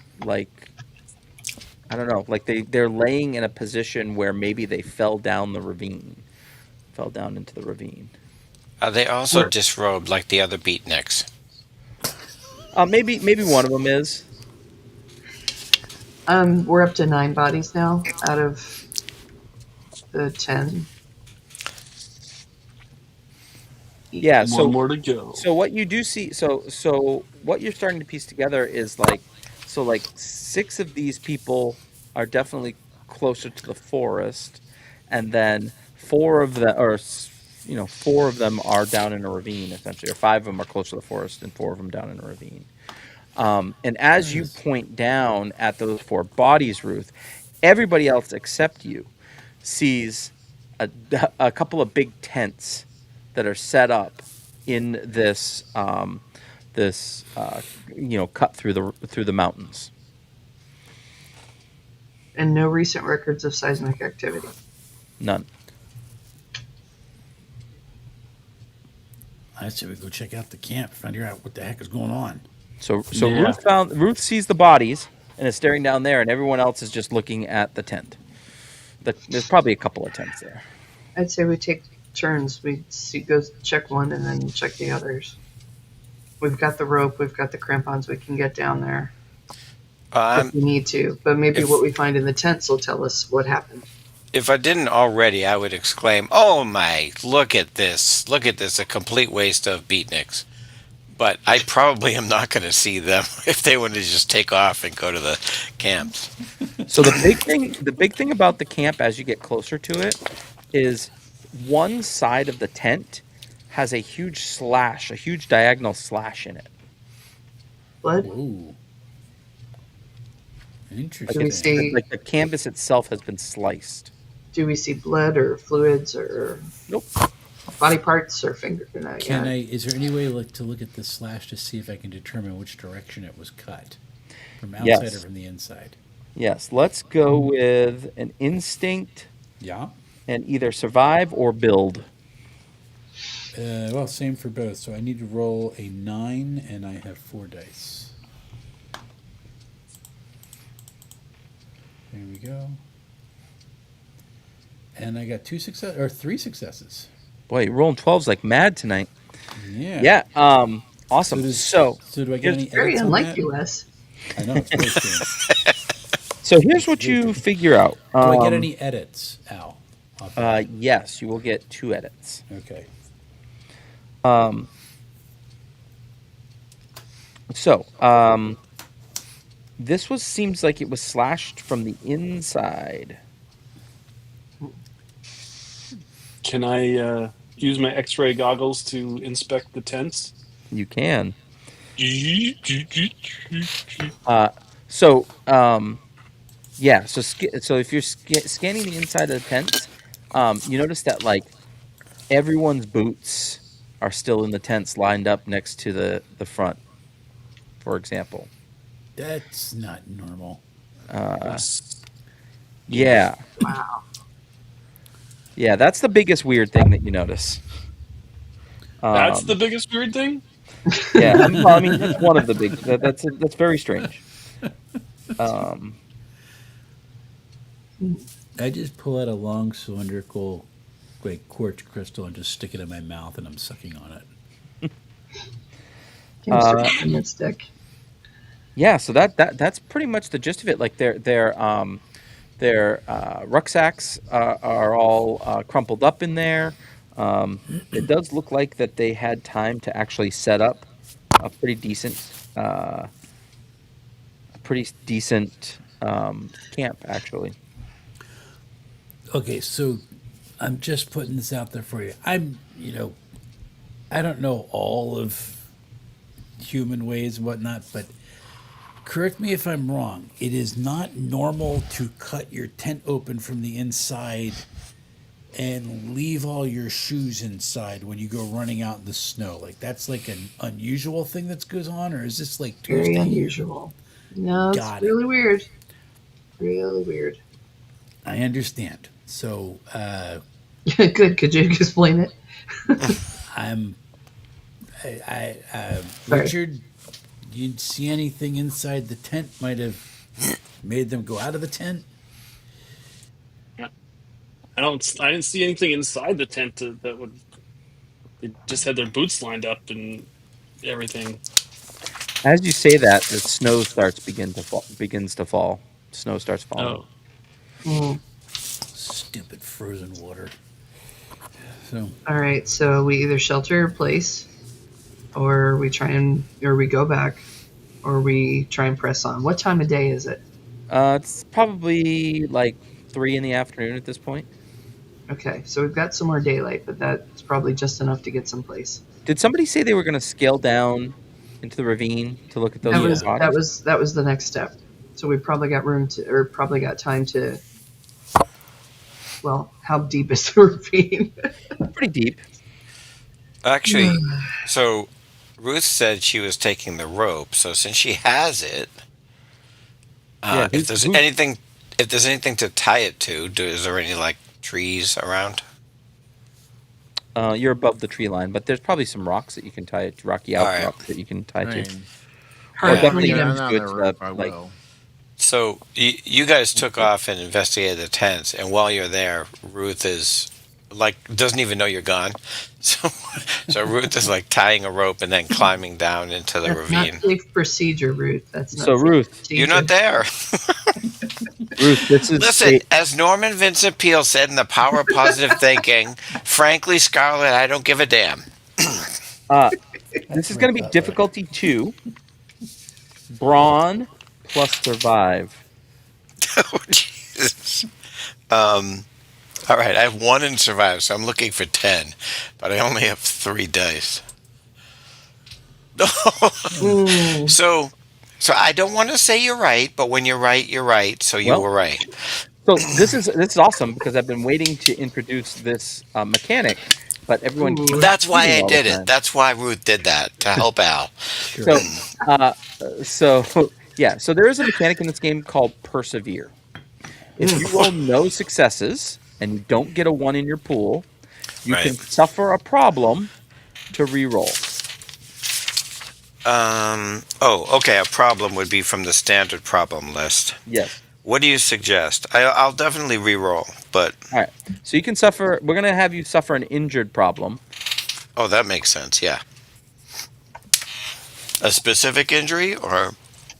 I don't know, like they're laying in a position where maybe they fell down into the ravine. are they also We're disrobed like the other beatniks? Maybe one of them is. we're up to 9 bodies now out of the 10. Yeah. One So more to go. what you do see, what you're starting to piece together is like 6 of these people are definitely closer to the forest, and then 4 of them, or 4 of them are down in a ravine essentially, or 5 of them are closer to the forest, and 4 of them down in a ravine. And as you point down at those 4 bodies, Ruth, everybody else except you sees a couple of big tents that are set up in this cut through the mountains. And no recent records of seismic activity. None. I say we go check out the camp, figure out what the heck is going on. So Yeah. Ruth sees the bodies and is staring down there, and everyone else is just looking at the tent. There's probably a couple of tents there. I'd say we take turns. We go check one and then check the others. We've got the rope. We've got the crampons. We can get down there if we need to. But maybe if- what we find in the tents will tell us what happened. If I didn't already, I would exclaim, "Oh my, look at this. Look at this, a complete waste of beatniks." But I probably am not going to see them if they want to just take off and go to the camps. So the big thing about the camp as you get closer to it is one side of the tent has a huge slash, a huge diagonal slash in it. Blood? Whoa. Do we Interesting. see Like the canvas itself has been sliced. do we see blood or fluids or Nope. body parts or finger? Can I? Is there any way to look at the slash to see if I can determine which direction it was cut, from outside Yes. or from the inside? Yes. Let's go with an instinct Yeah. and either survive or build. Well, same for both. So I need to roll a 9, and I have 4 dice. There we go. And I got 3 successes. Boy, you're rolling 12s like mad tonight. Yeah. Yeah. Awesome. So do I get any Very edits on unlike that? you, Wes. I know, it's very strange. so here's what you figure out. Do I get any edits, Al? off that? Yes, you will get 2 edits. Okay. This seems like it was slashed from the inside. Can I use my X-ray goggles to inspect the tents? You can. Yeah. Yeah. So if you're scanning the inside of the tents, you notice that like everyone's boots are still in the tents, lined up next to the front. For example. That's not normal. Yeah. Wow. Yeah, that's the biggest weird thing that you notice. That's the biggest weird thing? Yeah, I mean that's one of the big. That's very strange. I just pull out a long cylindrical, like quartz crystal and just stick it in my mouth, and I'm sucking on it. Chemistry stick. Yeah, so that's pretty much the gist of it. Like their rucksacks are all crumpled up in there. It does look like that they had time to actually set up a pretty decent camp, actually. Okay, so I'm just putting this out there for you. I don't know all of human ways and whatnot, but correct me if I'm wrong. It is not normal to cut your tent open from the inside and leave all your shoes inside when you go running out in the snow. Like that's like an unusual thing that goes on, or is this like Very Tuesday? unusual. No, Got it's it. really weird. Really weird. I understand. So Good. Could you explain it? I'm, Sorry. Richard. You see anything inside the tent might have made them go out of the tent? I didn't see anything inside the tent that would. They just had their boots lined up and everything. As you say that, the snow begins to fall. Snow starts falling. Oh, Stupid frozen water. So All right. So we either shelter in place, or we go back, or we try and press on. What time of day is it? It's probably like 3 in the afternoon at this point. Okay, so we've got some more daylight, but that's probably just enough to get someplace. Did somebody say they were going to scale down into the ravine to look at those spots? That was the next step. So we probably got probably got time to. Well, how deep is the ravine? Pretty deep. Actually, so Ruth said she was taking the rope. So since she has it, if there's anything to tie it to, is there any like trees around? You're above the tree line, but there's probably some rocks that you can tie it, rocky outcrops that you can tie to. Hard Yeah. to definitely read 'em. Get on the rope, I like- will. So you guys took off and investigated the tents, and while you're there, Ruth is like doesn't even know you're gone. So Ruth is like tying a rope and then climbing down into the That's ravine. not safe procedure, Ruth. That's not So, safe Ruth, procedure. You're not there. Ruth, this is Listen, as Norman Vincent Peale said in The Power of Positive Thinking, frankly, Scarlett, I don't give a damn. this is going to be difficulty 2, brawn plus survive. Oh, Jesus. All right, I have 1 in survive, so I'm looking for 10, but I only have 3 dice. Mm. so, so I don't want to say you're right, but when you're right, you're right. So you Well, were right. so this is awesome because I've been waiting to introduce this mechanic, but everyone Ooh. keeps That's why cheating I all the did it. time. That's why Ruth did that to help Al. Sure. So, uh, so yeah, so there is a mechanic in this game called persevere. If Mm. you roll no successes and you don't get a 1 in your pool, you Right. can suffer a problem to re-roll. Oh, okay. A problem would be from the standard problem list. Yes. What do you suggest? I'll definitely re-roll, but All right. So you can suffer. We're gonna have you suffer an injured problem. oh, that makes sense. Yeah. A specific injury, or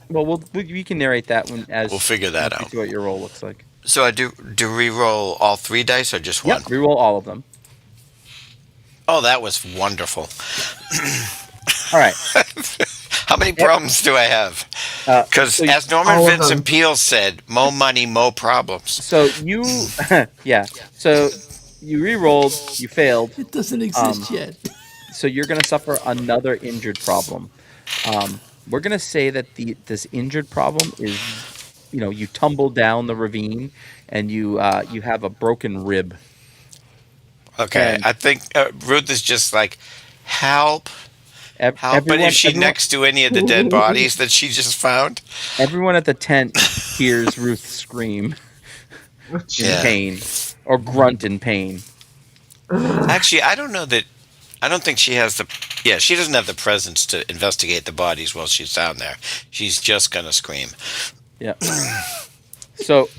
Well, we can narrate that when we'll as figure that once we out. see what your roll looks like. So I do re-roll all 3 dice or just Yep. 1? Reroll all of them. Oh, that was wonderful. All right. How many Yep. problems do I have? Because So as Norman All of Vincent them. Peale said, "Mo money, mo problems." so you yeah. So you re-rolled. You failed. It doesn't Um. exist yet. So you're gonna suffer another injured problem. We're gonna say that this injured problem is, you tumble down the ravine and you have a broken rib. Okay, And I think Ruth is just like, help, help. But is everyone she everyone next to any of the dead bodies that she just found? everyone at the tent hears Ruth scream in Yeah. pain or grunt in pain. Actually, I don't know that. I don't think she has the. Yeah, she doesn't have the presence to investigate the bodies while she's down there. She's just gonna scream. Yeah. So,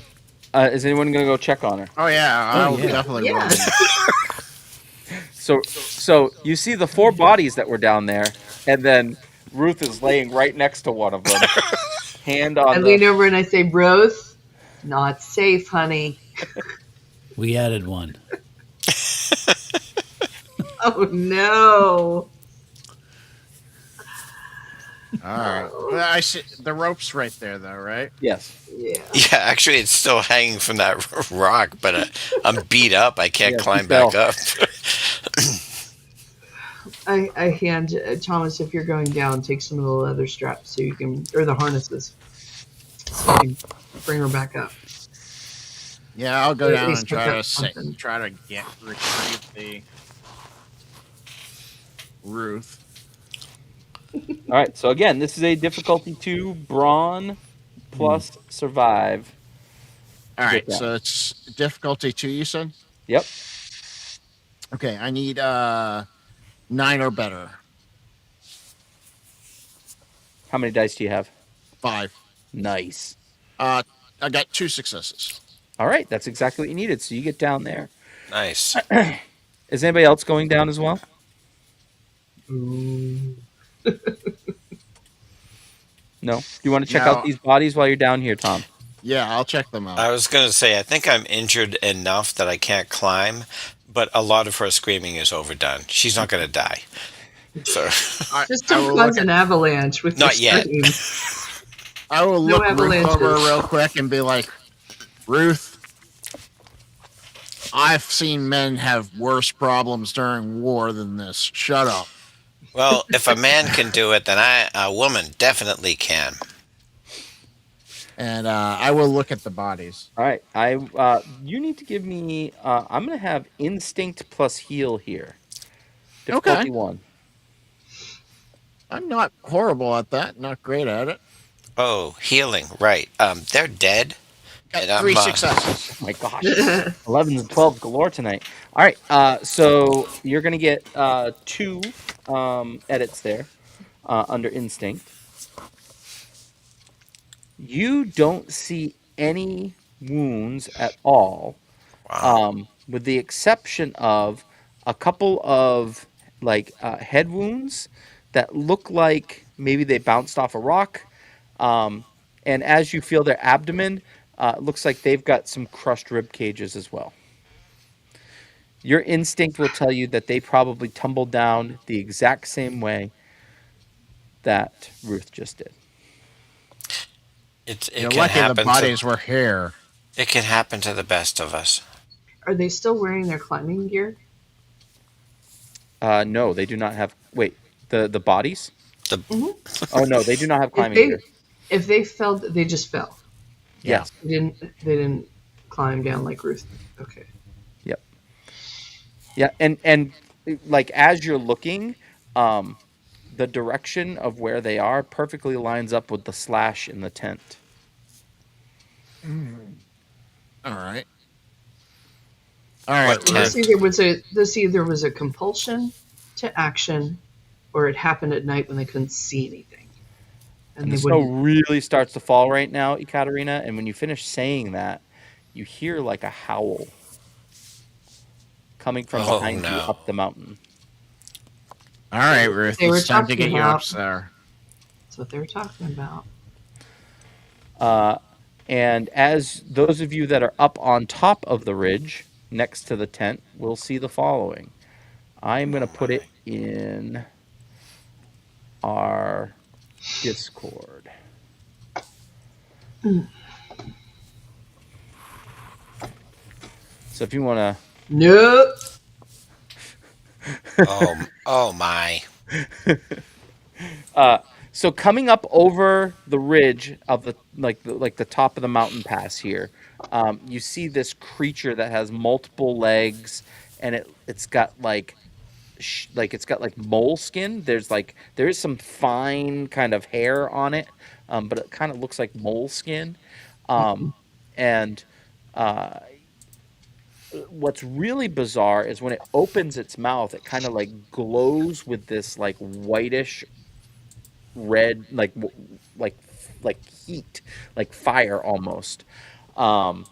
is anyone gonna go check on her? Oh yeah, Oh, I'll yeah. definitely will. Yes. So you see the 4 bodies that were down there, and then Ruth is laying right next to one of them, hand I on lean the. over and I say, Rose, not safe, honey. We added 1. Oh no. All right. Oh, Well, I see the rope's right there, though, right? Yes. yeah. Yeah, actually, it's still hanging from that rock, but I'm beat up. I can't Yes, you climb back fell. up. I hand Thomas, if you're going down, take some of the leather straps so you can, or the harnesses, so you can bring her back up. Yeah, I'll go Or at down least and pick try up to something. retrieve the Ruth. All right. So again, this is a difficulty 2 brawn plus survive. All to right, get down. so it's difficulty 2. You said. Yep. Okay, I need 9 or better. How many dice do you have? 5. Nice. I got 2 successes. All right. That's exactly what you needed. So you get down there. Nice. Is anybody else going down as well? Ooh. No. Do you want to check out No. these bodies while you're down here, Tom? Yeah, I'll check them out. I was gonna say, I think I'm injured enough that I can't climb, but a lot of her screaming is overdone. She's not gonna die. So Just I don't will cause look an avalanche with Not your yet. screams. I will No look Ruth avalanches. over real quick and be like, Ruth, I've seen men have worse problems during war than this. Shut up. well, if a man can do it, then a woman definitely can. And I will look at the bodies. All right. You need to give me. I'm gonna have instinct plus heal here. Difficulty Okay. 1. I'm not horrible at that. Not great at it. Oh, healing, right? They're dead. Got And I'm, 3 successes. Oh my gosh. 11s and 12s galore tonight. All right. So you're gonna get 2 edits there under instinct. You don't see any wounds at all, Wow. with the exception of a couple of head wounds that look like maybe they bounced off a rock. Um, and as you feel their abdomen, it looks like they've got some crushed rib cages as well. Your instinct will tell you that they probably tumbled down the exact same way that Ruth just did. It You're can lucky the happen to bodies were here. it can happen to the best of us. Are they still wearing their climbing gear? No, they do not have. Wait, the bodies? The Hmm. Oh no, they do not have If climbing they gear. if they fell, they just fell. yeah. Yes. They didn't climb down like Ruth. Okay. Yep. Yeah, and like as you're looking, um, the direction of where they are perfectly lines up with the slash in the tent. All right. All right, What So Ruth. tent? this either was a compulsion to action, or it happened at night when they couldn't see anything, and And they the snow wouldn't. really starts to fall right now, Ekaterina. And when you finish saying that, you hear like a howl coming from Oh behind you no. up the mountain. All right, That's what Ruth. they were It's time to talking get you up about. there. That's what they were talking about. Uh, and as those of you that are up on top of the ridge next to the tent will see the following. I'm going to put it in our Discord. So if you want Nope. Oh my. to, so coming up over the ridge of the top of the mountain pass here, you see this creature that has multiple legs, and it's got like it's got like mole skin. There is some fine kind of hair on it, but it kind of looks like mole skin. And uh, what's really bizarre is when it opens its mouth, it kind of like glows with this like whitish red, like heat, like fire almost. Um,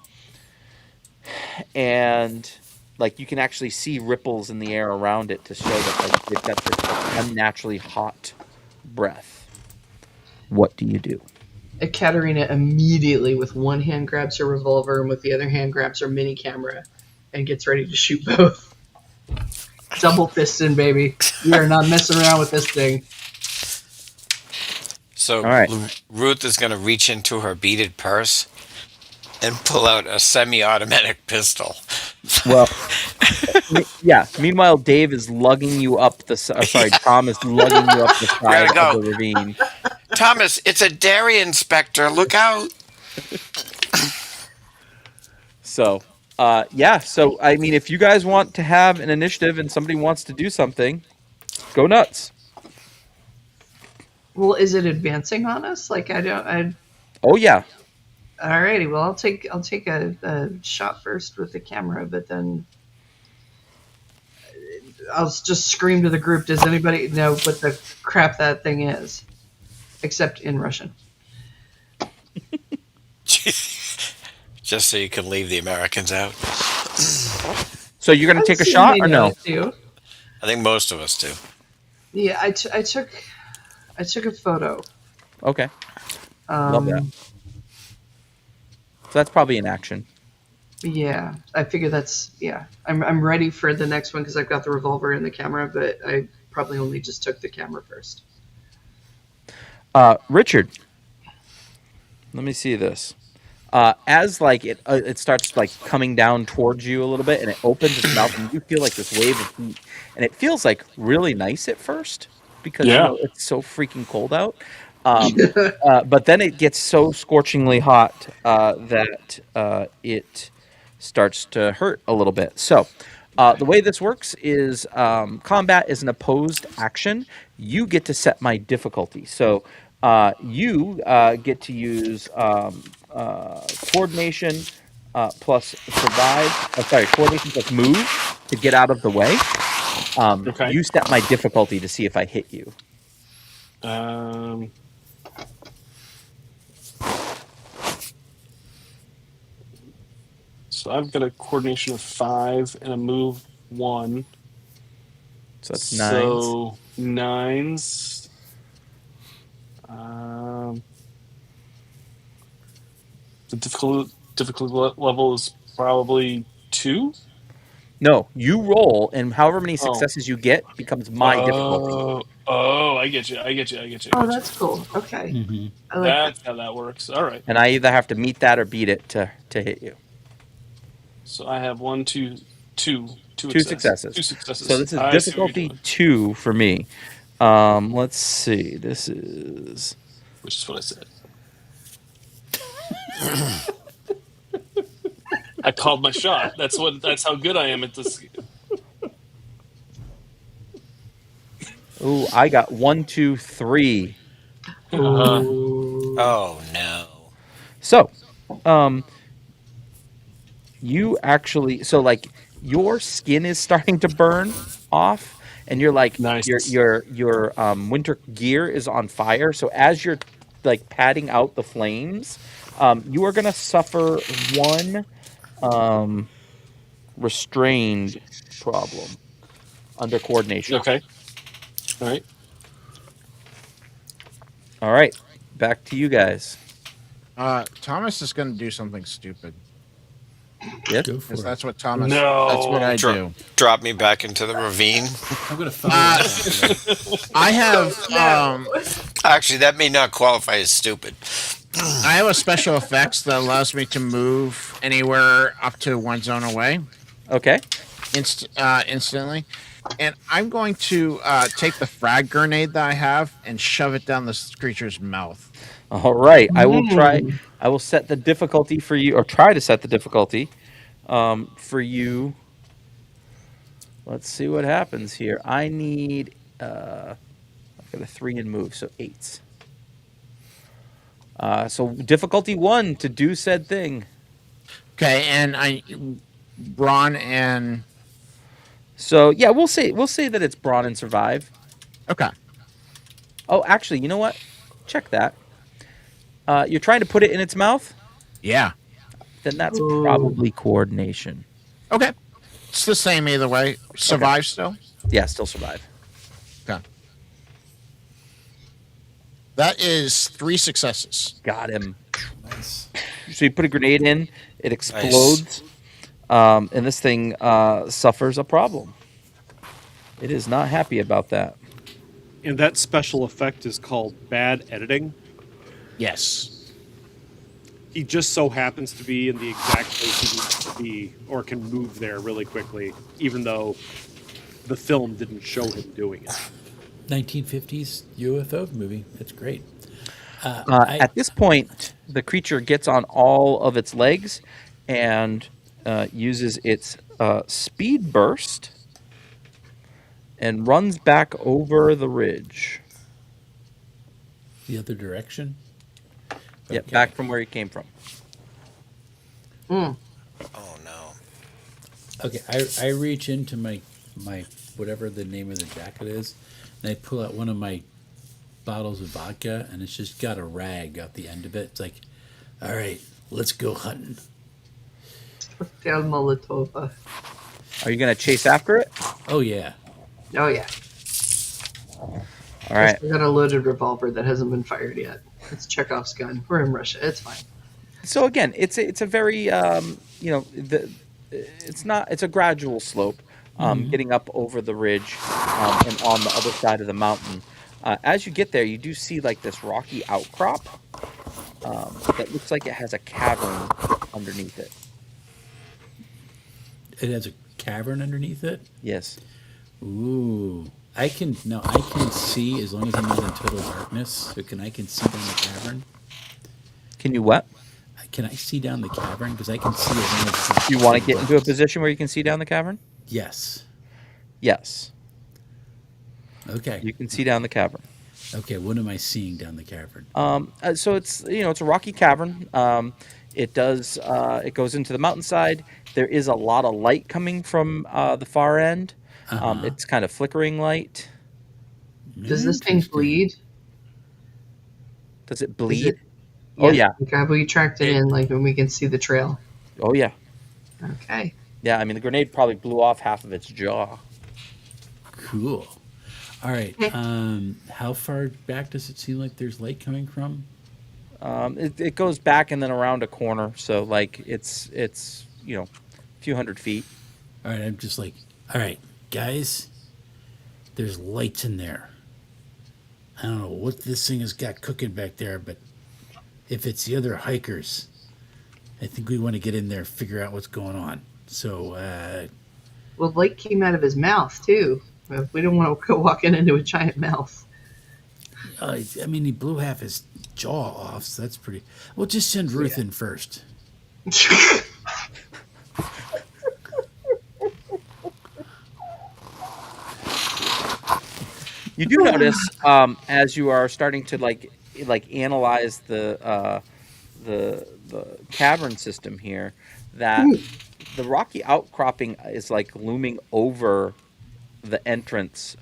and like you can actually see ripples in the air around it to show that like they've got this like unnaturally hot breath. What do you do? Ekaterina immediately, with one hand, grabs her revolver and with the other hand, grabs her mini camera and gets ready to shoot both. Double fisting, baby. We are not messing around with this thing. So All right. Ruth is going to reach into her beaded purse and pull out a semi-automatic pistol. Well, yeah. Meanwhile, Dave is lugging you up sorry, Tom is lugging you up the We gotta side of go. the ravine. Thomas, it's a dairy inspector. Look out. So, yeah. So, I mean, if you guys want to have an initiative and somebody wants to do something, go nuts. Well, is it advancing on us? Like I don't. Oh yeah. Alrighty. Well, I'll take a shot first with the camera, but then I'll just scream to the group. Does anybody know what the crap that thing is? Except in Russian. Just so you can leave the Americans out. So you're I gonna take a assume shot they or know no? it too. I think most of us do. Yeah, I took a photo. Okay. Love that. So that's probably an action. Yeah, I figure that's yeah. I'm ready for the next one because I've got the revolver and the camera, but I probably only just took the camera first. Richard, let me see this. As like it starts like coming down towards you a little bit, and it opens its mouth, and you feel like this wave of heat, and it feels like really nice at first because Yeah. it's so freaking cold out. But then it gets so scorchingly hot that it starts to hurt a little bit. So. The way this works is combat is an opposed action. You get to set my difficulty. So you get to use coordination plus survive. Sorry, coordination plus move to get out of the way. Okay. You set my difficulty to see if I hit you. Um, so I've got a coordination of 5 and a move 1. So that's 9s. So 9s. The difficulty level is probably 2. No, you roll, and however many Oh. successes you get becomes my difficulty. Oh, I get you. I get you. I get you. I Oh, get you. that's cool. Okay, Mm-hmm. I like that. That's how that works. All right. And I either have to meet that or beat it to hit you. So I have one, two Two successes. Two So successes. this is I see what you're difficulty doing, 2 for me. Let's see. This is which is what I said. I called my shot. That's how good I am at this. I got 1, 2, 3. Ooh. Oh no. So, um, you actually like your skin is starting to burn off, and you're like Nice. your winter gear is on fire. So as you're like patting out the flames, you are gonna suffer one restrained problem under coordination. Okay. All right. All right, back to you guys. Thomas is going to do something stupid Yes. Go because for it. that's what Thomas. That's what No. I Dro- do. Drop me back into the ravine. I'm gonna follow up after that. I have No. Actually, that may not qualify as stupid. I have a special effects that allows me to move anywhere up to one zone away Okay. instantly. And I'm going to take the frag grenade that I have and shove it down this creature's mouth. All right. I will try. Mm. I will set the difficulty for you, or try to set the difficulty for you. Let's see what happens here. I need. I've got a 3 in move, so 8s. So difficulty 1 to do said thing. Okay, and brawn and So yeah, we'll say that it's brawn and survive. okay. Oh, actually, you know what? Check that. You're trying to put it in its mouth. Yeah. Then that's Ooh. probably coordination. Okay. It's the same either way. Survive still. Yeah, still survive. Okay. That is 3 successes. Got him. Nice. So you put a grenade in, it explodes, and this thing suffers a problem. It is not happy about that. And that special effect is called bad editing. Yes. He just so happens to be in the exact place he needs to be, or can move there really quickly, even though the film didn't show him doing it. 1950s UFO movie. That's great. I At this point, the creature gets on all of its legs and uses its speed burst and runs back over the ridge. the other direction. Yep, Okay. back from where he came from. Mm. Oh no. Okay, I reach into my whatever the name of the jacket is, and I pull out one of my bottles of vodka, and it's just got a rag at the end of it. It's like, all right, let's go hunting. Cocktail Molotov. Are you going to chase after it? Oh yeah, Oh yeah. All right. I got a loaded revolver that hasn't been fired yet. It's Chekhov's gun. We're in Russia. It's fine. So again, it's a very it's a gradual slope, getting up over the ridge and on the other side of the mountain. As you get there, you do see like this rocky outcrop that looks like it has a cavern underneath it. it has a cavern underneath it. Yes. Ooh, I can see as long as I'm not in total darkness. So I can see down the cavern. Can you what? Can I see down the cavern? Because I can see as long as it's Do you want to get into a position where you can see down the cavern? Yes. Yes, Okay. you can see down the cavern. Okay. What am I seeing down the cavern? So it's it's a rocky cavern. It goes into the mountainside. There is a lot of light coming from the far end. It's kind of flickering light. Does this thing Interesting. bleed? Does it bleed? it- Oh yeah. Like, have we tracked it in, like, when we can see the trail? Oh yeah. Okay. Yeah. I mean, the grenade probably blew off half of its jaw. Cool. All right. How far back does it seem like there's light coming from? It goes back and then around a corner, so like it's a few hundred feet. All right. I'm just like, all right, guys. There's lights in there. I don't know what this thing has got cooking back there, but if it's the other hikers, I think we want to get in there and figure out what's going on. So, Well, light came out of his mouth too. We don't want to go walking into a giant mouth. I mean, he blew half his jaw off, so that's pretty. Well, just send Ruth in first. You do notice as you are starting to like analyze the cavern system here that the rocky outcropping is like looming over the entrance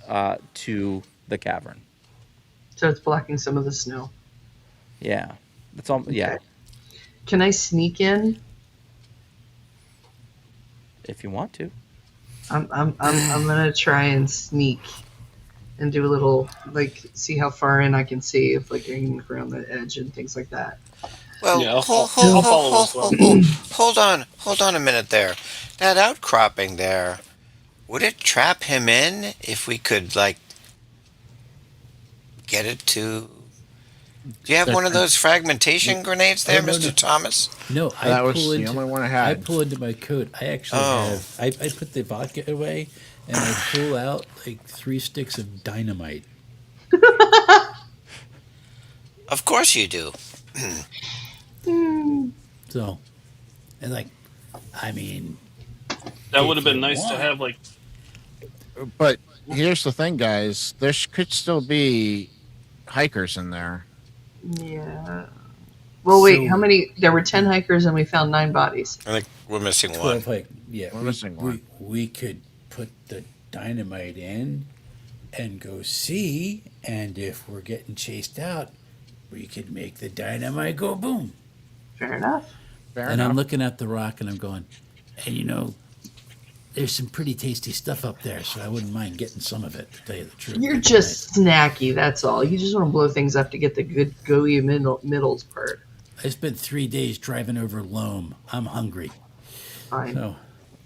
to the cavern. So it's blocking some of the snow. Yeah, it's all. Yeah, Okay. Can I sneak in? if you want to. I'm gonna try and sneak and do a little see how far in I can see if I can look around the edge and things like that. Well, Yeah, I'll hold, follow as well. hold on a minute there. That outcropping there, would it trap him in if we could, like, get it to. Do you have one of those fragmentation grenades there, Oh, no, Mr. no. Thomas? No, I That pull was the into. only one I I had. pull into my coat. I actually Oh. have. I put the vodka away, and I pull out like 3 sticks of dynamite. Of course you do. So, and like, I mean, That if would have been you nice to want. have like. But here's the thing, guys. There could still be hikers in there. Yeah. Well, wait. How So- many? There were 10 hikers, and we found 9 bodies. I think we're missing 12 one. like yeah, We're missing one. we could put the dynamite in and go see, and if we're getting chased out, we could make the dynamite go boom. Fair enough. Fair And I'm enough. looking at the rock and I'm going, and there's some pretty tasty stuff up there, so I wouldn't mind getting some of it, to tell you the truth. You're just snacky. That's all. You just want to blow things up to get the good gooey middles part. I spent 3 days driving over Loam. I'm hungry. Fine. So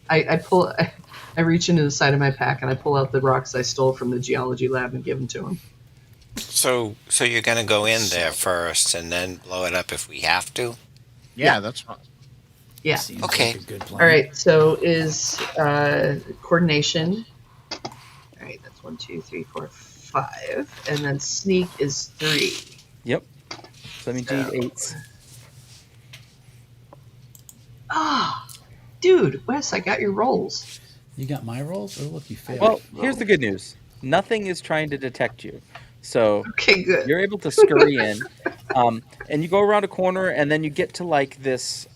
I reach into the side of my pack and I pull out the rocks I stole from the geology lab and give them to him. So you're gonna go in there first and then blow it up if we have to? Yeah, that's fine. Yeah. seems Okay. like a good plan. All right. So is coordination. All right. That's 1, 2, 3, 4, 5, and then sneak is 3. Yep. So that means you need 8s. Ah, dude, Wes, I got your rolls. You got my rolls? Oh, look, you failed. Well, here's the good news. Nothing is trying to detect you. So Okay, good. you're able to scurry in, and you go around a corner, and then you get to like this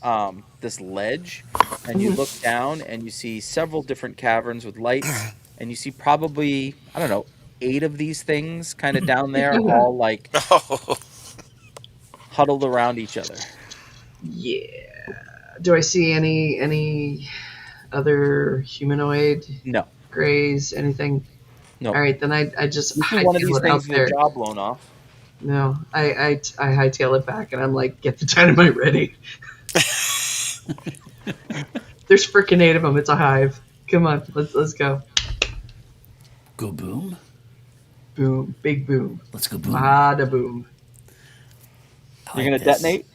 this ledge, and you look down, and you see several different caverns with lights, and you see probably 8 of these things kind of down there, all like Oh, huddled around each other. Yeah. Do I see any other humanoid No, grays? Anything? no. All right, then I just You see one of hightail these it out things with there. the jaw blown off. No, I hightail it back, and I'm like, get the dynamite ready. There's freaking 8 of them. It's a hive. Come on, let's go. Go boom? Boom, big boom, Let's go boom. bada boom. I You're like gonna this. detonate.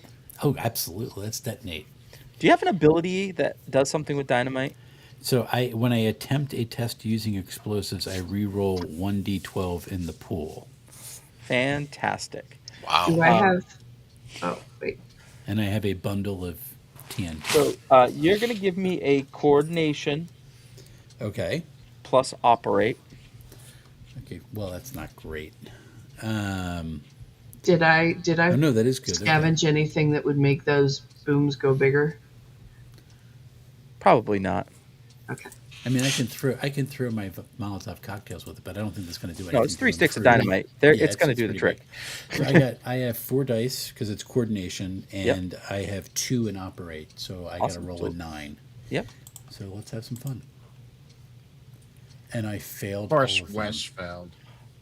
Oh, absolutely. Let's detonate. Do you have an ability that does something with dynamite? So when I attempt a test using explosives, I re-roll 1d12 in the pool. Fantastic. wow. Do I have? Oh wait. And I have a bundle of TNT. So you're gonna give me a coordination Okay. plus operate. Okay. Well, that's not great. Um, Did I oh, no, that is good. Okay. scavenge anything that would make those booms go bigger? Probably not. Okay. I mean, I can throw my Molotov cocktails with it, but I don't think that's going to do anything. No, it's 3 to sticks of improve. dynamite. There, Yeah, it's gonna do the pretty trick. big. So I have 4 dice because it's coordination, and I have 2 in operate, so I got to Awesome. roll So- a 9. Yep. So let's have some fun. And I failed. Of course, all of them. Wes failed.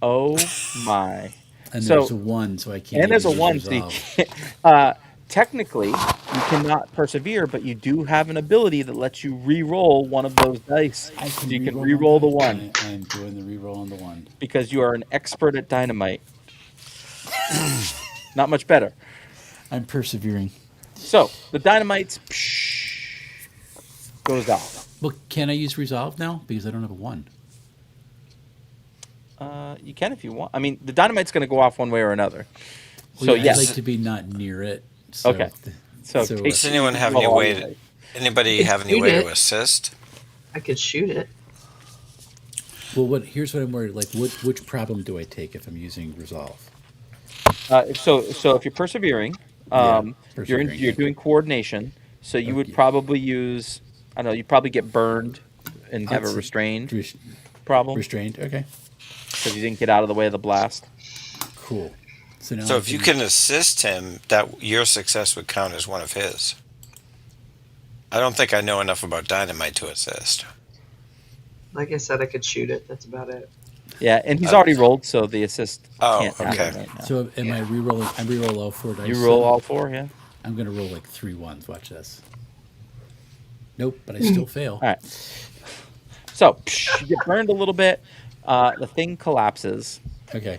Oh my. And So- there's a 1, so I can't. And there's a use 1, so you resolve. can't, technically you cannot persevere, but you do have an ability that lets you re-roll one of those dice. I So you can re-roll re-roll the one 1 die. I'm doing the re-roll on the 1. because you are an expert at dynamite. Not much better. I'm persevering. So the dynamite goes off. Well, can I use resolve now because I don't have a 1? You can if you want. I mean, the dynamite's going to go off one way or another. Well, So yeah, I'd yes. like to be not near it. So, Okay. So so Does Jason, anyone you have roll any all way your to, dice. anybody could have any shoot way it. to assist? I could shoot it. well, here's what I'm worried. Like, which problem do I take if I'm using resolve? So if you're persevering, Yeah, persevering. you're Okay. doing coordination. So you would Okay. probably use, I don't know, you probably get burned and have a That's restrained res- problem restrained. Okay. because you didn't get out of the way of the blast. Cool. So now So I if you can. can assist him, that your success would count as one of his. I don't think I know enough about dynamite to assist. Like I said, I could shoot it. That's about it. Yeah, and he's Uh, already rolled, so the assist Oh, can't happen okay. right now. So am I re-rolling? I re-roll all 4 dice. You roll then? all 4, yeah. I'm gonna roll like 3 ones. Watch this. Nope, but I still fail. All right. So you get burned a little bit. The thing collapses, Okay.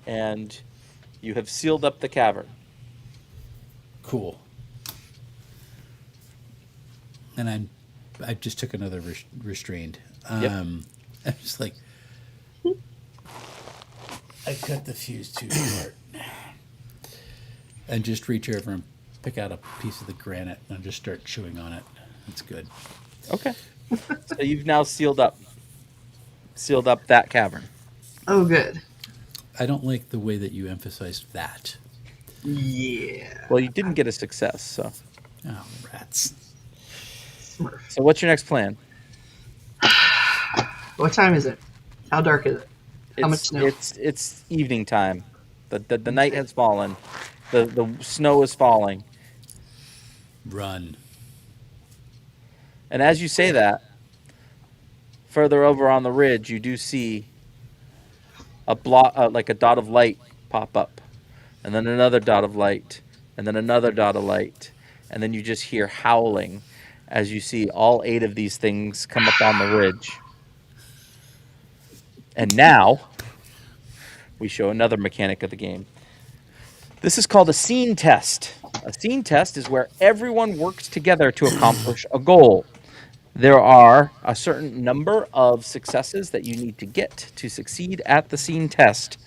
and you have sealed up the cavern. Cool. And I just took another restrained. Yep. I'm just like, I cut the fuse too short, and just reach over and pick out a piece of the granite and just start chewing on it. That's good. Okay. So you've now sealed up that cavern. Oh, good. I don't like the way that you emphasized that. Yeah. Well, you didn't get a success, so. Oh, rats. Smurf. So what's your next plan? What time is it? How dark is it? How much snow? It's evening time. The night has fallen. The snow is falling. Run. And as you say that, further over on the ridge, you do see a like a dot of light pop up, and then another dot of light, and then another dot of light, and then you just hear howling as you see all 8 of these things come up on the ridge. And now we show another mechanic of the game. This is called a scene test. A scene test is where everyone works together to accomplish a goal. There are a certain number of successes that you need to get to succeed at the scene test.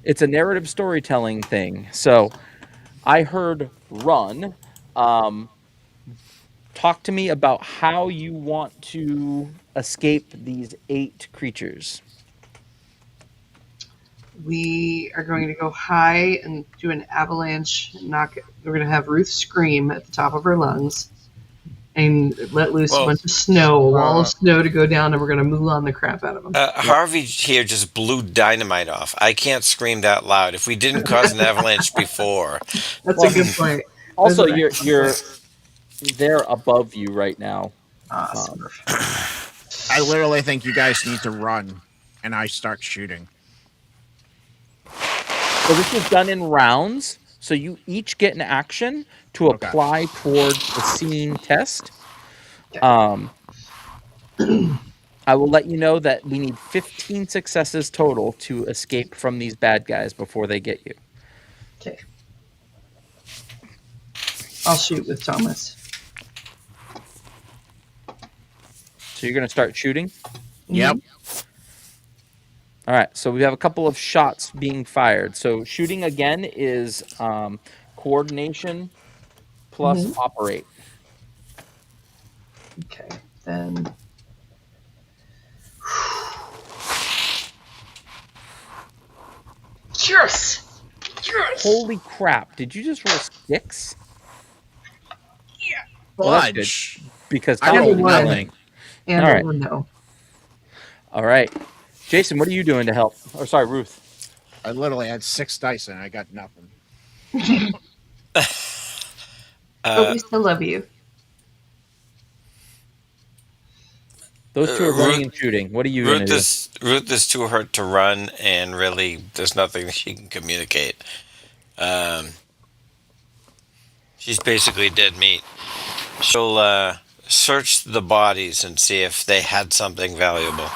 It's a narrative storytelling thing. So I heard run. Talk to me about how you want to escape these 8 creatures. We are going to go high and do an avalanche. We're going to have Ruth scream at the top of her lungs and let loose a Well, bunch of snow, a wall of snow to go down, and we're going to Mulan the crap out of them. Harvey here just blew dynamite off. I can't scream that loud. If we didn't cause an avalanche before, That's a good point. Also, Those are you're they're above you right now. Smurf. I literally think you guys need to run, and I start shooting. So this is done in rounds. So you each get an action to Okay. apply towards the scene test. Okay. I will let you know that we need 15 successes total to escape from these bad guys before they get you. Okay. I'll shoot with Thomas. So you're going to start shooting? Yep. All right, so we have a couple of shots being fired. So shooting again is coordination plus operate. Okay, then. Yes! Yes! Holy crap, did you just roll 6? Well, that's good, Fudge. because I Tom rolled rolled one. nothing. And All right. no. All right. Jason, what are you doing to help? Or sorry, Ruth. I literally had 6 dice and I got nothing. But we still love you. Those two are running and shooting. What are you going to do? Ruth is too hurt to run, and really, there's nothing that she can communicate. She's basically dead meat. She'll search the bodies and see if they had something valuable.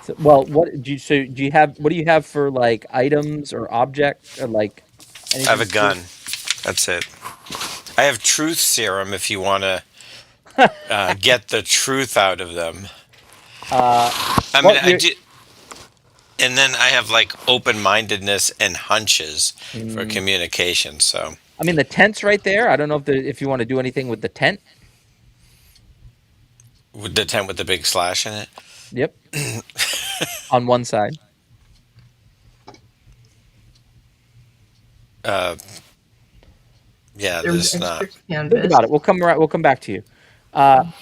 So, well, what do you have? What do you have for like items or object or like? I have a gun. That's it. I have truth serum if you want to get the truth out of them. Uh, I mean, well, I do, and then I have like open-mindedness and hunches for mm, communication. So I mean, the tent's right there. I don't know if you want to do anything with the tent. with the tent with the big slash in it. Yep, on one side. Uh, yeah, There's there's extra not. Think about canvas. it. We'll come right. We'll come back to you.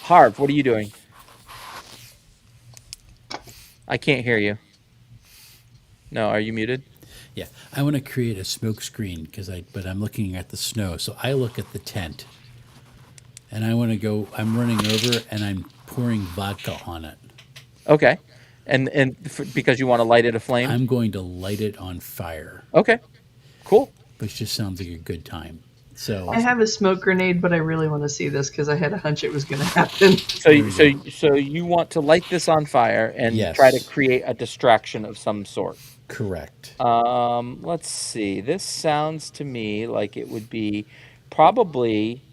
Harv, what are you doing? I can't hear you. No, are you muted? Yeah, I want to create a smoke screen but I'm looking at the snow. So I look at the tent, and I want to go. I'm running over and I'm pouring vodka on it. Okay, because you want to light it aflame. I'm going to light it on fire, Okay, cool. which just sounds like a good time. So I have a smoke grenade, but I really want to see this because I had a hunch it was going to happen. So, There we so you want to light this on fire and try to Yes. create a distraction of some sort. correct. Let's see. This sounds to me like it would be probably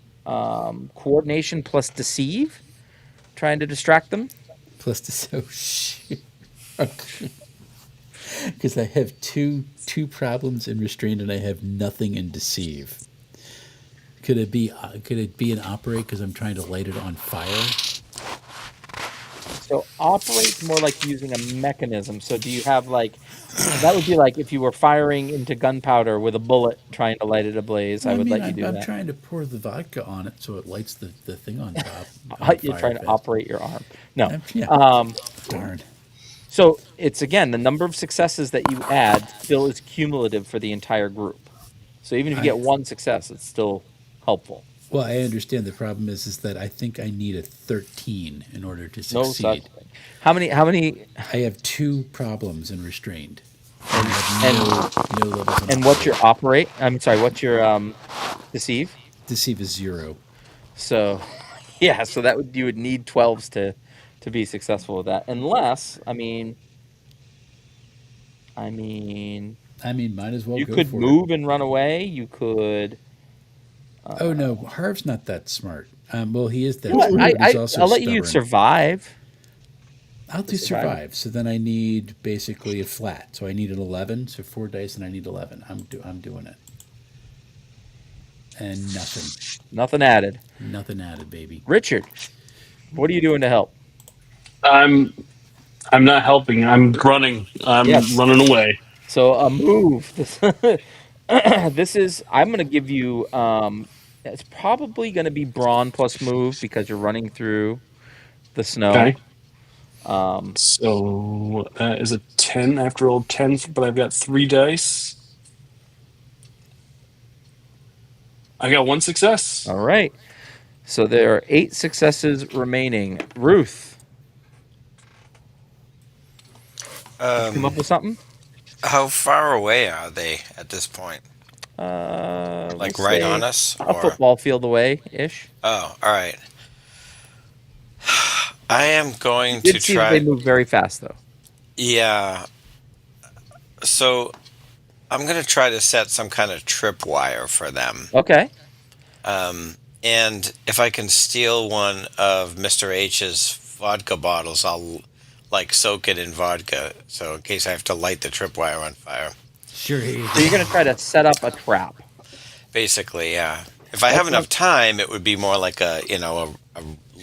coordination plus deceive, trying to distract them. Plus the so shit. Because I have two problems in restraint and I have nothing in deceive. Could it be an operate because I'm trying to light it on fire? So operate's more like using a mechanism. So do you have like that would be like if you were firing into gunpowder with a bullet trying to light it ablaze. Well, I I would mean, let you do I'm that. trying to pour the vodka on it so it lights the thing on top. On You're fire trying to pit. operate your arm. No. Yeah. Um, Darn. So it's again the number of successes that you add still is cumulative for the entire group. So even if you I get one success, it's still helpful. well, I understand the problem is that I think I need a 13 in order to No such succeed. thing. How many I have two problems in restrained. and I and have no levels in and what's your operate. operate? I'm sorry, what's your deceive? Deceive is 0. So yeah, so that would you would need 12s to be successful with that. Unless, I mean I mean, might as well you go could for it. move and run away. You could Oh no, Harv's not that smart. Well, he is you know that what? smart, but he's also I'll let you stubborn. survive. I'll The do survivor. survive. So then I need basically a flat. So I need an 11. So 4 dice, and I need 11. I'm doing it. And nothing, Nothing added. nothing added, baby. Richard, what are you doing to help? I'm I'm not helping. I'm running. I'm Yes. running away. So a move. This is. I'm going to give you. It's probably going to be brawn plus move because you're running through the snow. Okay. So that is a 10 after roll 10, but I've got 3 dice. I got one success. All right. So there are 8 successes remaining. Ruth, come up with something. How far away are they at this point? We'll Like right on say us, a or football field away ish. oh, all right. I am going to Did see that they try. move very fast though. Yeah. So I'm going to try to set some kind of tripwire for them. Okay. And if I can steal one of Mr. H's vodka bottles, I'll like soak it in vodka. So in case I have to light the tripwire on fire. Sure. So you're going to try to set up a trap. Basically, yeah. If I have That's enough time, it would be more like a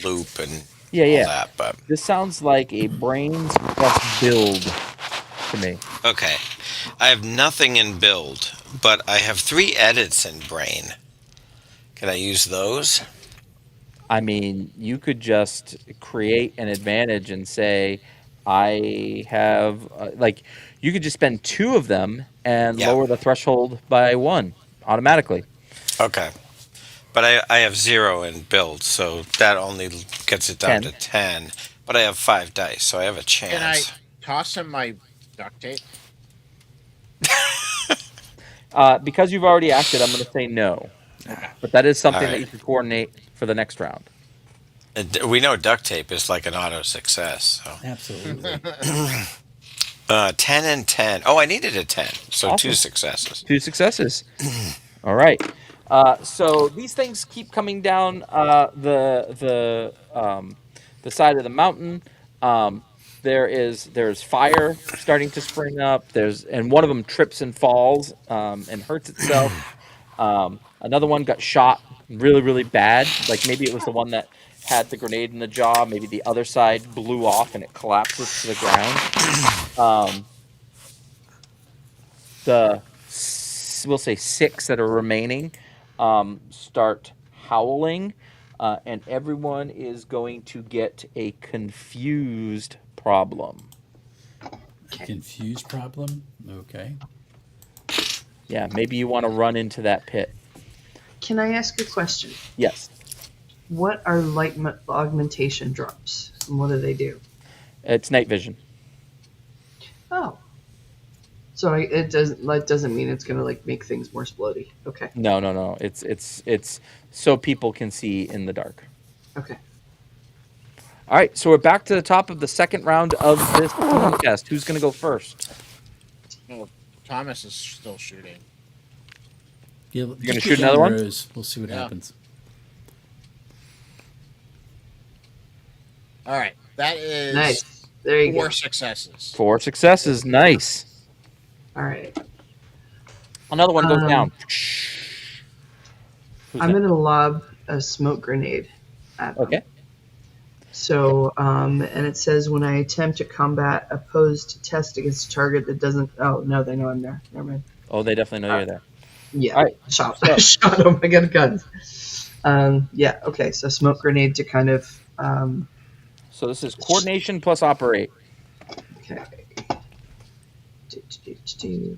loop and Yeah, all yeah. that. But This sounds like a brains plus build to me. okay. I have nothing in build, but I have 3 edits in brain. Can I use those? I mean, you could just create an advantage and say, I have, like, you could just spend 2 of them and Yeah. lower the threshold by 1 automatically. Okay. But I have 0 in build, so that only gets it down 10. to 10. But I have 5 dice, so I have a Can I chance. toss him my duct tape? Because you've already acted, I'm going to say no. But that is something All that right. you can coordinate for the next round. We know duct tape is like an auto success. So Absolutely. 10 and 10. Oh, I needed a 10, so 2 Awesome. successes. 2 successes. All right. So these things keep coming down the side of the mountain. There's fire starting to spring up. And one of them trips and falls and hurts itself. Another one got shot really, really bad. Like maybe it was the one that had the grenade in the jaw. Maybe the other side blew off and it collapses to the ground. We'll say 6 that are remaining start howling, and everyone is going to get a confused problem. Confused problem? Okay. Yeah, maybe you want to run into that pit. Can I ask a question? Yes. What are light augmentation drops, and what do they do? It's night vision. Oh, so it doesn't mean it's gonna like make things more splody. Okay. No. It's so people can see in the dark. Okay. All right, so we're back to the top of the second round of this contest. Who's going to go first? Well, Thomas is still shooting. Yeah, You're going to shoot another one? Rows. We'll see what happens. All right, that is Nice. There you 4 go. successes. 4 successes. Nice. All right. Another one goes down. I'm gonna lob a smoke grenade at them. Okay. So, and it says when I attempt to combat opposed test against a target that doesn't. Oh no, they know I'm there. Never mind. Oh, they definitely know you're there. Yeah. All right. Shot. So- Shot him. I got a gun. Yeah. Okay. So smoke grenade to kind of. So this is coordination plus operate. Okay.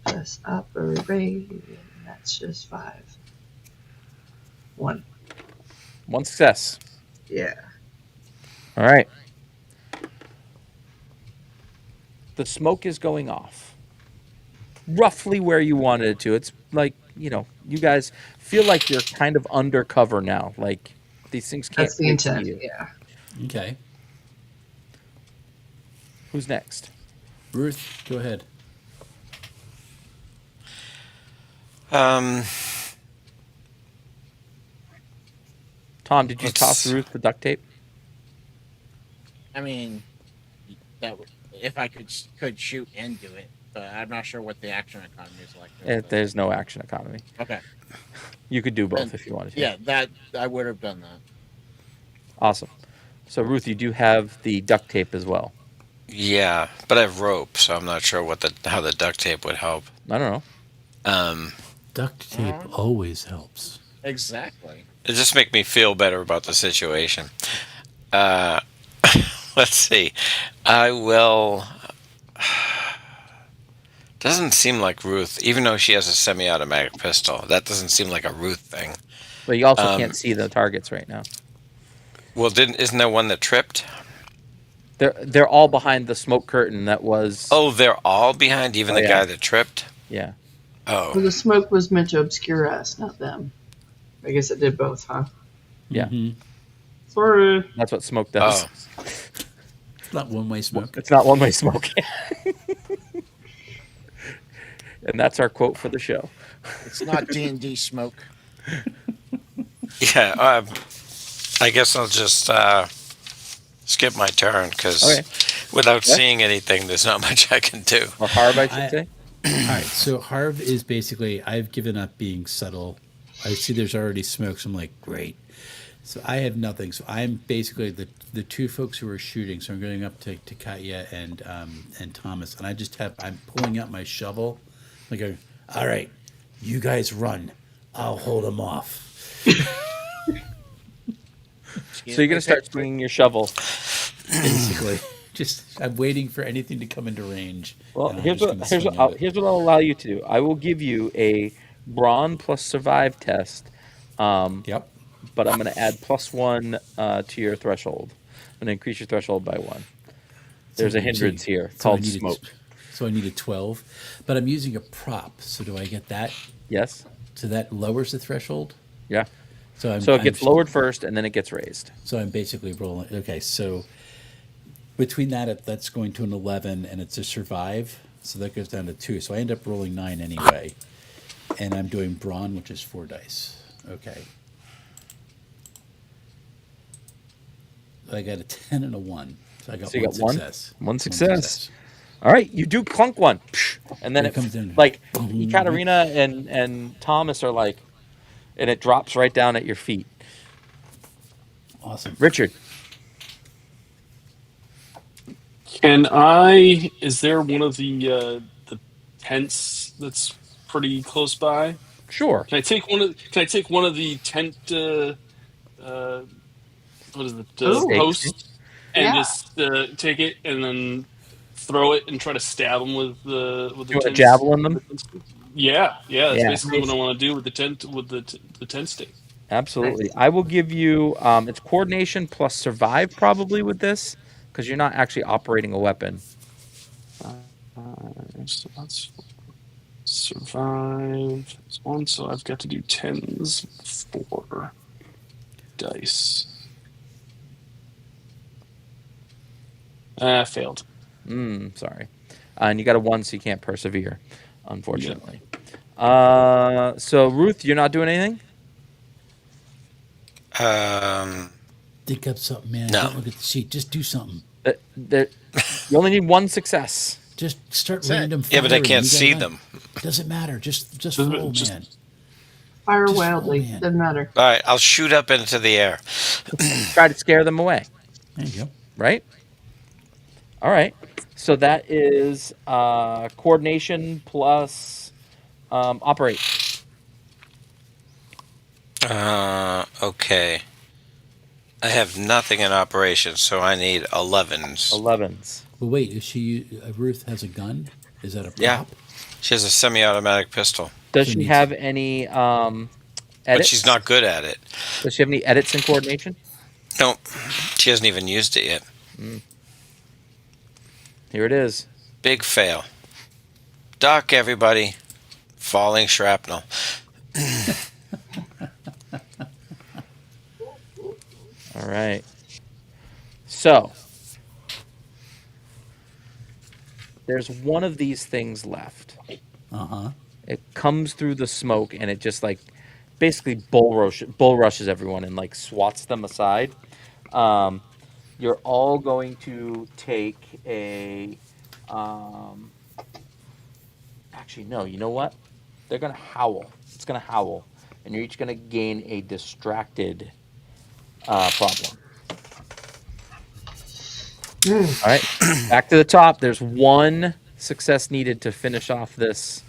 Plus operate. That's just 5. 1. 1 success. Yeah. All right. The smoke is going off. Roughly where you wanted it to. It's like, you guys feel like you're kind of undercover now. Like these things can't That's the really intent. see you. Yeah. Okay. Who's next? Ruth, go ahead. Tom, did you toss Ruth the duct tape? I mean, if I could shoot and do it, but I'm not sure what the action economy is like. There's no action economy. Okay. You could do both And- if you wanted to. Yeah, that I would have done that. Awesome. So Ruth, you do have the duct tape as well. Yeah, but I have rope, so I'm not sure how the duct tape would help. I don't know. Duct tape always helps. Exactly. It just make me feel better about the situation. Let's see. I will. Doesn't seem like Ruth, even though she has a semi-automatic pistol. That doesn't seem like a Ruth thing. But you also can't see the targets right now. Well, isn't there one that tripped? They're all behind the smoke curtain that was. Oh, they're all behind, even the guy that tripped? Yeah. Well, Oh. the smoke was meant to obscure us, not them. I guess it did both, huh? Yeah. Mhm. Sorry. That's what smoke does. Oh. It's not one-way smoke. It's not one-way smoke. And that's our quote for the show. It's not D&D smoke. Yeah, I guess I'll just skip my turn, because Okay. without seeing anything, there's not much I can do. Or Harv, I should say. All right, so Harv is basically, I've given up being subtle. I see there's already smoke, so I'm like, great. So I have nothing. So I'm basically the 2 folks who are shooting. So I'm going up to Katya and Thomas, and I'm pulling out my shovel, like, all right, you guys run. I'll hold them off. So you're gonna start swinging your shovel. Basically, I'm waiting for anything to come into range. Well, and I'm here's just what gonna here's swing what at it. here's what I'll allow you to do. I will give you a brawn plus survive test. Yep. But I'm going to add +1 to your threshold. I'm going to increase your threshold by 1. There's a hindrance here called smoke. So I need a 12, but I'm using a prop. So do I get that? Yes. So that lowers the threshold. Yeah. So It gets lowered first, and then it gets raised. So I'm basically rolling. Okay, so between that's going to an 11, and it's a survive. So that goes down to 2. So I end up rolling 9 anyway, and I'm doing brawn, which is 4 dice. Okay. I got a 10 and a 1. So I got So you one got one? success. One success. All right, you do clunk one, and then It comes in. like Boom. Ekaterina and Thomas are like, and it drops right down at your feet. Awesome. Richard, Can I? Is there one of the tents that's pretty close by? sure. Can I take one of? Can I take one of the tent? Uh, what is it? Ooh, Stakes. Posts, and yeah. just take it and then throw it and try to stab them with the You want to tents. javelin them? Yeah, yeah. That's Yeah, basically what Nice. I want to do with the tent the tent stake. absolutely. Nice. I will give you it's coordination plus survive probably with this because you're not actually operating a weapon. So that's survive is one. So I've got to do tens with 4 dice. Failed. Sorry. And you got a 1, so you can't persevere, unfortunately. So Ruth, you're not doing anything? Think up something, man. No. Don't look at the sheet. Just do something. You only need 1 success. Just start That's it. random Yeah, but I firing. can't You got see none. them. Doesn't matter. Just roll, Just man. Fire Just wildly. roll, man. Doesn't matter. All right, I'll shoot up into the air. Try to scare them away, There you go. right? All right. So that is coordination plus operate. Okay. I have nothing in operation, so I need 11s. 11s. But wait, is she? Ruth has a gun. Is that a Yeah. prop? She has a semi-automatic pistol, Does So she needs- have any but edits? she's not good at it. Does she have any edits in coordination? Nope. She hasn't even used it yet. Here it is. Big fail. Duck, everybody. Falling shrapnel. All right. So there's one of these things left. Uh-huh. It comes through the smoke and it just like basically bull rushes everyone and like swats them aside. You're all going to take a. Actually, no. You know what? They're gonna howl. It's gonna howl, and you're each gonna gain a distracted problem. All right, back to the top. There's 1 success needed to finish off this.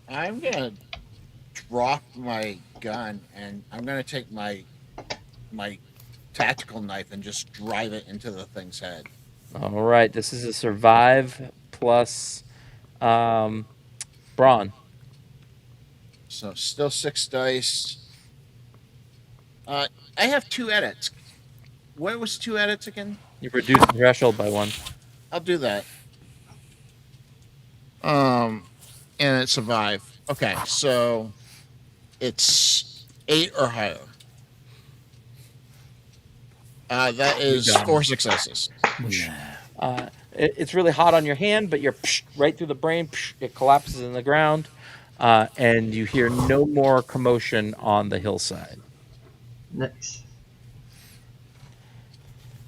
I'm gonna drop my gun and I'm gonna take my tactical knife and just drive it into the thing's head. All right, this is a survive plus brawn. So still 6 dice. I have 2 edits. What was 2 edits again? You reduce the threshold by 1. I'll do that. And it survive. Okay, so it's 8 or higher. That is done. 4 successes. Yeah. It's really hot on your hand, but you're right through the brain. It collapses in the ground, and you hear no more commotion on the hillside. Nice.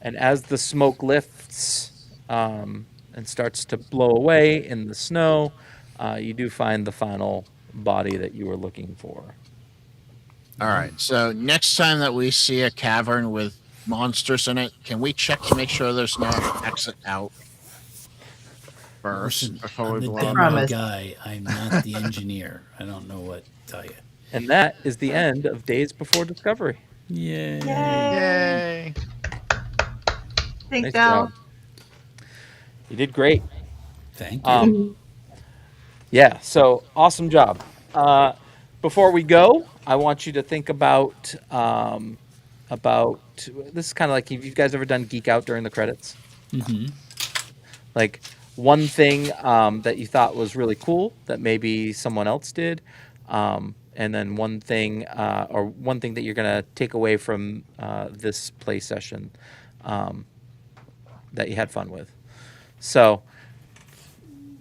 And as the smoke lifts and starts to blow away in the snow, you do find the final body that you were looking for. All right. So next time that we see a cavern with monsters in it, can we check to make sure there's no exit out first Listen, before I'm we the blow? demo Promise. guy. I'm not the engineer. I don't know what to tell you. And that is the end of Days Before Discovery. Yay. Yay! Thanks, Nice Al. job. You did great. Thank you. Yeah, so awesome job. Before we go, I want you to think about this is kind of like, have you guys ever done Geek Out during the credits? Mm-hmm. Like one thing that you thought was really cool that maybe someone else did, and then one thing that you're gonna take away from this play session that you had fun with. So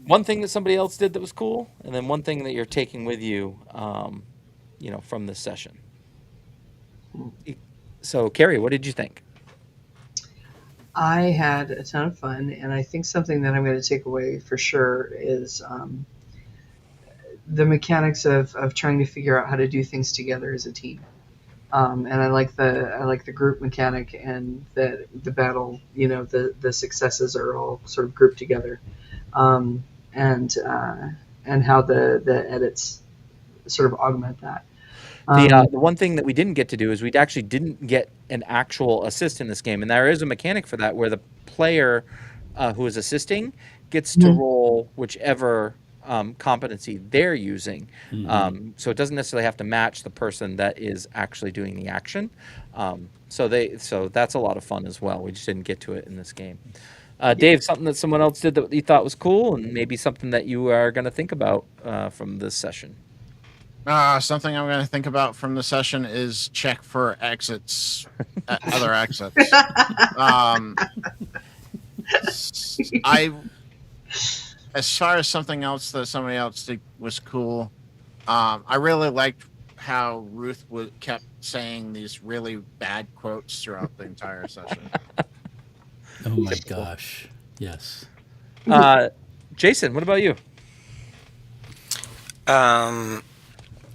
one thing that somebody else did that was cool, and then one thing that you're taking with you from this session. So, Carrie, what did you think? I had a ton of fun, and I think something that I'm going to take away for sure is the mechanics of trying to figure out how to do things together as a team. And I like the group mechanic, and that the battle, the successes are all sort of grouped together, um, and and how the edits sort of augment that. The one thing that we didn't get to do is we actually didn't get an actual assist in this game, and there is a mechanic for that where the player who is assisting gets to Mhm. roll whichever competency they're using. So it doesn't necessarily have to match the person that is actually doing the action. So that's a lot of fun as well. We just didn't get to it in this game. Dave, something that someone else did that you thought was cool, and maybe something that you are going to think about from this session. Something I'm going to think about from the session is check for exits, other exits. Um, I, as far as something else that somebody else did was cool. I really liked how Ruth kept saying these really bad quotes throughout the entire session. Oh my gosh. Yes. Jason, what about you? Um,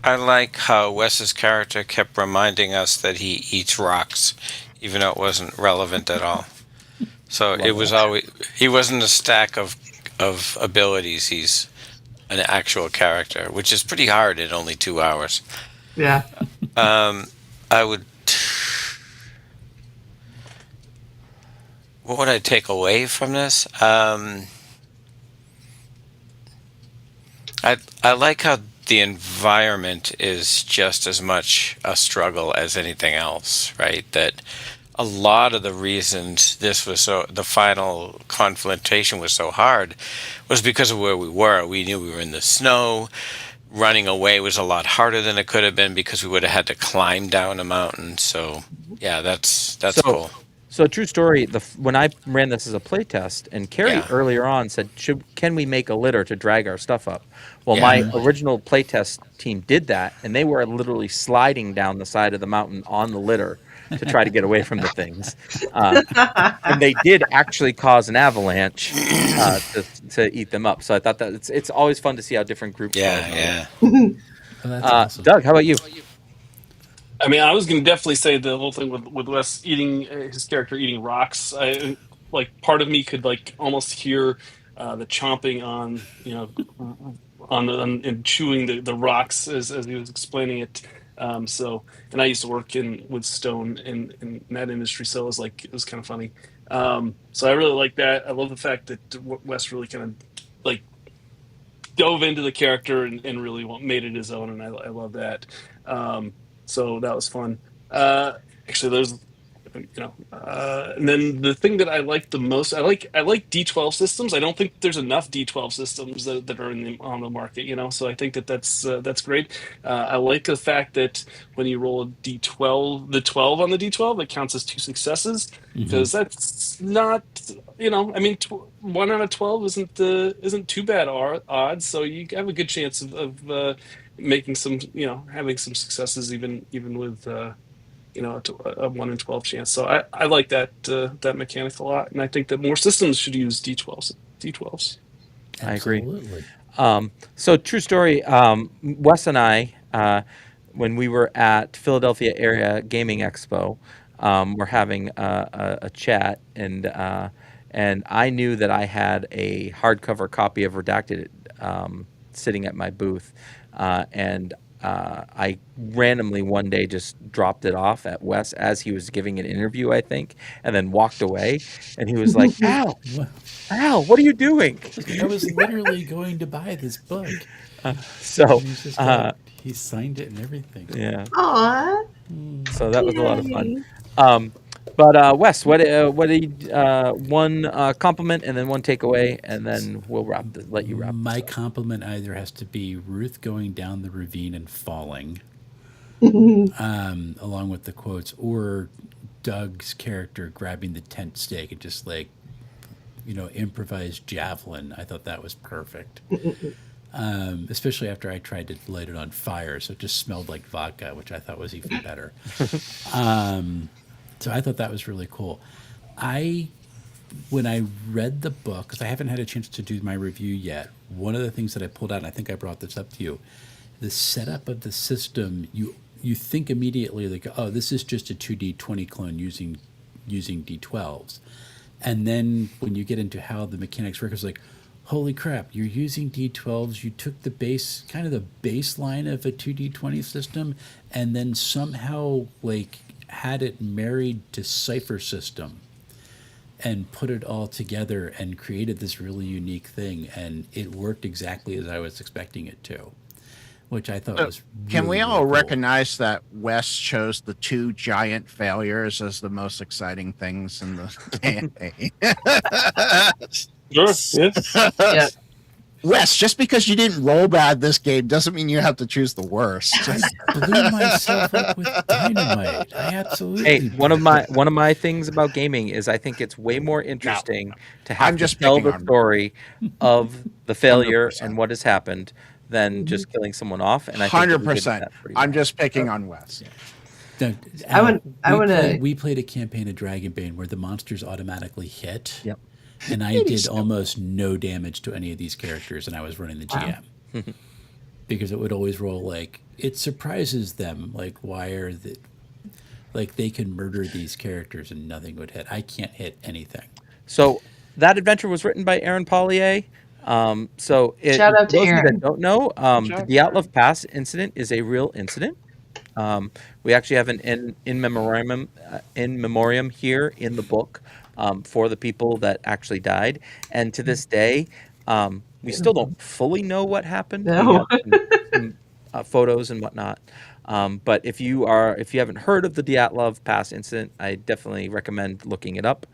I like how Wes's character kept reminding us that he eats rocks, even though it wasn't relevant at all. So it was always he wasn't a stack of abilities. He's an actual character, which is pretty hard in only 2 hours. Yeah. I would. What would I take away from this? I like how the environment is just as much a struggle as anything else, right? That a lot of the reasons the final confrontation was so hard was because of where we were. We knew we were in the snow. Running away was a lot harder than it could have been because we would have had to climb down a mountain. So yeah, that's So, cool. so true story. When I ran this as a playtest, and Carrie Yeah. earlier on said, can we make a litter to drag our stuff up?" Well, Yeah. my original playtest team did that, and they were literally sliding down the side of the mountain on the litter to try to get away from the things, and they did actually cause an avalanche to eat them up. So I thought that it's always fun to see how different groups go Yeah, about it. yeah. Oh, that's awesome. Doug, how about you? I mean, I was going to definitely say the whole thing with Wes eating his character eating rocks. I like part of me could like almost hear the chomping on and chewing the rocks as he was explaining it. And I used to work with stone in that industry, so it was kind of funny. So I really like that. I love the fact that Wes really kind of like dove into the character and really made it his own, and I love that. So that was fun. Actually, there's and then the thing that I like the most, I like D12 systems. I don't think there's enough D12 systems that are on the market, So I think that's great. I like the fact that when you roll a D12, the 12 on the D12, it counts as two successes because that's not, I mean, 1 out of 12 isn't too bad odds, so you have a good chance of making some, having some successes even with. A 1 in 12 chance. So I like that mechanic a lot, and I think that more systems should use D12s. I agree. Absolutely. So true story. Wes and I, when we were at Philadelphia Area Gaming Expo, we're having a chat, and I knew that I had a hardcover copy of Redacted sitting at my booth, and I randomly one day just dropped it off at Wes as he was giving an interview, I think, and then walked away. And he was like, "Al, Well, Al, what are you doing?" I was literally going to buy this book. So, And he's just got, he signed it and everything. yeah. Aw. So that was a lot of fun. Yay. But Wes, what did one compliment and then one takeaway, and then we'll let you wrap. My compliment either has to be Ruth going down the ravine and falling, along with the quotes, or Doug's character grabbing the tent stake and just like, improvised javelin. I thought that was perfect. especially after I tried to light it on fire, so it just smelled like vodka, which I thought was even better. So I thought that was really cool. I when I read the book, because I haven't had a chance to do my review yet, one of the things that I pulled out, and I think I brought this up to you, the setup of the system, you think immediately like, oh, this is just a 2D20 clone using D12s. And then when you get into how the mechanics work, it's like, holy crap, you're using D12s. You took the base, kind of the baseline of a 2D20 system, and then somehow like had it married to Cipher system and put it all together and created this really unique thing. And it worked exactly as I was expecting it to, which I thought So, was can we really, all really cool. recognize that Wes chose the two giant failures as the most exciting things in the campaign? Sure. Yeah. Yeah. Wes, just because you didn't roll bad this game doesn't mean you have to choose the worst. I blew myself up with dynamite. I absolutely. Hey, one of my things about gaming is I think it's way more interesting to have I'm to just tell picking the on- story of the failure 100%. and what has happened than just killing someone off. And I think that we did 100%. that pretty I'm well. just picking on Wes. No, I want- I we wanna- played- we played a campaign of Dragonbane where the monsters automatically hit. Yep. And I did almost no damage to any of these characters, and I was running the GM. Because it would always roll like, it surprises them. Like, why are the. Like, they can murder these characters and nothing would hit. I can't hit anything. So that adventure was written by Aaron Pollier. Shout out to those of you Aaron. that don't know, the job, Dyatlov Pass incident is a real incident. We actually have an in memoriam here in the book for the people that actually died, and to this day, we still don't fully know what happened. No. We have some photos and whatnot. But if you haven't heard of the Dyatlov Pass incident, I definitely recommend looking it up.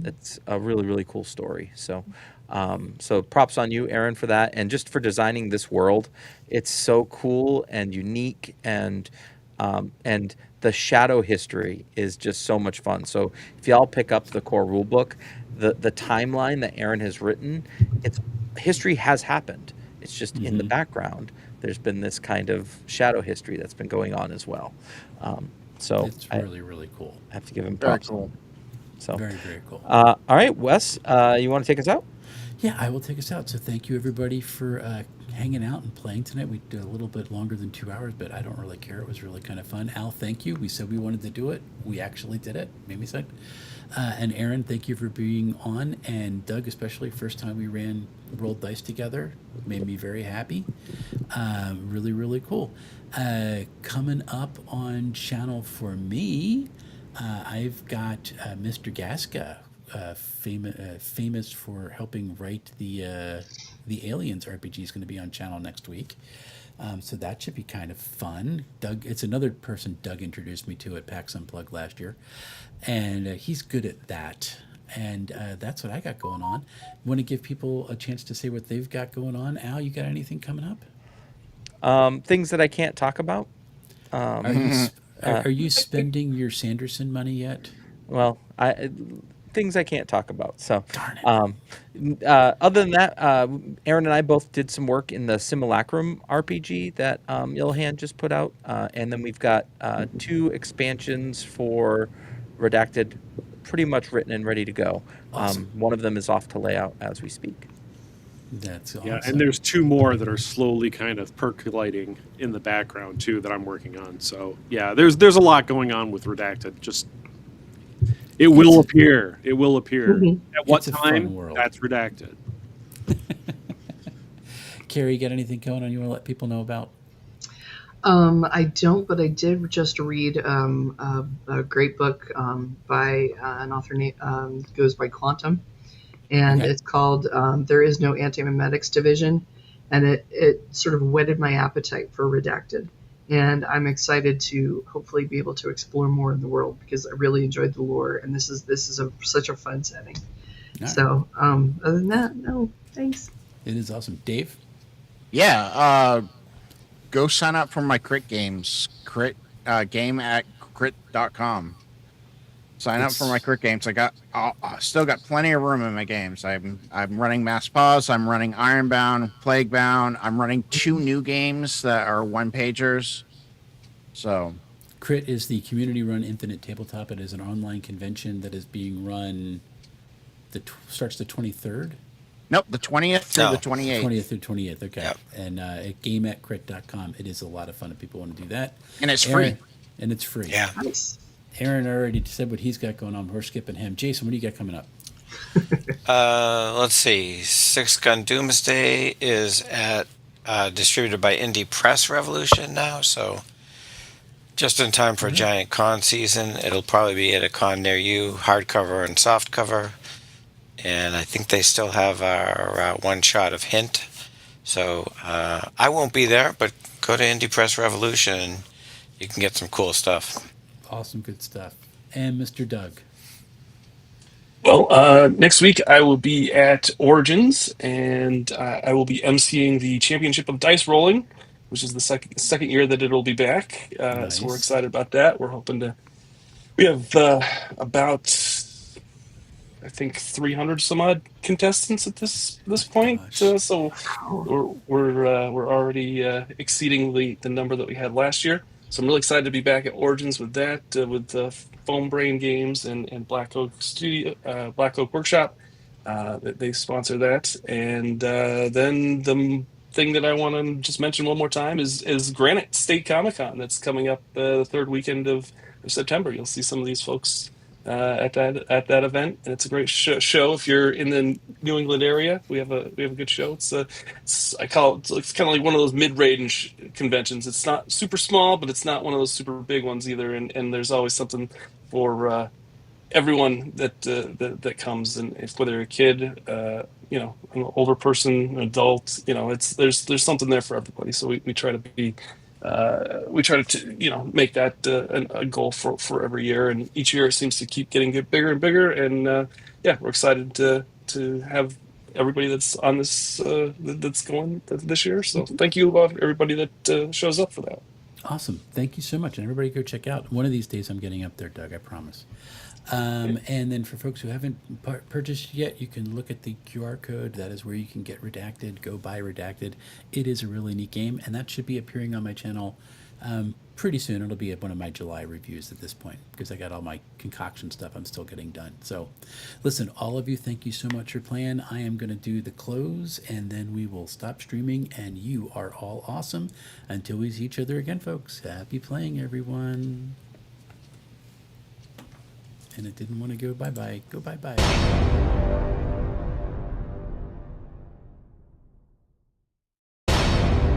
It's a really, really cool story. So props on you, Aaron, for that, and just for designing this world. It's so cool and unique, and the shadow history is just so much fun. So if y'all pick up the core rulebook, the timeline that Aaron has written, history has happened. It's just in the background. There's been this kind of shadow history that's been going on as well. So It's really, really cool. I have to give him Very props. cool. So Very, very cool. all right, Wes, you want to take us out? Yeah, I will take us out. So thank you, everybody, for hanging out and playing tonight. We did a little bit longer than 2 hours, but I don't really care. It was really kind of fun. Al, thank you. We said we wanted to do it. We actually did it. Made me sad. And Aaron, thank you for being on. And Doug, especially, first time we rolled dice together. Made me very happy. Really, really cool. Coming up on channel for me, I've got Mr. Gaska, famous for helping write the Aliens RPG, is going to be on channel next week. So that should be kind of fun. Doug, it's another person Doug introduced me to at PAX Unplugged last year, and he's good at that. And that's what I got going on. Want to give people a chance to say what they've got going on. Al, you got anything coming up? Things that I can't talk about. Are you spending your Sanderson money yet? Well, things I can't talk about. So, Darn it. other than that, Aaron and I both did some work in the Simulacrum RPG that Ilhan just put out, and then we've got 2 expansions for Redacted, pretty much written and ready to go. Awesome. One of them is off to layout as we speak. That's awesome. Yeah, and there's 2 more that are slowly kind of percolating in the background too that I'm working on. So yeah, there's a lot going on with Redacted. Just it will appear. It will appear. At what It's a fun time? world. That's Redacted. Carrie, you got anything going on you want to let people know about? I don't, but I did just read a great book by an author goes by Quantum, and Okay. it's called There Is No Anti-Memetics Division, and it sort of whetted my appetite for Redacted, and I'm excited to hopefully be able to explore more in the world because I really enjoyed the lore, and this is such a fun setting. All right. So other than that, no, thanks. It is awesome. Dave? Yeah, go sign up for my crit games. Game at crit.com. Sign up for my crit games. I still got plenty of room in my games. I'm running Mass Pause. I'm running Ironbound, Plaguebound. I'm running 2 new games that are 1-pagers. So Crit is the community-run infinite tabletop. It is an online convention that is being run. Starts the 23rd. nope, the 20th through the No. 28th. 20th through 20th. Okay. Yep. And at gameatcrit.com. It is a lot of fun if people want to do that. And it's Aaron, free. and it's free. Yeah. Nice. Aaron already said what he's got going on. We're skipping him. Jason, what do you got coming up? Let's see. Six Gun Doomsday is at distributed by Indie Press Revolution now, so just in time for giant con season. It'll probably be at a con near you, hardcover and softcover. And I think they still have our one shot of Hint. So I won't be there, but go to Indie Press Revolution and you can get some cool stuff. Awesome, good stuff. And Mr. Doug. Well, next week I will be at Origins, and I will be emceeing the Championship of Dice Rolling, which is the second year that it'll be back. So we're Nice. excited about that. We're hoping to. We have about, I think, 300 some odd contestants at this point. Gosh. So we're already exceeding the number that we had last year. So I'm really excited to be back at Origins with that, with Foam Brain Games and Black Oak Black Oak Workshop. They sponsor that, and then the thing that I want to just mention one more time is Granite State Comic Con that's coming up the third weekend of September. You'll see some of these folks at that event, and it's a great show. If you're in the New England area, we have a good show. I call it's kind of like one of those mid-range conventions. It's not super small, but it's not one of those super big ones either. And there's always something for everyone that comes, and if whether you're a kid, an older person, an adult, there's something there for everybody. So we try to be. We try to make that a goal for every year, and each year it seems to keep getting bigger and bigger. And we're excited to have everybody that's on this that's going this year. So thank you everybody that shows up for that. Awesome. Thank you so much. And everybody go check out. One of these days I'm getting up there, Doug, I promise. And then for folks who haven't purchased yet, you can look at the QR code. That is where you can get Redacted. Go buy Redacted. It is a really neat game, and that should be appearing on my channel pretty soon. It'll be one of my July reviews at this point because I got all my concoction stuff I'm still getting done. So listen, all of you, thank you so much for playing. I am going to do the close, and then we will stop streaming, and you are all awesome. Until we see each other again, folks. Happy playing, everyone. And it didn't want to go bye-bye. Go bye-bye.